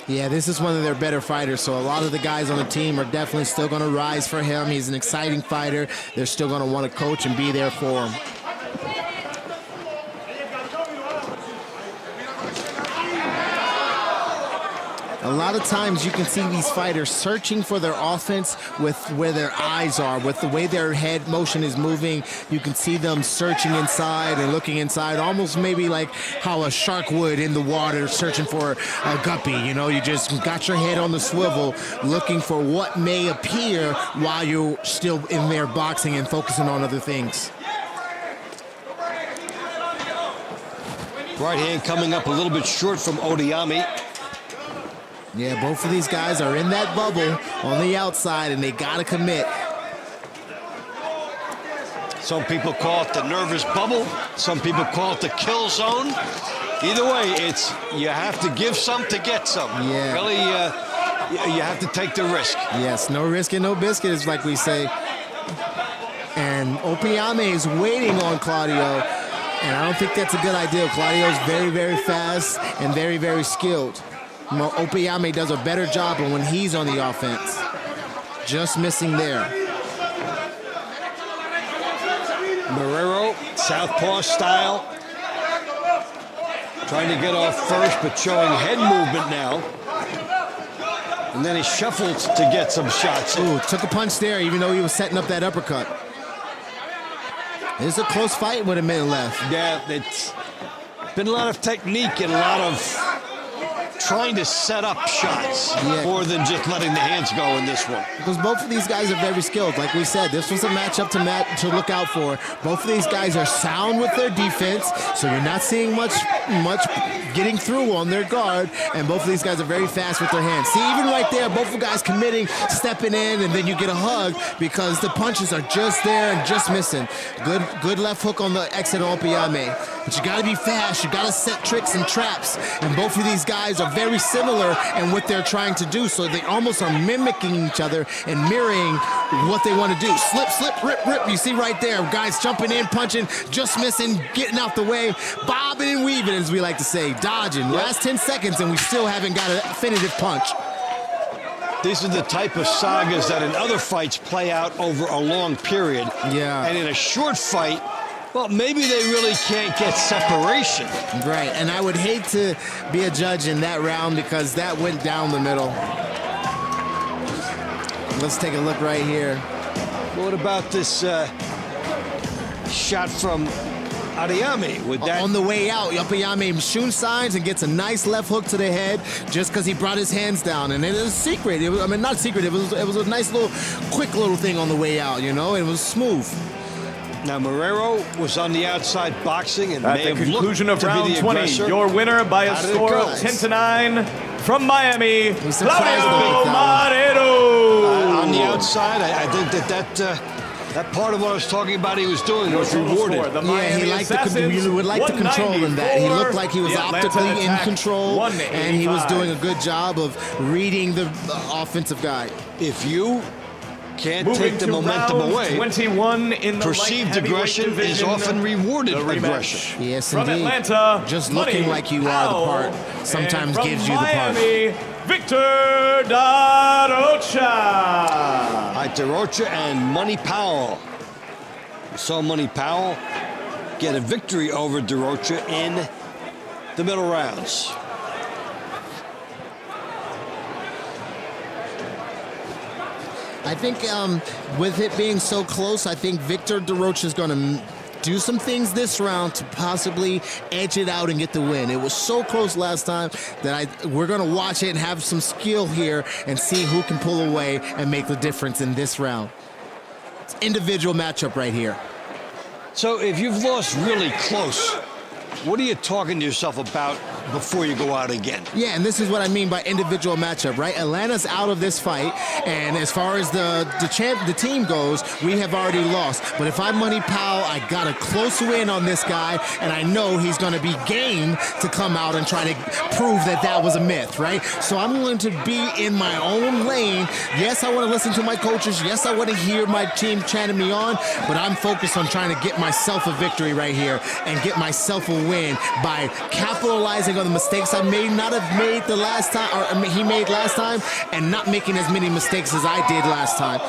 Yeah, this is one of their better fighters, so a lot of the guys on the team are definitely still going to rise for him. He's an exciting fighter. They're still going to want to coach and be there for him. A lot of times you can see these fighters searching for their offense with where their eyes are, with the way their head motion is moving. You can see them searching inside and looking inside, almost maybe like how a shark would in the water searching for a guppy. You know, you just got your head on the swivel looking for what may appear while you're still in there boxing and focusing on other things. Right hand coming up a little bit short from Adeyemi. Yeah, both of these guys are in that bubble on the outside, and they got to commit. Some people call it the nervous bubble. Some people call it the kill zone. Either way, it's you have to give some to get some. Yeah. Really, you have to take the risk. Yes, no risk and no biscuit is like we say. And Opeyemi is waiting on Claudio, and I don't think that's a good idea. Claudio's very, very fast and very, very skilled. Opeyemi does a better job when he's on the offense. Just missing there. Marrero, southpaw style. Trying to get off first, but showing head movement now. And then he shuffles to get some shots. Ooh, took a punch there, even though he was setting up that uppercut. It's a close fight with a minute left. Yeah, it's been a lot of technique and a lot of trying to set up shots more than just letting the hands go in this one. Because both of these guys are very skilled. Like we said, this was a matchup to look out for. Both of these guys are sound with their defense, so you're not seeing much getting through on their guard, and both of these guys are very fast with their hands. See, even right there, both of the guys committing, stepping in, and then you get a hug because the punches are just there and just missing. Good left hook on the exit on Opiyame. But you gotta be fast, you gotta set tricks and traps, and both of these guys are very similar in what they're trying to do, so they almost are mimicking each other and mirroring what they want to do. Slip, slip, rip, rip. You see right there, guys jumping in, punching, just missing, getting out the way, bobbing and weaving, as we like to say, dodging. Last 10 seconds, and we still haven't got a definitive punch. These are the type of sagas that in other fights play out over a long period. Yeah. And in a short fight, well, maybe they really can't get separation. Right, and I would hate to be a judge in that round because that went down the middle. Let's take a look right here. What about this shot from Adeyemi? With that on the way out, Opiyame shooting signs and gets a nice left hook to the head just because he brought his hands down. And it is a secret. It was, I mean, not secret. It was a nice little, quick little thing on the way out. You know, it was smooth. Now Morero was on the outside boxing and at may the have conclusion looked of to be round the 20. aggressor. Your winner by a score of 10-9 from Miami, Claudio Marrero. On the outside, I think that part of what I was talking about he was doing was rewarded. Yeah, he would like to control in that. He looked like he was optically in control, and he was doing a good job of reading the offensive guy. If you can't Moving take the to momentum round away, 21 in the perceived light aggression heavyweight is division, often rewarded the rematch. aggression. Yes, From indeed. Atlanta, just Money, looking like you are the part sometimes and gives from you the Miami, Victor Darocha. Darocha and Money Powell. We saw Money Powell get a victory over Darocha in the middle rounds. I think with it being so close, I think Victor Darocha is going to do some things this round to possibly edge it out and get the win. It was so close last time that we're going to watch it and have some skill here and see who can pull away and make the difference in this round. It's an individual matchup right here. So if you've lost really close, what are you talking to yourself about before you go out again? Yeah, and this is what I mean by individual matchup, right? Atlanta's out of this fight, and as far as the team goes, we have already lost. But if I'm Money Powell, I got a close win on this guy, and I know he's going to be game to come out and try to prove that was a myth, right? So I'm going to be in my own lane. Yes, I want to listen to my coaches. Yes, I want to hear my team chanting me on, but I'm focused on trying to get myself a victory right here and get myself a win by capitalizing on the mistakes I may not have made the last time, or he made last time, and not making as many mistakes as I did last time.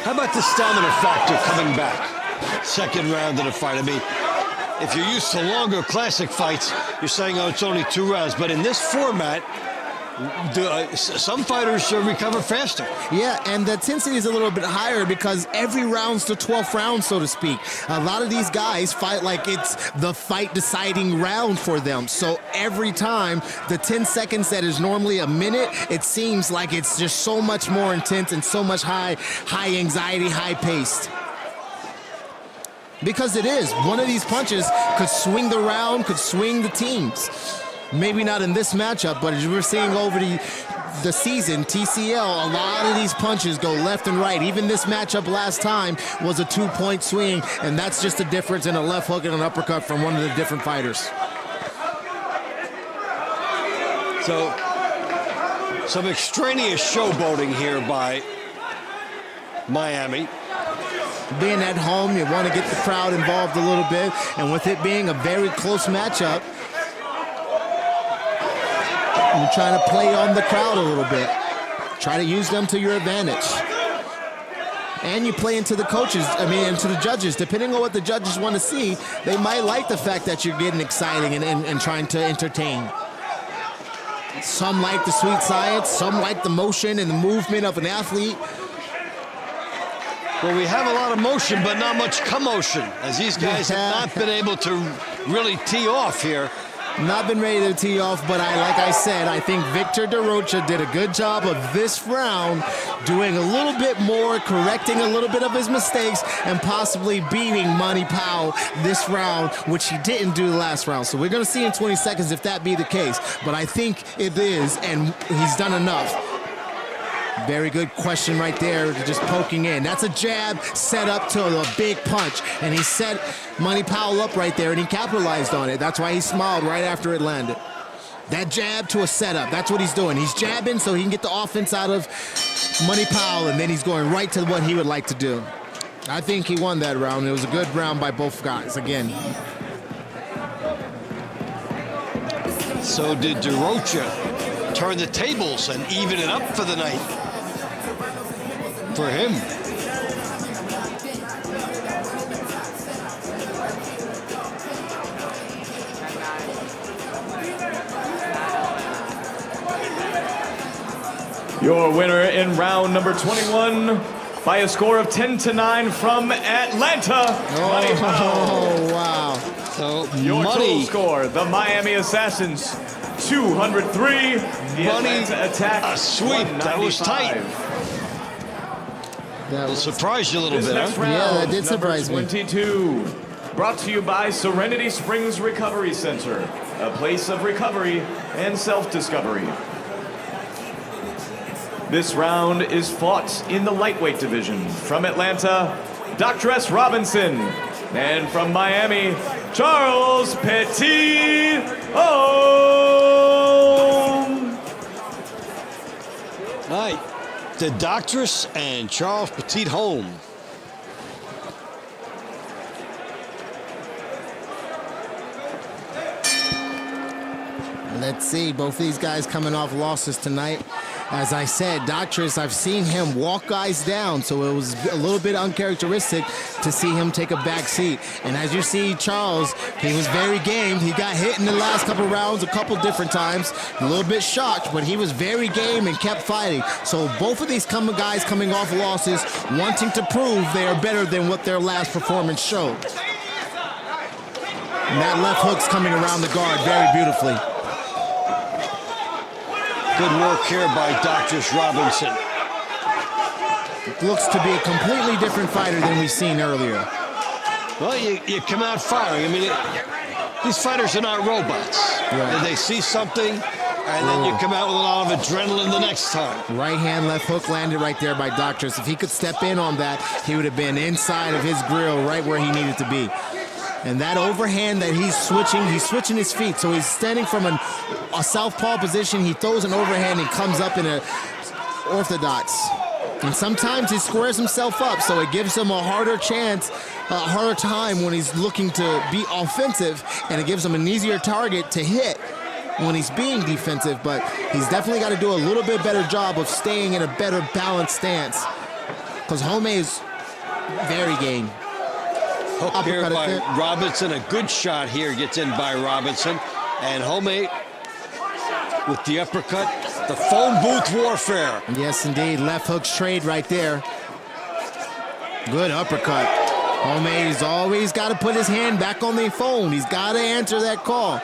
How about the stamina factor coming back? Second round of the fight. I mean, if you're used to longer classic fights, you're saying, oh, it's only 2 rounds. But in this format, some fighters recover faster. Yeah, and the intensity is a little bit higher because every round's the 12th round, so to speak. A lot of these guys fight like it's the fight-deciding round for them. So every time, the 10 seconds that is normally a minute, it seems like it's just so much more intense and so much high anxiety, high-paced. Because it is. One of these punches could swing the round, could swing the teams. Maybe not in this matchup, but as we're seeing over the season, TCL, a lot of these punches go left and right. Even this matchup last time was a 2-point swing, and that's just the difference in a left hook and an uppercut from one of the different fighters. So, some extraneous showboating here by Miami. Being at home, you want to get the crowd involved a little bit, and with it being a very close matchup, you're trying to play on the crowd a little bit. Try to use them to your advantage. And you play into the coaches, into the judges. Depending on what the judges want to see, they might like the fact that you're getting exciting and trying to entertain. Some like the sweet science, some like the motion and the movement of an athlete. Well, we have a lot of motion, but not much commotion, as these guys have not been able to really tee off here Not been ready to tee off, but like I said, I think Victor Darocha did a good job of this round, doing a little bit more, correcting a little bit of his mistakes, and possibly beating Manny Powell this round, which he didn't do the last round. So we're going to see in 20 seconds if that be the case. But I think it is, and he's done enough. Very good question right there, just poking in. That's a jab set up to a big punch, and he set Manny Powell up right there, and he capitalized on it. That's why he smiled right after it landed. That jab to a setup, that's what he's doing. He's jabbing so he can get the offense out of Manny Powell, and then he's going right to what he would like to do. I think he won that round. It was a good round by both guys, again. So did Darocha turn the tables and even it up for the night. For him. Your winner in round number 21 by a score of 10-9 from Atlanta, Manny Powell. Oh, wow. So your Money. total score, the Miami Assassins, 203. The Money, Atlanta Attack, a sweep. That was tight. That will surprise you a little This bit, next huh? round, Yeah, that did surprise me. number 22, brought to you by Serenity Springs Recovery Center, a place of recovery and self-discovery. This round is fought in the lightweight division. From Atlanta, Dr. S. Robinson. And from Miami, Charles Petit. All right. The Doctress and Charles Petit home. Let's see, both these guys coming off losses tonight. As I said, Doctress, I've seen him walk guys down, so it was a little bit uncharacteristic to see him take a back seat. And as you see, Charles, he was very game. He got hit in the last couple rounds a couple different times. A little bit shocked, but he was very game and kept fighting. So both of these guys coming off losses, wanting to prove they are better than what their last performance showed. And that left hook's coming around the guard very beautifully. Good work here by Dr. Robinson. Looks to be a completely different fighter than we've seen earlier. Well, you come out firing. I mean, these fighters are not robots. Right. They see something, and then you come out with a lot of adrenaline the next time. Right hand, left hook landed right there by Doctress. If he could step in on that, he would have been inside of his grill right where he needed to be. And that overhand that he's switching his feet. So he's standing from a southpaw position. He throws an overhand and comes up in an orthodox. And sometimes he squares himself up, so it gives him a harder chance, a harder time when he's looking to be offensive, and it gives him an easier target to hit when he's being defensive. But he's definitely got to do a little bit better job of staying in a better balanced stance, because Home is very game. Hook here by Robinson. A good shot here gets in by Robinson. And Home with the uppercut. The phone booth warfare. Yes, indeed. Left hook's trade right there. Good uppercut. Homey's always got to put his hand back on the phone. He's got to answer that call.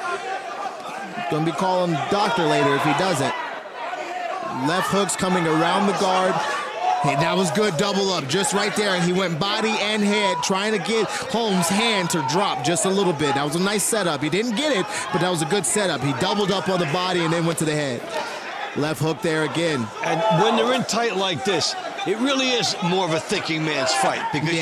Gonna be calling doctor later if he doesn't. Left hook's coming around the guard. Hey, that was good double up just right there. He went body and head trying to get Holmes' hand to drop just a little bit. That was a nice setup. He didn't get it, but that was a good setup. He doubled up on the body and then went to the head. Left hook there again. And when they're in tight like this, it really is more of a thinking man's fight, because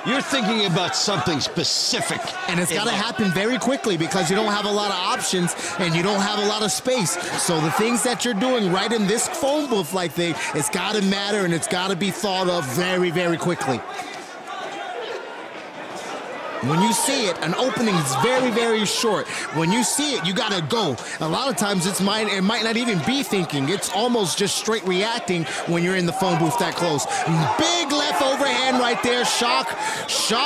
you're thinking about something specific. And it's got to happen very quickly because you don't have a lot of options and you don't have a lot of space. So the things that you're doing right in this phone booth like thing, it's got to matter and it's got to be thought of very, very quickly. When you see it, an opening is very, very short. When you see it, you gotta go. A lot of times it might not even be thinking. It's almost just straight reacting when you're in the phone booth that close. Big left overhand right there. Shock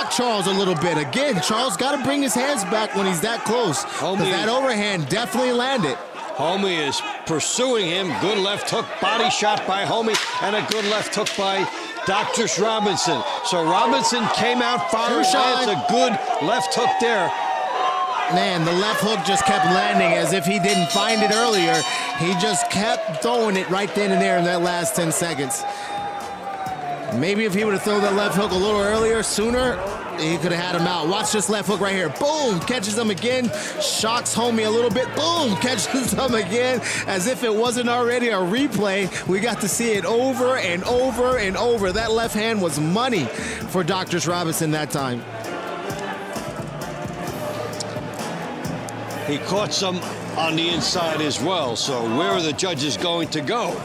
Charles a little bit. Again, Charles gotta bring his hands back when he's that close. Because that overhand definitely landed. Homie is pursuing him. Good left hook, body shot by Homie, and a good left hook by Dr. Robinson. So Robinson came out firing shots. A good left hook there. Man, the left hook just kept landing as if he didn't find it earlier. He just kept throwing it right then and there in that last 10 seconds. Maybe if he would have thrown that left hook a little earlier, sooner, he could have had him out. Watch this left hook right here. Boom, catches him again. Shocks homie a little bit. Boom, catches him again. As if it wasn't already a replay, we got to see it over and over and over. That left hand was money for Dr. Robinson that time. He caught some on the inside as well, so where are the judges going to go?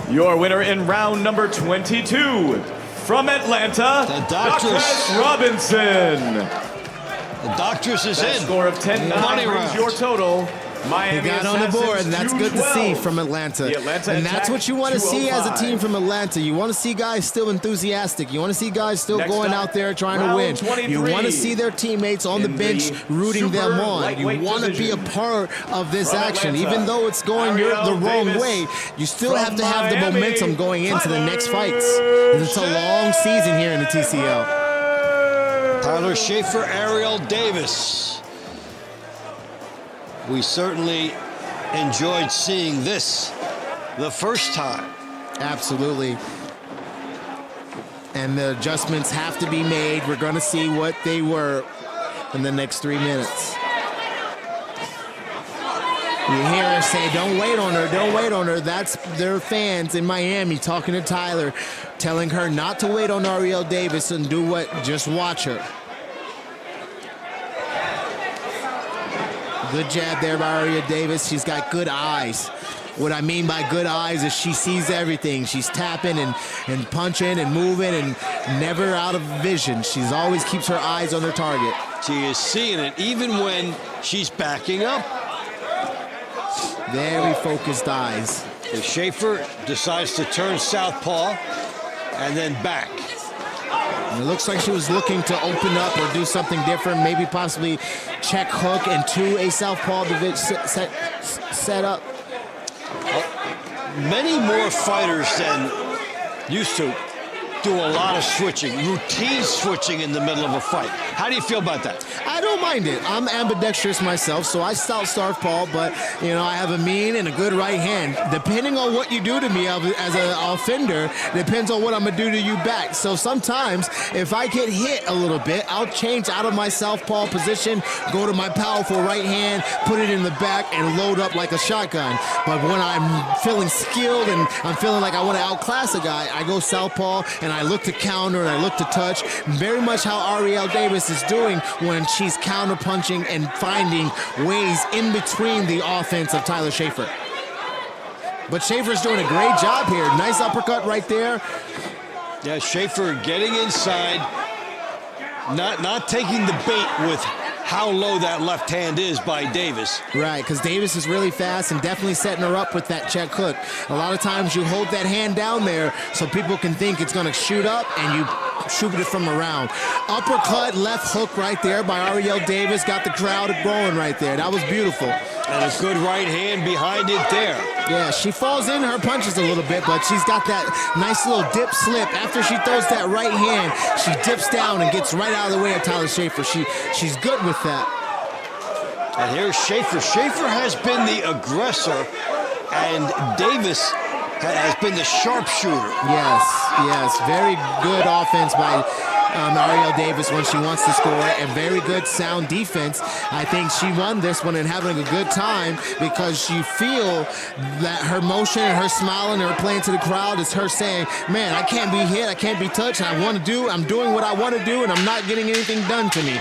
Your winner in round number 22, from Atlanta, the Doctors Robinson. The Doctors is that in. Score of 10-9 brings your total. Miami he got on the board, and that's good to see from Atlanta. And that's what you want to see as a team from Atlanta. You want to see guys still enthusiastic. You want to see guys still going out there trying to win. 23. You want to see their teammates on the bench rooting them on. You want to be a part of this action. Even though it's going the wrong way, you still have to have the momentum going into the next fights. It's a long season here in the TCL. Tyler Schaefer, Ariel Davis. We certainly enjoyed seeing this the first time. Absolutely. And the adjustments have to be made. We're going to see what they were in the next 3 minutes. You hear her say, don't wait on her, don't wait on her. That's their fans in Miami talking to Tyler, telling her not to wait on Ariel Davis and do what? Just watch her. Good jab there by Ariel Davis. She's got good eyes. What I mean by good eyes is she sees everything. She's tapping and punching and moving and never out of vision. She's always keeps her eyes on her target. She is seeing it even when she's backing up. Very focused eyes. The Schaefer decides to turn southpaw and then back. And it looks like she was looking to open up or do something different, maybe possibly check hook and to a southpaw set up. Many more fighters than used to do a lot of switching, routine switching in the middle of a fight. How do you feel about that? I don't mind it. I'm ambidextrous myself, so I southpaw, but you know I have a mean and a good right hand. Depending on what you do to me as an offender, depends on what I'm gonna do to you back. So sometimes if I get hit a little bit, I'll change out of my southpaw position, go to my powerful right hand, put it in the back, and load up like a shotgun. But when I'm feeling skilled and I'm feeling like I want to outclass a guy, I go southpaw and I look to counter and I look to touch. Very much how Ariel Davis is doing when she's counter-punching and finding ways in between the offense of Tyler Schaefer. But Schaefer's doing a great job here. Nice uppercut right there. Yeah, Schaefer getting inside, not taking the bait with how low that left hand is by Davis. Right, because Davis is really fast and definitely setting her up with that check hook. A lot of times you hold that hand down there so people can think it's going to shoot up and you shoot it from around. Uppercut, left hook right there by Ariel Davis. Got the crowd going right there. That was beautiful. And a good right hand behind it there. Yeah, she falls in her punches a little bit, but she's got that nice little dip slip. After she throws that right hand, she dips down and gets right out of the way of Tyler Schaefer. She's good with that. And here's Schaefer. Schaefer has been the aggressor, and Davis has been the sharpshooter. Yes, very good offense by Ariel Davis when she wants to score, and very good sound defense. I think she won this one and having a good time because you feel that her motion and her smiling and her playing to the crowd is her saying, man, I can't be hit, I can't be touched, I'm doing what I want to do, and I'm not getting anything done to me.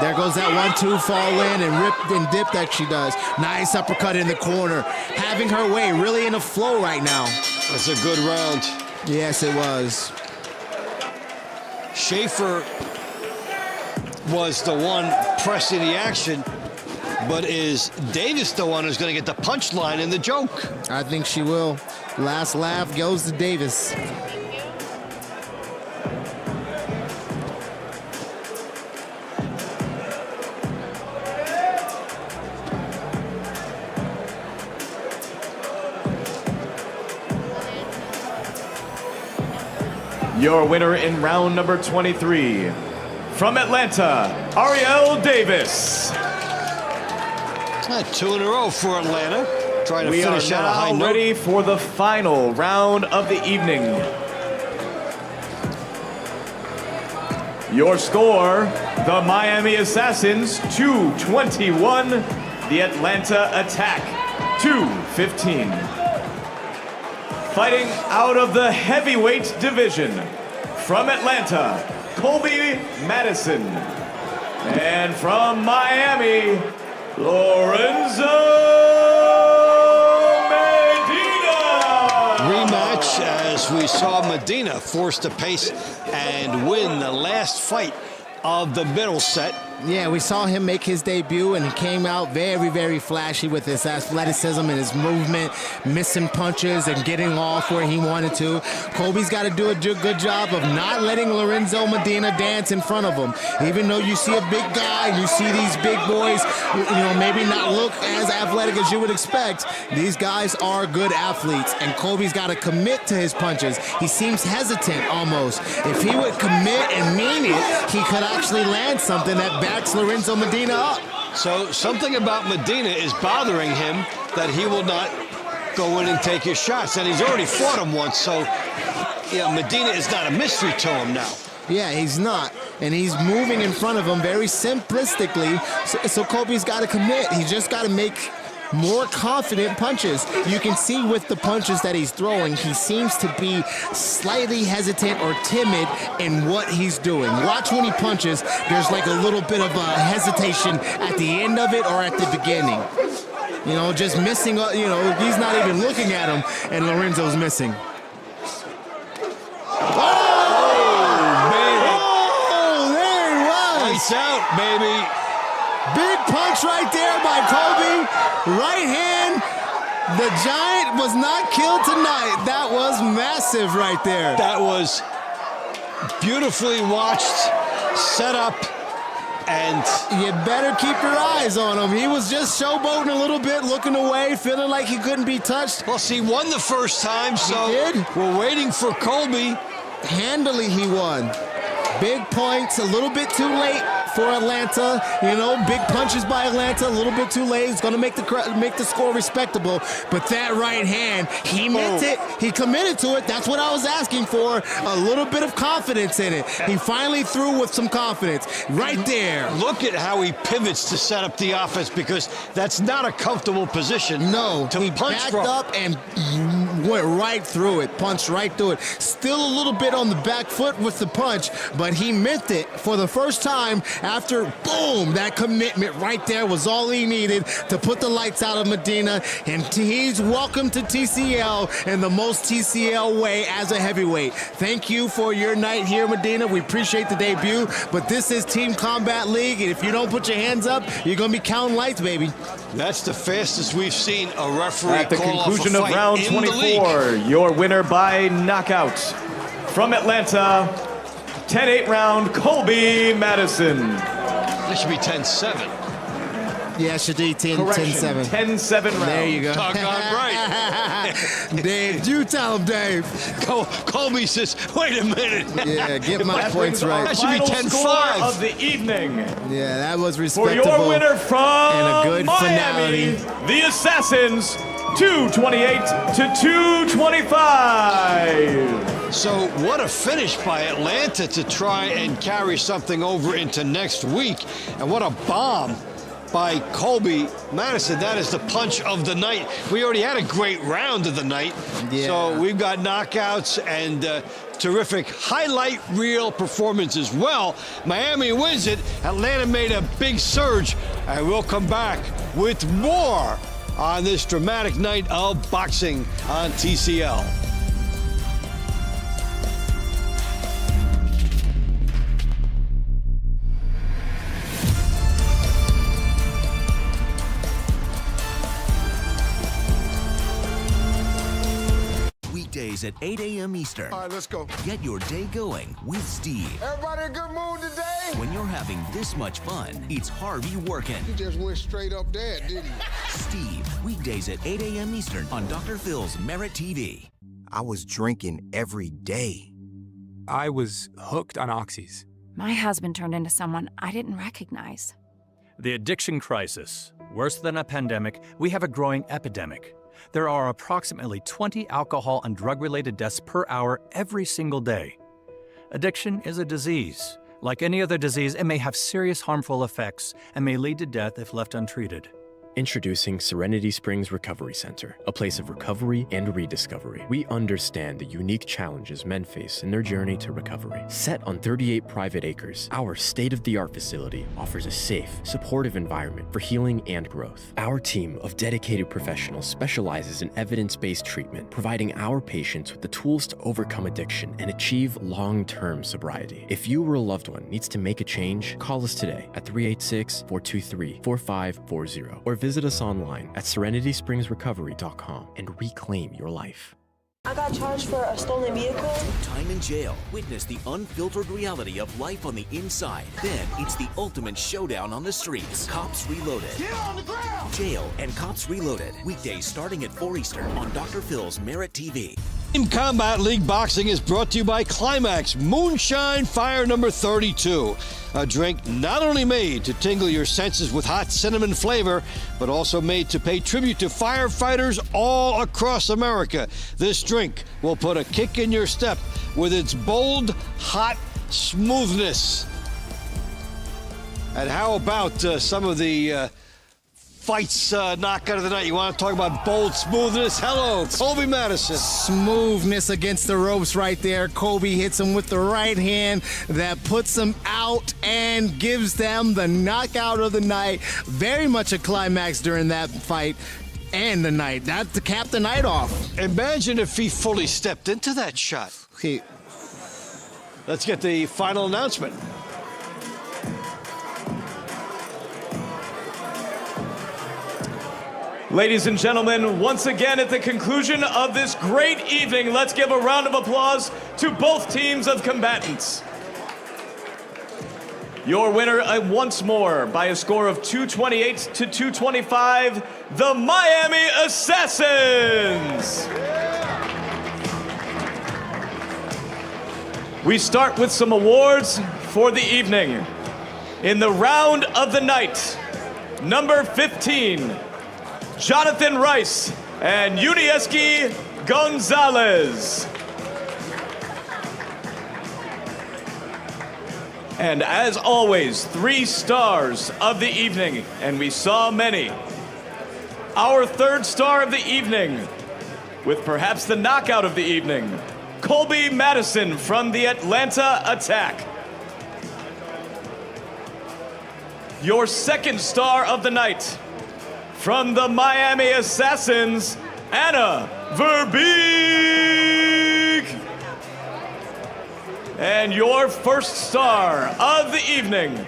There goes that 1-2 fall in and rip and dip that she does. Nice uppercut in the corner. Having her way, really in a flow right now. That's a good round. Yes, it was. Schaefer was the one pressing the action, but is Davis the one who's going to get the punchline in the joke? I think she will. Last laugh goes to Davis. Your winner in round number 23, From Atlanta, Ariel Davis. 2 in a row for Atlanta. Trying to We are finish out a high now note. ready for the final round of the evening. Your score, the Miami Assassins 221, the Atlanta Attack 215. Fighting out of the heavyweight division, from Atlanta, Colby Madison. And from Miami, Lorenzo Rematch as we saw Medina force the pace and win the last fight of the middle set. Yeah, we saw him make his debut, and he came out very, very flashy with his athleticism and his movement, missing punches and getting off where he wanted to. Colby's got to do a good job of not letting Lorenzo Medina dance in front of him. Even though you see a big guy, you see these big boys, maybe not look as athletic as you would expect. These guys are good athletes, and Colby's got to commit to his punches. He seems hesitant almost. If he would commit and mean it, he could actually land something that backs Lorenzo Medina up. So something about Medina is bothering him that he will not go in and take his shots. And he's already fought him once, so Medina is not a mystery to him now. Yeah, he's not. And he's moving in front of him very simplistically. So Colby's got to commit. He's just got to make more confident punches. You can see with the punches that he's throwing, he seems to be slightly hesitant or timid in what he's doing. Watch when he punches, there's like a little bit of a hesitation at the end of it or at the beginning. Just missing, he's not even looking at him, and Lorenzo's missing. There he was! Lights out, baby. Big punch right there by Colby. Right hand. The Giant was not killed tonight. That was massive right there. That was beautifully watched, set up, and you better keep your eyes on him. He was just showboating a little bit, looking away, feeling like he couldn't be touched. Plus, he won the first time, so he did. We're waiting for Colby. Handily, he won. Big points, a little bit too late for Atlanta. Big punches by Atlanta, a little bit too late. It's going to make the score respectable. But that right hand, he meant it. He committed to it. That's what I was asking for. A little bit of confidence in it. He finally threw with some confidence. Right there. Look at how he pivots to set up the offense, because that's not a comfortable position. No, he backed up and went right through it, punched right through it. Still a little bit on the back foot with the punch, but he meant it for the first time after, boom, that commitment right there was all he needed to put the lights out of Medina, and he's welcome to TCL in the most TCL way as a heavyweight. Thank you for your night here, Medina. We appreciate the debut, but this is Team Combat League, and if you don't put your hands up, you're going to be counting lights, baby. That's the fastest we've seen a referee at the call conclusion off a of fight round in the 24. league. Your winner by knockout from Atlanta, 10-8 round, Colby Madison. That should be 10-7. Yeah, it should be 10-7. 10-7 round. There you go. Doggone right. Dave, you tell him, Dave. Colby says, wait a minute. Yeah, get my points right. That should be 10-5 of the evening. Yeah, that was For respectable. your winner from and a good Miami, finale. the Assassins, 228 to 225. So what a finish by Atlanta to try and carry something over into next week. And what a bomb by Colby Madison. That is the punch of the night. We already had a great round of the night. Yeah. So we've got knockouts and terrific highlight reel performance as well. Miami wins it. Atlanta made a big surge. And we'll come back with more on this dramatic night of boxing on TCL. Weekdays at 8 a.m. Eastern. All right, let's go. Get your day going with Steve. Everybody in a good mood today? When you're having this much fun, it's Harvey working. You just went straight up there, didn't you? Steve, weekdays at 8 a.m. Eastern on Dr. Phil's My husband turned into someone I didn't recognize. The addiction crisis. Worse than a pandemic, we have a growing epidemic. There are approximately 20 alcohol and drug-related deaths per hour every single day. Addiction is a disease. Like any other disease, it may have serious harmful effects and may lead to death if left untreated. Introducing Serenity Springs Recovery Center, a place of recovery and rediscovery. We understand the unique challenges men face in their journey to recovery. Set on 38 private acres, our state-of-the-art facility offers a safe, supportive environment for healing and growth. Our team of dedicated professionals specializes in evidence-based treatment, providing our patients with the tools to overcome addiction and achieve long-term sobriety. If you or a loved one needs to make a change, call us today at 386-423-4540 or visit us online at serenityspringsrecovery.com and reclaim your life. I got charged for a stolen vehicle. Time in jail. Witness the unfiltered reality of life on the inside. Then it's the ultimate showdown on the streets. Cops Reloaded. Get on the ground! Jail and Cops Reloaded. Weekdays starting at 4 Eastern on Dr. Phil's MeritTV. Team Combat League Boxing is brought to you by Climax Moonshine Fire number 32. A drink not only made to tingle your senses with hot cinnamon flavor, but also made to pay tribute to firefighters all across America. This drink will put a kick in your step with its bold, hot smoothness. And how about some of the fights knockout of the night? You want to talk about bold smoothness? Hello, Colby Madison. Smoothness against the ropes right there. Colby hits him with the right hand that puts him out and gives them the knockout of the night. Very much a climax during that fight and the night. That to cap the night off. Imagine if he fully stepped into that shot. Okay. Let's get the final announcement. Ladies and gentlemen, once again at the conclusion of this great evening, let's give a round of applause to both teams of combatants. Your winner once more by a score of 228 to 225, the Miami Assassins. We start with some awards for the evening. In the round of the night, number 15, Jonathan Rice and Unieski Gonzalez. And as always, 3 stars of the evening, and we saw many. Our 3rd star of the evening, with perhaps the knockout of the evening, Colby Madison from the Atlanta Attack. Your 2nd star of the night, from the Miami Assassins, Anna Verby. And your 1st star of the evening,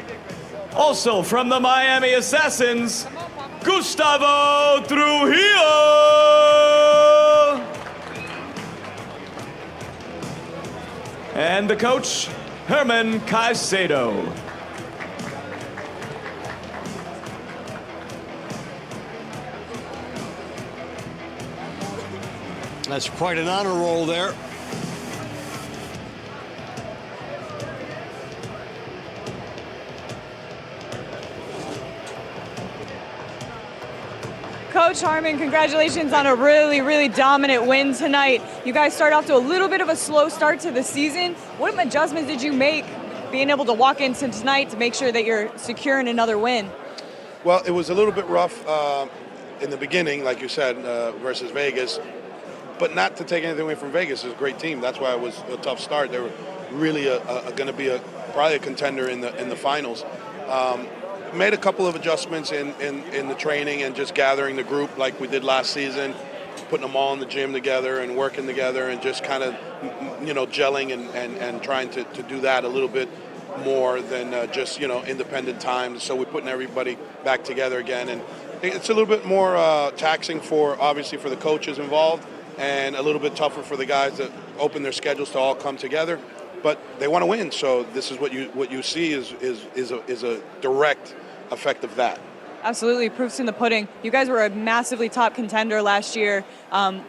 also from the Miami Assassins, Gustavo Trujillo. And the coach, Herman Caicedo. That's quite an honor roll there. Coach Harmon, congratulations on a really, really dominant win tonight. You guys start off to a little bit of a slow start to the season. What adjustments did you make being able to walk into tonight to make sure that you're securing another win? Well, it was a little bit rough in the beginning, like you said, versus Vegas. But not to take anything away from Vegas, it's a great team. That's why it was a tough start. They were really going to be probably a contender in the finals. Made a couple of adjustments in the training and just gathering the group like we did last season, putting them all in the gym together and working together and just kind of, gelling and trying to do that a little bit more than just, independent time. So we're putting everybody back together again. And it's a little bit more taxing obviously for the coaches involved, and a little bit tougher for the guys that open their schedules to all come together, but they want to win. So this is what you see is a direct effect of that. Absolutely, proof's in the pudding. You guys were a massively top contender last year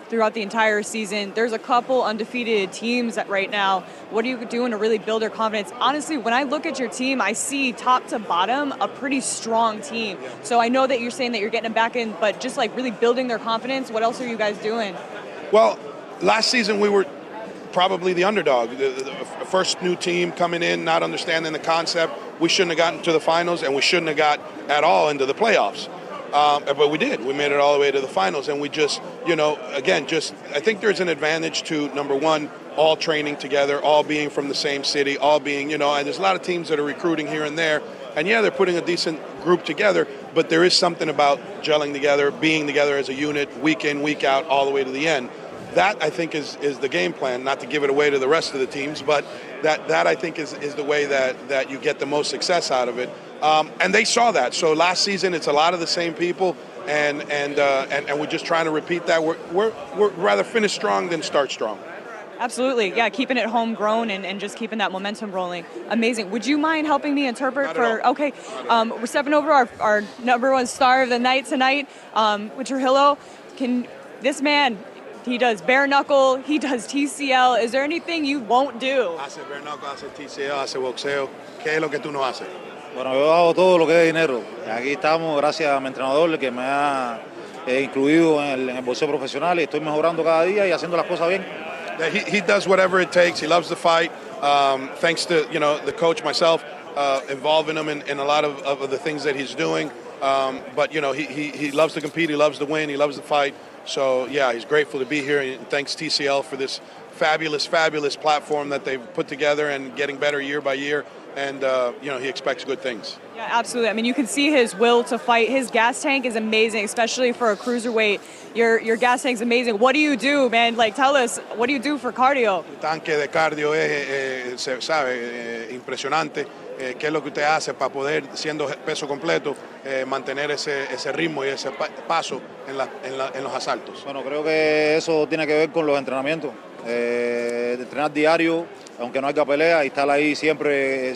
throughout the entire season. There's a couple undefeated teams right now. What are you doing to really build their confidence? Honestly, when I look at your team, I see top to bottom a pretty strong team. So I know that you're saying that you're getting them back in, but just like really building their confidence, what else are you guys doing? Well, last season we were probably the underdog, the first new team coming in, not understanding the concept. We shouldn't have gotten to the finals, and we shouldn't have got at all into the playoffs. But we did. We made it all the way to the finals, and we just, I think there's an advantage to, number one, all training together, all being from the same city, all being, and there's a lot of teams that are recruiting here and there. And yeah, they're putting a decent group together, but there is something about gelling together, being together as a unit, week in, week out, all the way to the end. That, I think, is the game plan, not to give it away to the rest of the teams, but that I think, is the way that you get the most success out of it. And they saw that. So last season, it's a lot of the same people, and we're just trying to repeat that. We're rather finish strong than start strong. Absolutely, yeah, keeping it homegrown and just keeping that momentum rolling. Amazing. Would you mind helping me interpret for, okay, we're stepping over our number one star of the night tonight with Trujillo. This man, he does bare knuckle, he does TCL. Is there anything you won't do? Hace bare knuckle, hace TCL, hace boxeo. ¿Qué es lo que tú no haces? Bueno, yo hago todo lo que es dinero. Aquí estamos gracias a mi entrenador que me ha incluido en el boxeo profesional y estoy mejorando cada día y haciendo las cosas bien. He does whatever it takes. He loves the fight. Thanks to the coach, myself, involving him in a lot of the things that he's doing. But he loves to compete. He loves to win. He loves the fight. So yeah, he's grateful to be here. And thanks TCL for this fabulous platform that they've put together and getting better year by year. And he expects good things. Yeah, absolutely. I mean, you can see his will to fight. His gas tank is amazing, especially for a cruiserweight. Your gas tank's amazing. What do you do, man? Like, tell us, what do you do for cardio? El tanque de cardio es, impresionante. ¿Qué es lo que usted hace para poder, siendo peso completo, mantener ese ritmo y ese paso en los asaltos? Bueno, creo que eso tiene que ver con los entrenamientos. Entrenar diario, aunque no haya pelea, y estar ahí siempre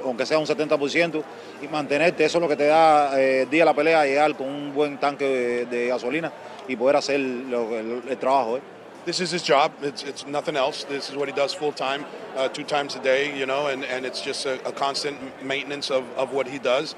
aunque sea un 70%, y mantenerte, eso es lo que te da el día de la pelea, llegar con un buen tanque de gasolina y poder hacer el trabajo. This is his job. It's nothing else. This is what he does full time, 2 times a day, and it's just a constant maintenance of what he does.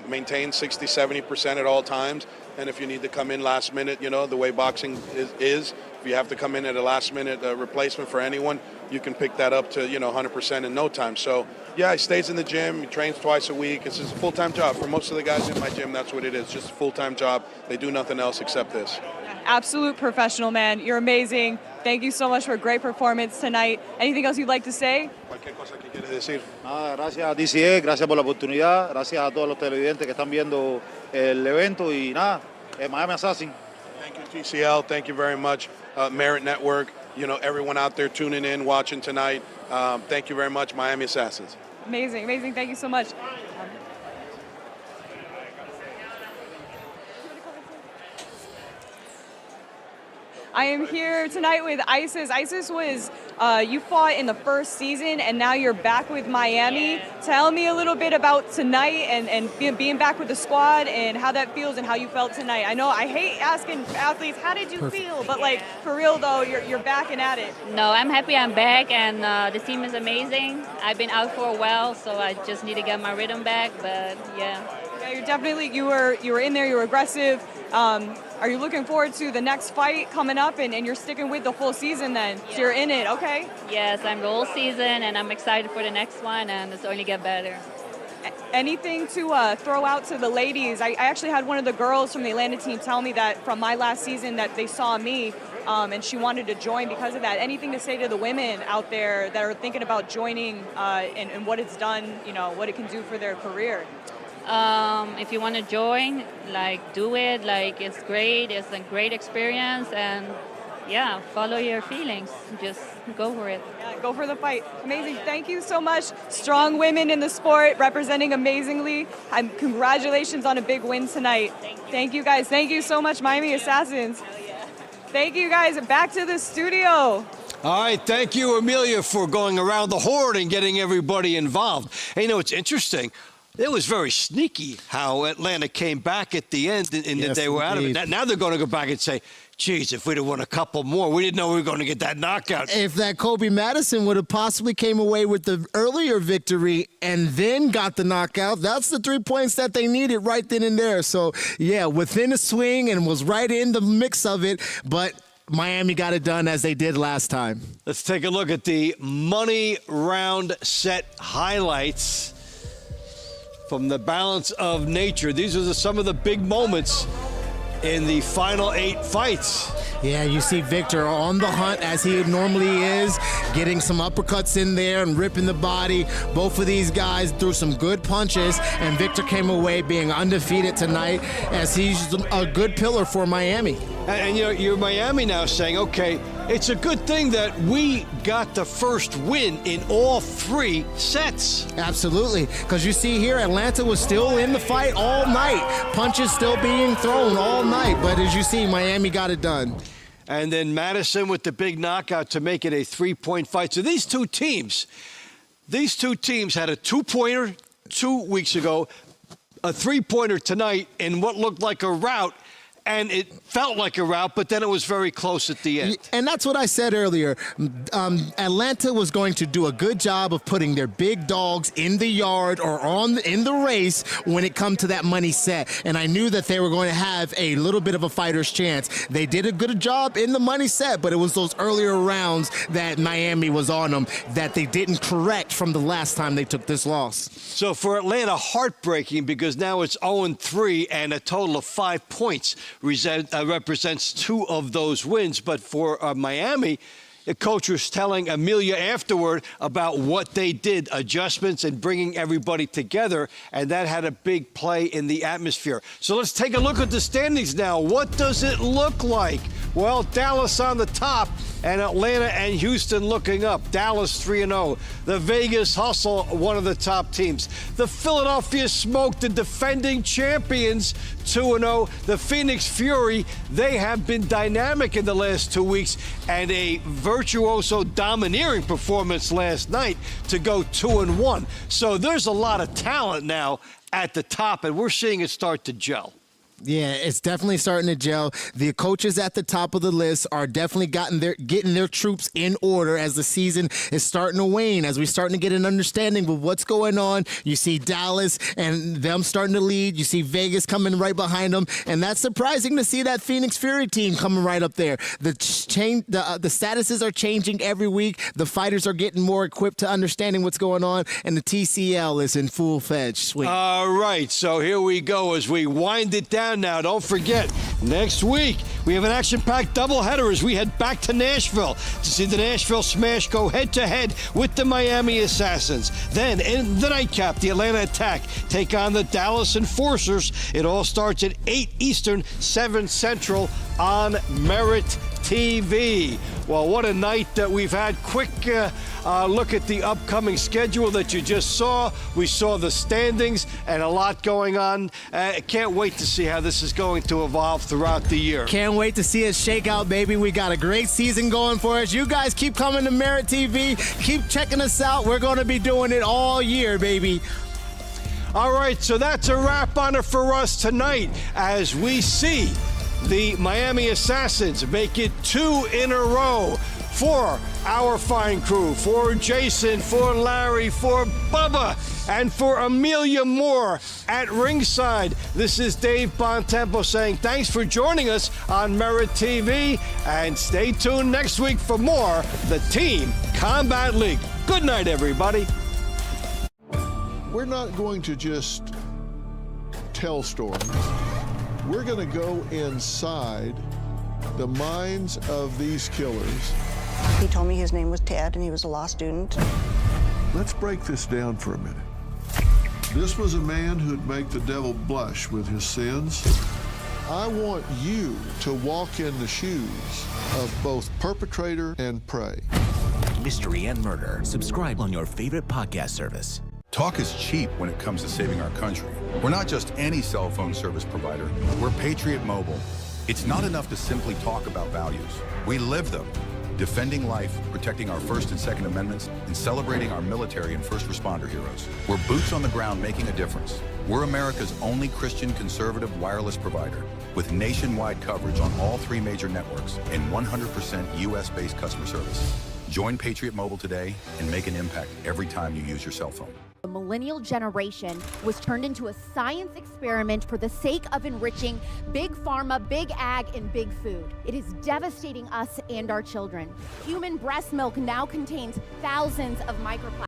Maintain 60-70% at all times. And if you need to come in last minute, the way boxing is, if you have to come in at a last minute replacement for anyone, you can pick that up to 100% in no time. So yeah, he stays in the gym. He trains twice a week. It's just a full-time job. For most of the guys in my gym, that's what it is. Just a full-time job. They do nothing else except this. Absolute professional, man. You're amazing. Thank you so much for a great performance tonight. Anything else you'd like to say? Cualquier cosa que quieres decir. Nada, gracias a TCL, gracias por la oportunidad, gracias a todos los televidentes que están viendo el evento y nada, Miami Assassin. Thank you, TCL. Thank you very much, Merit Network. Everyone out there tuning in, watching tonight. Thank you very much, Miami Assassins. Amazing, amazing. Thank you so much. I am here tonight with Isis. Isis was, you fought in the first season and now you're back with Miami. Tell me a little bit about tonight and being back with the squad and how that feels and how you felt tonight. I know I hate asking athletes, how did you feel? But like, for real though, you're back and at it. No, I'm happy I'm back and the team is amazing. I've been out for a while, so I just need to get my rhythm back, but yeah. Yeah, you're definitely, you were in there, you were aggressive. Are you looking forward to the next fight coming up and you're sticking with the full season then? Yeah. So you're in it, okay? Yes, I'm the whole season and I'm excited for the next one and it's only get better. Anything to throw out to the ladies? I actually had one of the girls from the Atlanta team tell me that from my last season that they saw me and she wanted to join because of that. Anything to say to the women out there that are thinking about joining and what it's done, what it can do for their career? If you want to join, do it. It's great. It's a great experience, and yeah, follow your feelings. Just go for it. Yeah, go for the fight. Amazing. Thank you so much. Strong women in the sport, representing amazingly. And congratulations on a big win tonight. Thank you guys. Thank you so much, Miami Assassins. Yeah. Thank you guys. Back to the studio. All right, thank you, Amelia, for going around the horn and getting everybody involved. Hey, it's interesting. It was very sneaky how Atlanta came back at the end and Yes, they were out of it. indeed. Now they're going to go back and say, geez, if we'd have won a couple more, we didn't know we were going to get that knockout. If that Kobe Madison would have possibly came away with the earlier victory and then got the knockout, that's the 3 points that they needed right then and there. So, yeah, within the swing and was right in the mix of it, but Miami got it done as they did last time. Let's take a look at the money round set highlights from the balance of nature. These are some of the big moments in the final 8 fights. Yeah, you see Victor on the hunt as he normally is, getting some uppercuts in there and ripping the body. Both of these guys threw some good punches, and Victor came away being undefeated tonight as he's a good pillar for Miami. And you're Miami now saying, okay, it's a good thing that we got the first win in all 3 sets. Absolutely, because you see here, Atlanta was still in the fight all night. Punches still being thrown all night, but as you see, Miami got it done. And then Madison with the big knockout to make it a 3-point fight. So these two teams had a 2-pointer 2 weeks ago, a 3-pointer tonight in what looked like a rout. And it felt like a rout, but then it was very close at the end. And that's what I said earlier. Atlanta was going to do a good job of putting their big dogs in the yard or in the race when it come to that money set. And I knew that they were going to have a little bit of a fighter's chance. They did a good job in the money set, but it was those earlier rounds that Miami was on them that they didn't correct from the last time they took this loss. So for Atlanta, heartbreaking because now it's 0-3 and a total of 5 points. Represents 2 of those wins. But for Miami, the coach was telling Amelia afterward about what they did, adjustments and bringing everybody together, and that had a big play in the atmosphere. So let's take a look at the standings now. What does it look like? Well, Dallas on the top and Atlanta and Houston looking up. Dallas 3-0. The Vegas Hustle, one of the top teams. The Philadelphia Smoke, the defending champions, 2-0. The Phoenix Fury, they have been dynamic in the last 2 weeks and a virtuoso domineering performance last night to go 2-1. So there's a lot of talent now at the top, and we're seeing it start to gel. Yeah, it's definitely starting to gel. The coaches at the top of the list are definitely getting their troops in order as the season is starting to wane, as we're starting to get an understanding of what's going on. You see Dallas and them starting to lead. You see Vegas coming right behind them, and that's surprising to see that Phoenix Fury team coming right up there. The statuses are changing every week. The fighters are getting more equipped to understanding what's going on, and the TCL is in full-fledged swing. All right, so here we go as we wind it down. Now, don't forget, next week we have an action-packed doubleheader as we head back to Nashville to see the Nashville Smash go head-to-head with the Miami Assassins. Then, in the nightcap, the Atlanta Attack take on the Dallas Enforcers. It all starts at 8 Eastern, 7 Central on MeritTV. Well, what a night that we've had. Quick look at the upcoming schedule that you just saw. We saw the standings and a lot going on. Can't wait to see how this is going to evolve throughout the year. Can't wait to see it shake out, baby. We got a great season going for us. You guys keep coming to MeritTV. Keep checking us out. We're going to be doing it all year, baby. All right, so that's a wrap on it for us tonight as we see the Miami Assassins make it 2 in a row for our fine crew, for Jason, for Larry, for Bubba, and for Amelia Moore at ringside. This is Dave Bontempo saying thanks for joining us on MeritTV, and stay tuned next week for more The Team Combat League. Good night, everybody. We're not going to just tell stories. We're going to go inside the minds of these killers. He told me his name was Ted and he was a law student. Let's break this down for a minute. This was a man who'd make the devil blush with his sins. I want you to walk in the shoes of both perpetrator and prey. Mystery and Murder. Subscribe on your favorite podcast service. Talk is cheap when it comes to saving our country. We're not just any cell phone service provider. We're Patriot Mobile. It's not enough to simply talk about values. We live them. defending life, protecting our First and Second Amendments, and celebrating our military and first responder heroes. We're boots on the ground making a difference. We're America's only Christian conservative wireless provider with nationwide coverage on all 3 major networks and 100% U.S.-based customer service. Join Patriot Mobile today and make an impact every time you use your cell phone. The millennial generation was turned into a science experiment for the sake of enriching big pharma, big ag, and big food. It is devastating us and our children. Human breast milk now contains thousands of microplastics.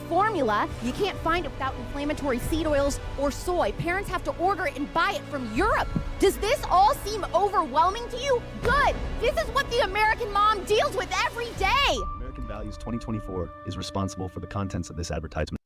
Formula, you can't find it without inflammatory seed oils or soy. Parents have to order it and buy it from Europe. Does this all seem overwhelming to you? Good. This is what the American mom deals with every day. American Values 2024 is responsible for the contents of this advertisement.